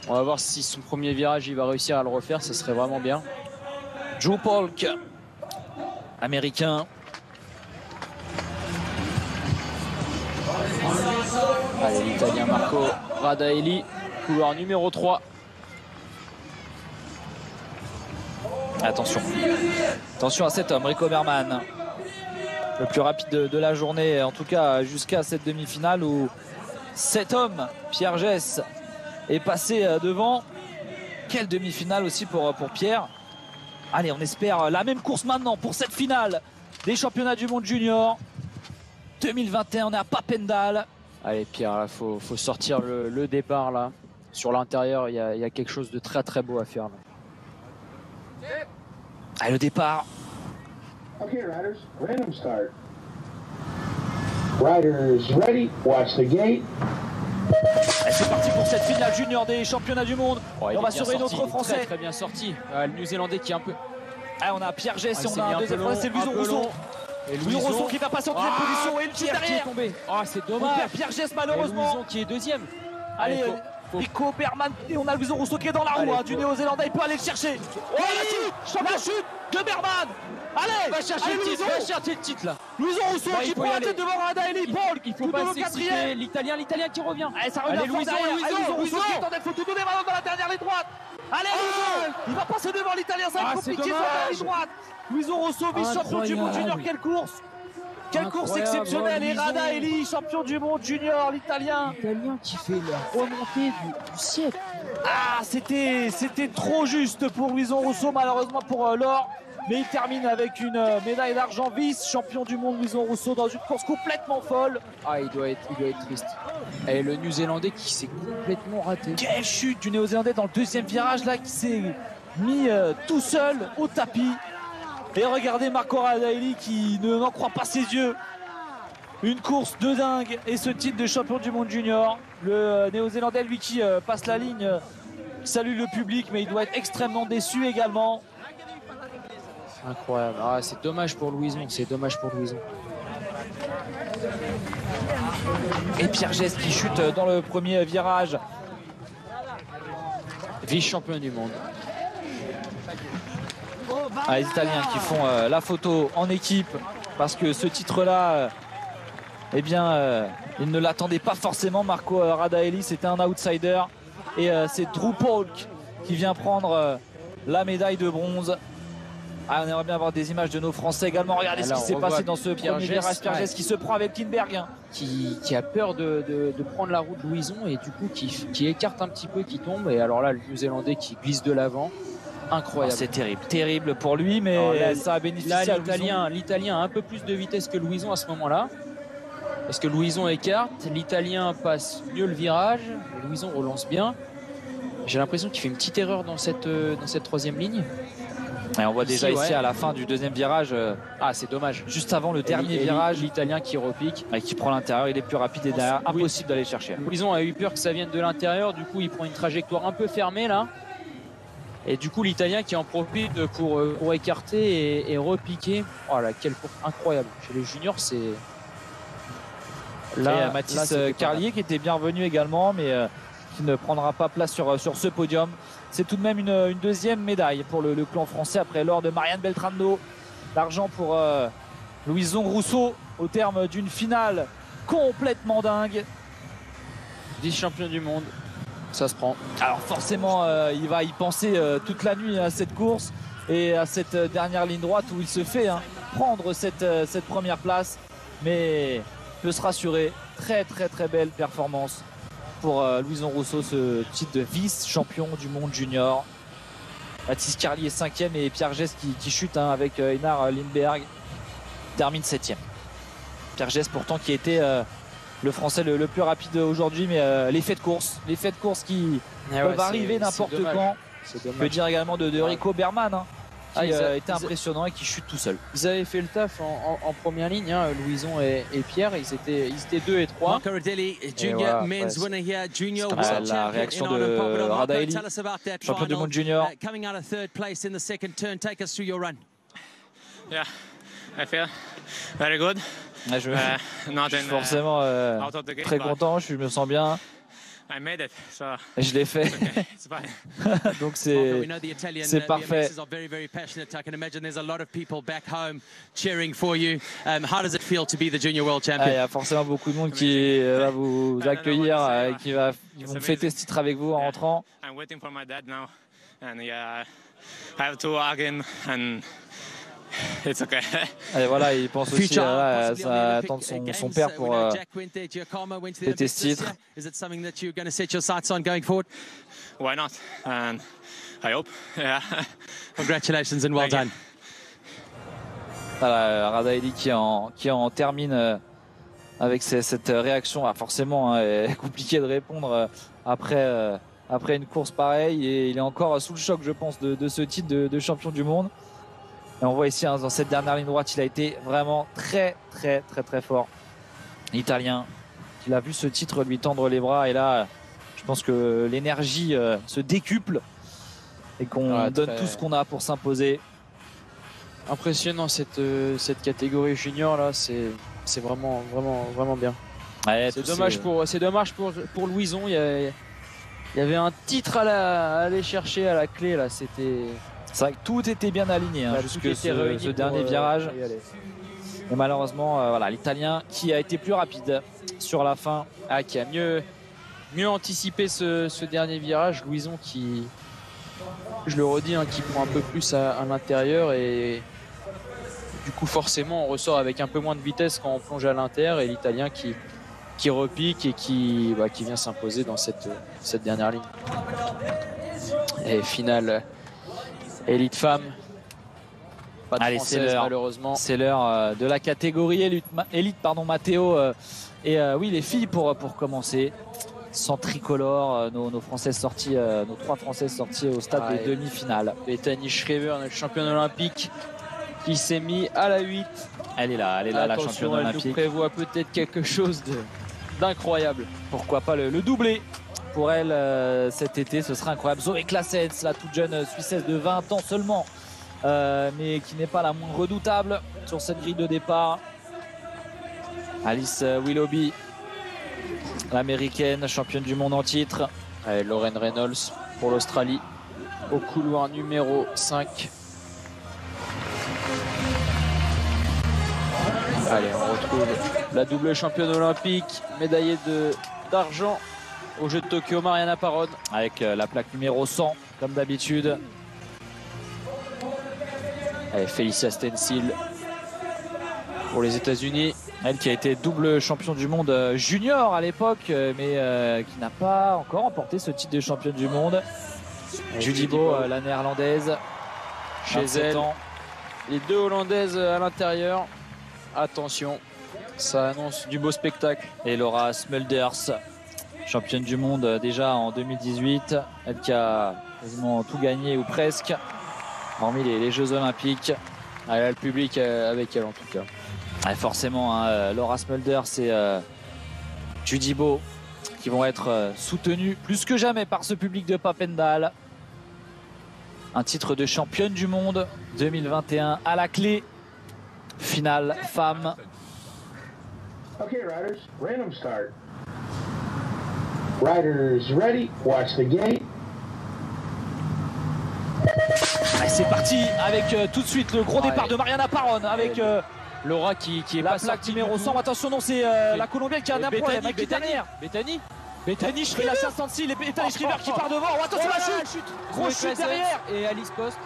[SPEAKER 2] On va voir si son premier virage il va réussir à le refaire, ce serait vraiment bien.
[SPEAKER 1] Joe Polk, américain.
[SPEAKER 2] Allez, l'italien Marco Radaelli, couloir numéro 3.
[SPEAKER 1] Attention. Attention à cet homme, Rico Berman. Le plus rapide de la journée, en tout cas jusqu'à cette demi-finale où cet homme, Pierre Gess, est passé devant. Quelle demi-finale aussi pour Pierre. Allez, on espère la même course maintenant pour cette finale des championnats du monde junior 2021. On est à Papendal.
[SPEAKER 2] Allez Pierre, il faut sortir le départ là. Sur l'intérieur, il y a quelque chose de très très beau à faire là.
[SPEAKER 1] Allez, le départ.
[SPEAKER 3] Okay, riders, random start. Riders ready, watch the gate.
[SPEAKER 1] C'est parti pour cette finale junior des championnats du monde.
[SPEAKER 2] Et
[SPEAKER 1] on va surveiller notre Français.
[SPEAKER 2] Très bien sorti. Le Néo-Zélandais qui est un peu...
[SPEAKER 1] On a Pierre Gess et on a un deuxième Français, c'est Luison Rousseau.
[SPEAKER 2] Et
[SPEAKER 1] Luison Rousseau qui va passer en deuxième position et le tire derrière.
[SPEAKER 2] Qui est tombé. C'est dommage.
[SPEAKER 1] Pierre Gess malheureusement.
[SPEAKER 2] Luison qui est deuxième.
[SPEAKER 1] Allez, Rico Berman et on a Luison Rousseau qui est dans la roue du Néo-Zélandais. Il peut aller le chercher. La chute de Berman. Allez,
[SPEAKER 2] va chercher le titre là.
[SPEAKER 1] Luison Rousseau qui prend la tête devant Radaeli. Paul,
[SPEAKER 2] il faut pas s'exciter. L'Italien qui revient.
[SPEAKER 1] Ça revient fort derrière. Luison Rousseau qui est en tête. Faut tout donner maintenant dans la dernière ligne droite. Allez, Luison, il va passer devant l'Italien. Ça va être compliqué sur la ligne droite. Luison Rousseau, vice-champion du monde junior. Quelle course! Quelle course exceptionnelle! Et Radaeli, champion du monde junior, l'Italien.
[SPEAKER 2] L'Italien qui fait la remontée du siècle.
[SPEAKER 1] C'était trop juste pour Luison Rousseau, malheureusement pour l'or. Mais il termine avec une médaille d'argent, vice-champion du monde Luison Rousseau dans une course complètement folle.
[SPEAKER 2] Il doit être triste. Et le Néo-Zélandais qui s'est complètement raté.
[SPEAKER 1] Quelle chute du Néo-Zélandais dans le deuxième virage là, qui s'est mis tout seul au tapis. Et regardez Marco Radaeli qui n'en croit pas ses yeux. Une course de dingue et ce titre de champion du monde junior. Le Néo-Zélandais, lui, qui passe la ligne, salue le public, mais il doit être extrêmement déçu également.
[SPEAKER 2] Incroyable. C'est dommage pour Louison.
[SPEAKER 1] Et Pierre Gess qui chute dans le premier virage.
[SPEAKER 2] Vice-champion du monde.
[SPEAKER 1] Les Italiens qui font la photo en équipe parce que ce titre-là, ils ne l'attendaient pas forcément. Marco Radaeli, c'était un outsider. Et c'est Drew Polk qui vient prendre la médaille de bronze. On aimerait bien avoir des images de nos Français également. Regardez ce qui s'est passé dans ce premier virage. Pierre Gess qui se prend avec Lindbergh.
[SPEAKER 2] Qui a peur de prendre la route de Louison et du coup qui écarte un petit peu, qui tombe. Et alors là, le Néo-Zélandais qui glisse de l'avant. Incroyable.
[SPEAKER 1] C'est terrible pour lui, mais ça a bénéficié à Louison.
[SPEAKER 2] L'Italien a un peu plus de vitesse que Louison à ce moment-là. Parce que Louison écarte, l'Italien passe mieux le virage, Louison relance bien. J'ai l'impression qu'il fait une petite erreur dans cette troisième ligne.
[SPEAKER 1] Et on voit déjà ici à la fin du deuxième virage.
[SPEAKER 2] C'est dommage.
[SPEAKER 1] Juste avant le dernier virage,
[SPEAKER 2] l'Italien qui repique.
[SPEAKER 1] Et qui prend l'intérieur, il est plus rapide et derrière, impossible d'aller chercher.
[SPEAKER 2] Louison a eu peur que ça vienne de l'intérieur, du coup il prend une trajectoire un peu fermée là. Et du coup l'Italien qui en profite pour écarter et repiquer. Oh là, quelle course incroyable. Chez les juniors, c'est...
[SPEAKER 1] Là, Mathis Carlier qui était bien revenu également, mais qui ne prendra pas place sur ce podium. C'est tout de même une deuxième médaille pour le clan français après l'or de Marianne Beltrando. L'argent pour Louison Rousseau au terme d'une finale complètement dingue.
[SPEAKER 2] Vice-champion du monde, ça se prend.
[SPEAKER 1] Alors forcément, il va y penser toute la nuit à cette course et à cette dernière ligne droite où il se fait prendre cette première place. Mais peut se rassurer, très belle performance pour Louison Rousseau, ce titre de vice-champion du monde junior. Mathis Carlier est 5e et Pierre Gess qui chute avec Einar Lindbergh termine 7e. Pierre Gess pourtant qui a été le français le plus rapide aujourd'hui, mais l'effet de course qui peuvent arriver n'importe quand. On peut dire également de Rico Berman qui était impressionnant et qui chute tout seul.
[SPEAKER 2] Ils avaient fait le taf en première ligne, Louison et Pierre, ils étaient 2 et 3.
[SPEAKER 6] Marco Radaeli, junior men's winner here, junior world
[SPEAKER 1] la réaction de Radaeli, champion du monde junior.
[SPEAKER 6] Coming out of third place in the second turn, take us through your run.
[SPEAKER 7] Yeah, I feel very good.
[SPEAKER 1] Je suis forcément très content, je me sens bien.
[SPEAKER 7] I made it, so
[SPEAKER 1] je l'ai fait. Donc c'est parfait. Il y a forcément beaucoup de monde qui va vous accueillir, qui vont fêter ce titre avec vous en rentrant.
[SPEAKER 7] I'm waiting for my dad now, and yeah, have to again and it's okay.
[SPEAKER 1] Et voilà, il pense aussi à attendre son père pour fêter ce titre.
[SPEAKER 6] Is it something that you're going to set your sights on going forward?
[SPEAKER 7] Why not? And I hope. Yeah.
[SPEAKER 6] Congratulations and well done.
[SPEAKER 1] Voilà, Radaeli qui en termine avec cette réaction. Ah, forcément, compliqué de répondre après une course pareille, et il est encore sous le choc, je pense, de ce titre de champion du monde. Et on voit ici dans cette dernière ligne droite, il a été vraiment très fort. L'Italien, il a vu ce titre lui tendre les bras, et là je pense que l'énergie se décuple et qu'on donne tout ce qu'on a pour s'imposer.
[SPEAKER 2] Impressionnant cette catégorie junior là, c'est vraiment bien.
[SPEAKER 1] Ouais,
[SPEAKER 2] c'est dommage pour Louison. Il y avait un titre à aller chercher à la clé là. C'est
[SPEAKER 1] vrai que tout était bien aligné jusque ce dernier virage. Et malheureusement, voilà, l'Italien qui a été plus rapide sur la fin,
[SPEAKER 2] qui a mieux anticipé ce dernier virage. Louison qui, je le redis, qui prend un peu plus à l'intérieur, et du coup forcément on ressort avec un peu moins de vitesse quand on plonge à l'intérieur, et l'Italien qui repique et qui vient s'imposer dans cette dernière ligne. Et finale élite femme. Pas de française, malheureusement.
[SPEAKER 1] C'est l'heure de la catégorie élite, Matteo. Et oui, les filles pour commencer. Sans tricolore, nos Françaises sorties, nos 3 Françaises sorties au stade des demi-finales.
[SPEAKER 2] Bethany Schreiber, notre championne olympique, qui s'est mis à la 8.
[SPEAKER 1] Elle est là, la championne olympique.
[SPEAKER 2] Elle nous prévoit peut-être quelque chose d'incroyable.
[SPEAKER 1] Pourquoi pas le doublé pour elle cet été, ce serait incroyable. Zoé Claessens, la toute jeune Suissesse de 20 ans seulement, mais qui n'est pas la moins redoutable sur cette grille de départ. Alice Willoughby, l'américaine championne du monde en titre.
[SPEAKER 2] Allez, Lauren Reynolds pour l'Australie au couloir numéro 5. Allez, on retrouve la double championne olympique, médaillée d'argent aux Jeux de Tokyo, Mariana Parón,
[SPEAKER 1] avec la plaque numéro 100 comme d'habitude.
[SPEAKER 2] Allez, Felicia Stencil pour les États-Unis.
[SPEAKER 1] Elle qui a été double champion du monde junior à l'époque, mais qui n'a pas encore remporté ce titre de championne du monde. Judy Bow, la néerlandaise,
[SPEAKER 2] chez elle. Les 2 hollandaises à l'intérieur. Attention, ça annonce du beau spectacle.
[SPEAKER 1] Et Laura Smulders, championne du monde déjà en 2018. Elle qui a quasiment tout gagné, ou presque, hormis les Jeux Olympiques.
[SPEAKER 2] Elle a le public avec elle en tout cas.
[SPEAKER 1] Et forcément, Laura Smulders et Judy Bow qui vont être soutenus plus que jamais par ce public de Papendal. Un titre de championne du monde 2021 à la clé. Finale femme.
[SPEAKER 3] Okay, riders, random start. Riders ready, watch the gate.
[SPEAKER 1] C'est parti avec tout de suite le gros départ de Mariana Parón avec
[SPEAKER 2] Laura qui est
[SPEAKER 1] la
[SPEAKER 2] pas
[SPEAKER 1] plaque numéro 100. Attention, non, c'est la Colombienne qui a un problème. Bethany Schreiber, la 66, et Bethany Schreiber qui part devant. Oh, attention, la chute. Grosse chute derrière.
[SPEAKER 2] Et Alice Post.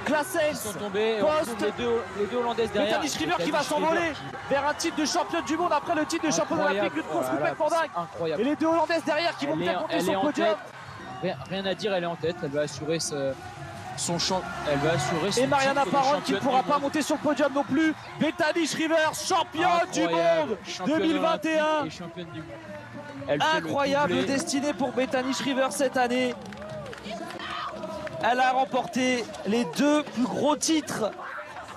[SPEAKER 1] Claessens,
[SPEAKER 2] sont tombés.
[SPEAKER 1] Post,
[SPEAKER 2] les deux hollandaises derrière.
[SPEAKER 1] Bethany Schreiber qui va s'envoler vers un titre de championne du monde après le titre de championne olympique. Une course complètement dingue.
[SPEAKER 2] Incroyable.
[SPEAKER 1] Et les 2 hollandaises derrière qui vont peut-être monter sur le podium.
[SPEAKER 2] Rien à dire, elle est en tête. Elle va assurer son champ. Elle va assurer son
[SPEAKER 1] et Mariana Parón qui ne pourra pas monter sur le podium non plus. Bethany Schreiber, championne du monde 2021.
[SPEAKER 2] Et championne du monde.
[SPEAKER 1] Incroyable destinée pour Bethany Schreiber cette année. Elle a remporté les 2 plus gros titres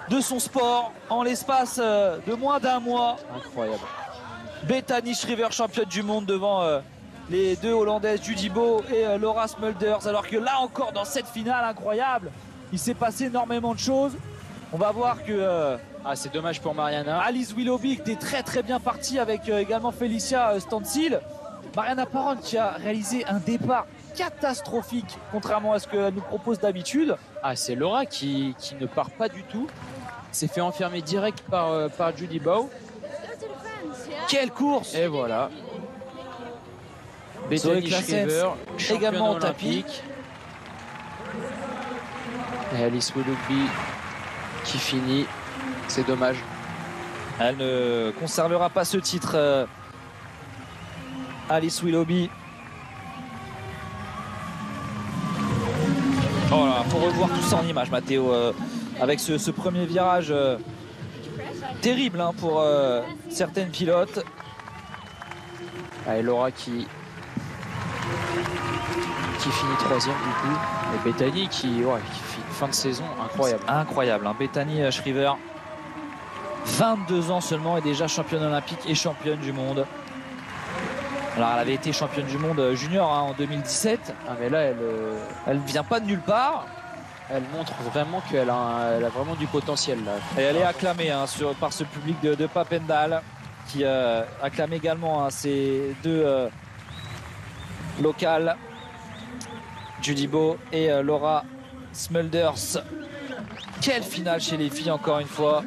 [SPEAKER 1] de son sport en l'espace de moins d'un mois.
[SPEAKER 2] Incroyable.
[SPEAKER 1] Bethany Schreiber, championne du monde devant les 2 hollandaises Judy Bow et Laura Smulders. Alors que là encore dans cette finale incroyable, il s'est passé énormément de choses. On va voir que
[SPEAKER 2] c'est dommage pour Mariana.
[SPEAKER 1] Alice Willoughby était très bien partie avec également Felicia Stencil. Mariana Parón qui a réalisé un départ catastrophique contrairement à ce qu'elle nous propose d'habitude.
[SPEAKER 2] C'est Laura qui ne part pas du tout. S'est fait enfermer direct par Judy Bow.
[SPEAKER 1] Quelle course!
[SPEAKER 2] Et voilà. Bethany Schreiber,
[SPEAKER 1] également en tapis.
[SPEAKER 2] Et Alice Willoughby qui finit, c'est dommage.
[SPEAKER 1] Elle ne conservera pas ce titre. Alice Willoughby. Oh là, faut revoir tout ça en image, Mathéo, avec ce premier virage terrible hein, pour certaines pilotes.
[SPEAKER 2] Et Laura qui finit 3e du coup. Et Bethany qui fait une fin de saison incroyable.
[SPEAKER 1] Incroyable, hein. Bethany Shriver, 22 ans seulement et déjà championne olympique et championne du monde. Alors elle avait été championne du monde junior hein, en 2017.
[SPEAKER 2] Ah mais là
[SPEAKER 1] elle vient pas de nulle part.
[SPEAKER 2] Elle montre vraiment qu'elle a vraiment du potentiel là.
[SPEAKER 1] Et elle est acclamée hein, par ce public de Papendal qui acclame également hein, ces deux locales, Judy Bow et Laura Smulders. Quelle finale chez les filles encore une fois.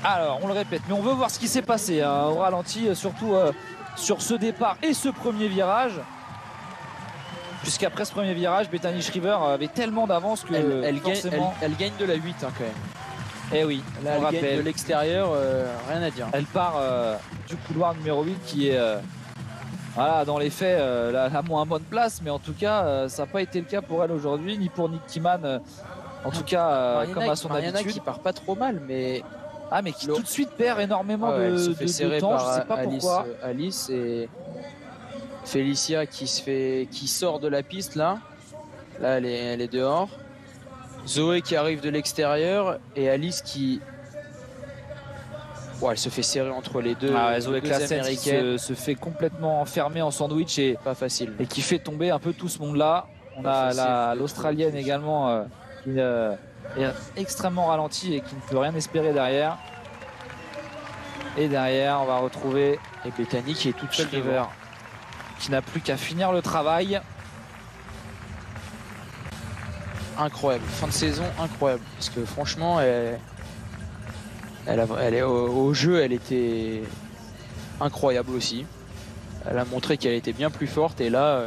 [SPEAKER 1] Alors on le répète, mais on veut voir ce qui s'est passé hein, au ralenti, surtout sur ce départ et ce premier virage. Puisqu'après ce premier virage, Bethany Shriver avait tellement d'avance que
[SPEAKER 2] elle gagne de la 8 hein, quand même.
[SPEAKER 1] Eh oui,
[SPEAKER 2] là, elle gagne de l'extérieur, rien à dire.
[SPEAKER 1] Elle part du couloir numéro 8 qui est voilà, dans les faits la moins bonne place, mais en tout cas ça n'a pas été le cas pour elle aujourd'hui, ni pour Nick Kiman, en tout cas comme à son habitude.
[SPEAKER 2] Qui part pas trop mal, mais
[SPEAKER 1] qui tout de suite perd énormément de temps, je sais pas pourquoi.
[SPEAKER 2] Alice et Felicia qui sort de la piste là elle est dehors. Zoé qui arrive de l'extérieur et Alice qui elle se fait serrer entre les deux.
[SPEAKER 1] Zoé Classen se fait complètement enfermer en sandwich et
[SPEAKER 2] pas facile,
[SPEAKER 1] et qui fait tomber un peu tout ce monde là. On a l'Australienne également qui est extrêmement ralentie et qui ne peut rien espérer derrière. Et derrière on va retrouver
[SPEAKER 2] Bethany qui est toute seule devant,
[SPEAKER 1] qui n'a plus qu'à finir le travail.
[SPEAKER 2] Incroyable, fin de saison incroyable, parce que franchement elle est au jeu, elle était incroyable aussi. Elle a montré qu'elle était bien plus forte et là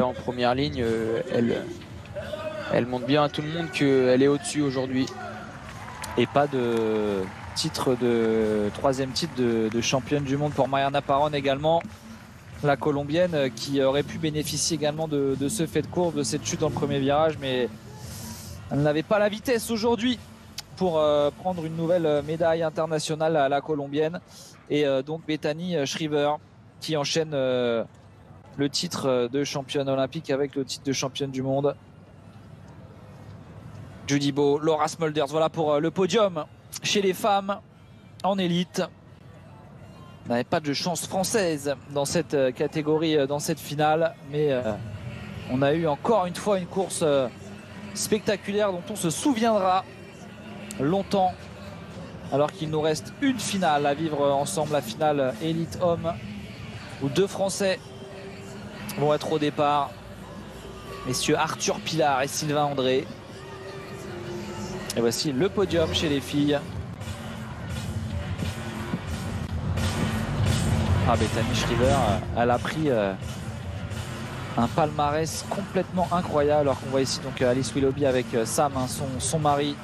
[SPEAKER 2] en première ligne elle montre bien à tout le monde qu'elle est au-dessus aujourd'hui.
[SPEAKER 1] Et pas de troisième titre de championne du monde pour Mariana Paron également, la colombienne qui aurait pu bénéficier également de ce fait de course, de cette chute dans le premier virage, mais elle n'avait pas la vitesse aujourd'hui pour prendre une nouvelle médaille internationale à la colombienne. Et donc Bethany Shriver qui enchaîne le titre de championne olympique avec le titre de championne du monde. Judy Bow, Laura Smulders, voilà pour le podium chez les femmes en élite. On n'avait pas de chance française dans cette catégorie, dans cette finale, mais on a eu encore une fois une course spectaculaire dont on se souviendra longtemps, alors qu'il nous reste une finale à vivre ensemble, la finale élite homme, où deux Français vont être au départ, messieurs Arthur Pilar et Sylvain André. Et voici le podium chez les filles. Bethany Shriver, elle a pris un palmarès complètement incroyable, alors qu'on voit ici donc Alice Willoughby avec Sam, hein, son mari.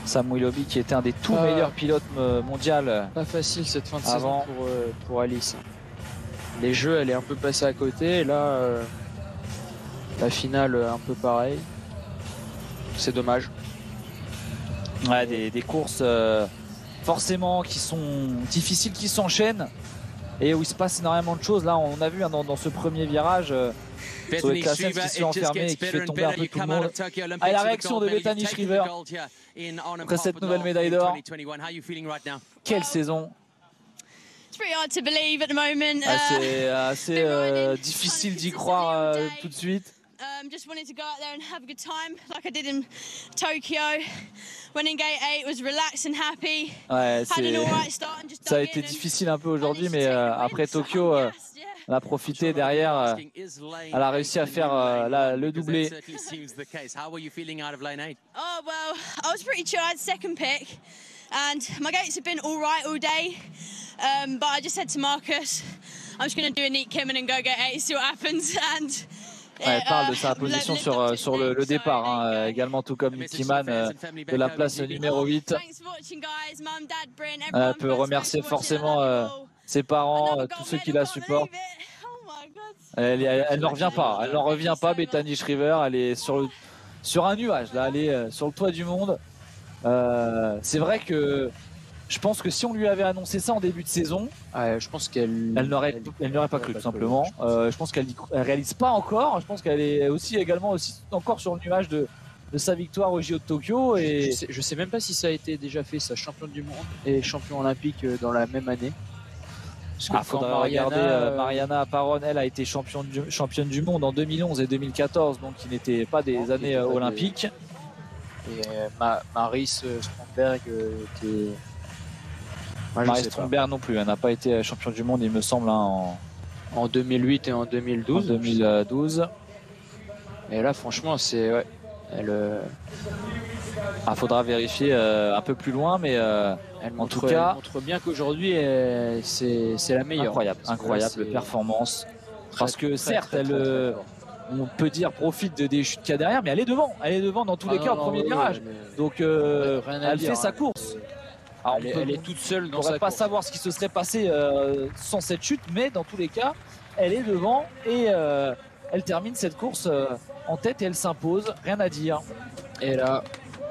[SPEAKER 1] Sam Willoughby qui était un des tout meilleurs pilotes mondial.
[SPEAKER 2] Pas facile cette fin de saison pour Alice. Les jeux, elle est un peu passée à côté, et là la finale un peu pareil. C'est dommage.
[SPEAKER 1] Ouais, des courses forcément qui sont difficiles, qui s'enchaînent et où il se passe énormément de choses. Là on a vu hein, dans ce premier virage Zoé Classen qui se fait enfermer et qui fait tomber un peu tout le monde. Et la réaction de Bethany Shriver après cette nouvelle médaille d'or. Quelle saison! C'est assez difficile d'y croire tout de suite.
[SPEAKER 8] Just wanted to go out there and have a good time like I did in Tokyo. Went in gate 8, was relaxed and happy.
[SPEAKER 1] Ouais,
[SPEAKER 8] had an all right start and just
[SPEAKER 1] ça a été difficile un peu aujourd'hui, mais après Tokyo, elle a profité derrière. Elle a réussi à faire le doublé.
[SPEAKER 8] Oh well, I was pretty chill. I had second pick, and my gates have been all right all day. But I just said to Marcus, I'm just going to do a neat Kimmin and go gate 8, see what happens. And
[SPEAKER 1] Elle parle de sa position sur le départ, hein, également tout comme Nick Kieman de la place numéro 8. Elle peut remercier forcément ses parents, tous ceux qui la supportent. Elle n'en revient pas, Bethany Shriver, elle est sur un nuage, là, elle est sur le toit du monde. C'est vrai que je pense que si on lui avait annoncé ça en début de saison,
[SPEAKER 2] je pense qu'elle
[SPEAKER 1] n'aurait pas cru, tout simplement. Je pense qu'elle ne réalise pas encore. Je pense qu'elle est également encore sur le nuage de sa victoire au JO de Tokyo. Et
[SPEAKER 2] je sais même pas si ça a été déjà fait, ça, championne du monde et champion olympique dans la même année.
[SPEAKER 1] Il faudra regarder. Mariana Parron, elle a été championne du monde en 2011 et 2014, donc qui n'étaient pas des années olympiques.
[SPEAKER 2] Et Maris Stromberg était...
[SPEAKER 1] Maris Stromberg non plus, elle n'a pas été championne du monde, il me semble, hein,
[SPEAKER 2] en 2008 et en 2012. Et là, franchement, c'est... Ouais,
[SPEAKER 1] faudra vérifier un peu plus loin, mais
[SPEAKER 2] elle montre bien qu'aujourd'hui, c'est la meilleure.
[SPEAKER 1] Incroyable performance. Parce que certes, on peut dire profite des chutes qu'il y a derrière, mais elle est devant dans tous les cas au premier virage. Donc elle fait sa course. Alors, elle est toute seule dans sa course. On ne pourrait pas savoir ce qui se serait passé sans cette chute, mais dans tous les cas, elle est devant et elle termine cette course en tête et elle s'impose, rien à dire.
[SPEAKER 2] Et là,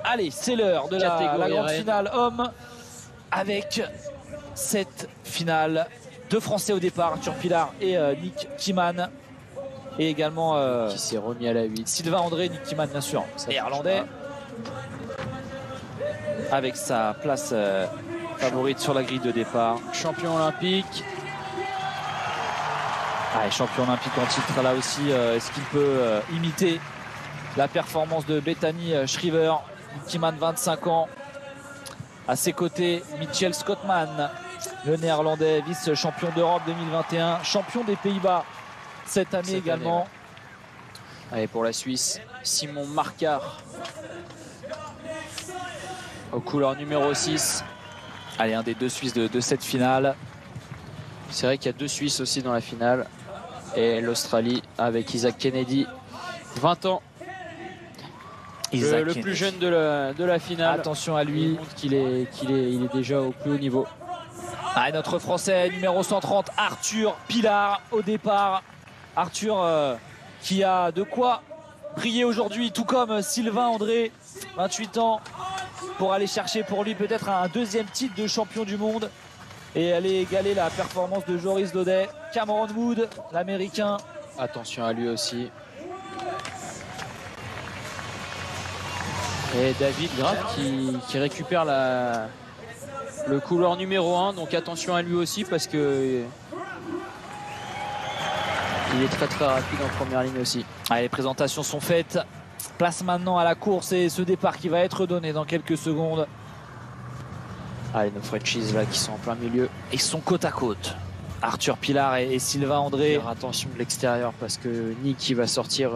[SPEAKER 1] allez, c'est l'heure de la grande finale homme avec cette finale. Deux Français au départ, Arthur Pilar et Nick Kieman. Et également
[SPEAKER 2] qui s'est remis à la 8.
[SPEAKER 1] Sylvain André, Nick Kieman bien sûr, néerlandais, avec sa place favorite sur la grille de départ.
[SPEAKER 2] Champion olympique.
[SPEAKER 1] Champion olympique en titre là aussi. Est-ce qu'il peut imiter la performance de Bethany Shriver? Nick Kieman, 25 ans. À ses côtés, Mitchell Scottman, le néerlandais, vice-champion d'Europe 2021, champion des Pays-Bas cette année également.
[SPEAKER 2] Allez, pour la Suisse, Simon Marquard aux couleurs numéro 6.
[SPEAKER 1] Allez, un des deux Suisses de cette finale.
[SPEAKER 2] C'est vrai qu'il y a deux Suisses aussi dans la finale. Et l'Australie avec Isaac Kennedy, 20 ans. Le plus jeune de la finale.
[SPEAKER 1] Attention à lui.
[SPEAKER 2] Il montre qu'il est déjà au plus haut niveau.
[SPEAKER 1] Notre Français numéro 130, Arthur Pilar au départ. Arthur qui a de quoi briller aujourd'hui, tout comme Sylvain André, 28 ans, pour aller chercher pour lui peut-être un deuxième titre de champion du monde et aller égaler la performance de Joris Daudet. Cameron Wood, l'américain.
[SPEAKER 2] Attention à lui aussi. Et David Graf qui récupère le couloir numéro 1, donc attention à lui aussi parce que il est très très rapide en première ligne aussi.
[SPEAKER 1] Les présentations sont faites. Place maintenant à la course et ce départ qui va être donné dans quelques secondes.
[SPEAKER 2] Nos Frenchies là qui sont en plein milieu.
[SPEAKER 1] Ils sont côte à côte. Arthur Pilar et Sylvain André.
[SPEAKER 2] Faire attention de l'extérieur parce que Nick il va sortir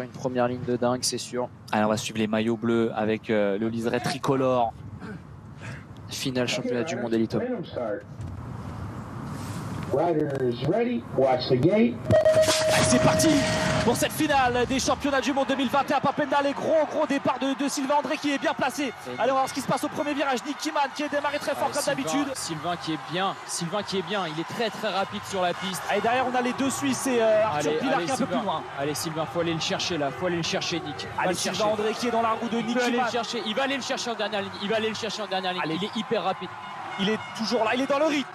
[SPEAKER 2] une première ligne de dingue, c'est sûr.
[SPEAKER 1] On va suivre les maillots bleus avec le liseré tricolore.
[SPEAKER 2] Finale championnat du monde élite.
[SPEAKER 3] Riders ready, watch the gate.
[SPEAKER 1] C'est parti pour cette finale des championnats du monde 2021 à Papendal. Gros départ de Sylvain André qui est bien placé. Allez, on va voir ce qui se passe au premier virage. Nick Kieman qui est démarré très fort comme d'habitude.
[SPEAKER 2] Sylvain qui est bien, il est très très rapide sur la piste.
[SPEAKER 1] Et derrière on a les deux Suisses et Arthur Pilar qui est un peu plus loin.
[SPEAKER 2] Allez Sylvain, faut aller le chercher là, Nick.
[SPEAKER 1] Allez, Sylvain André qui est dans la roue de Nick Kieman.
[SPEAKER 2] Il va aller le chercher en dernière ligne,
[SPEAKER 1] Allez.
[SPEAKER 2] Il est hyper rapide.
[SPEAKER 1] Il est toujours là, il est dans le rythme.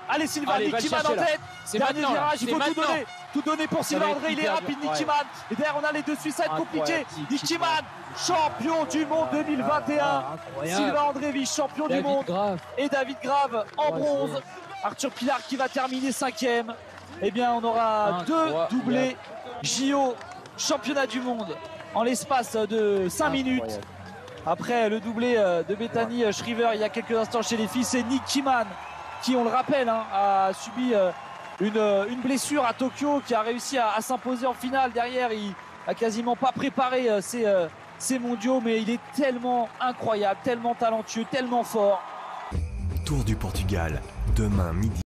[SPEAKER 1] Allez Sylvain, Nick Kieman en tête. Dernier virage, il faut tout donner pour Sylvain André. Il est rapide, Nick Kieman. Et derrière, on a les deux Suisses, ça va être compliqué. Nick Kieman, champion du monde 2021. Sylvain André, vice-champion du monde. Et David Grave en bronze. Arthur Pilar qui va terminer 5e. Eh bien, on aura deux doublés JO championnat du monde en l'espace de 5 minutes. Après le doublé de Bethany Shriver il y a quelques instants chez les filles, c'est Nick Kieman qui, on le rappelle, a subi une blessure à Tokyo, qui a réussi à s'imposer en finale. Derrière, il a quasiment pas préparé ces mondiaux, mais il est tellement incroyable, tellement talentueux, tellement fort.
[SPEAKER 4] Tour du Portugal, demain midi.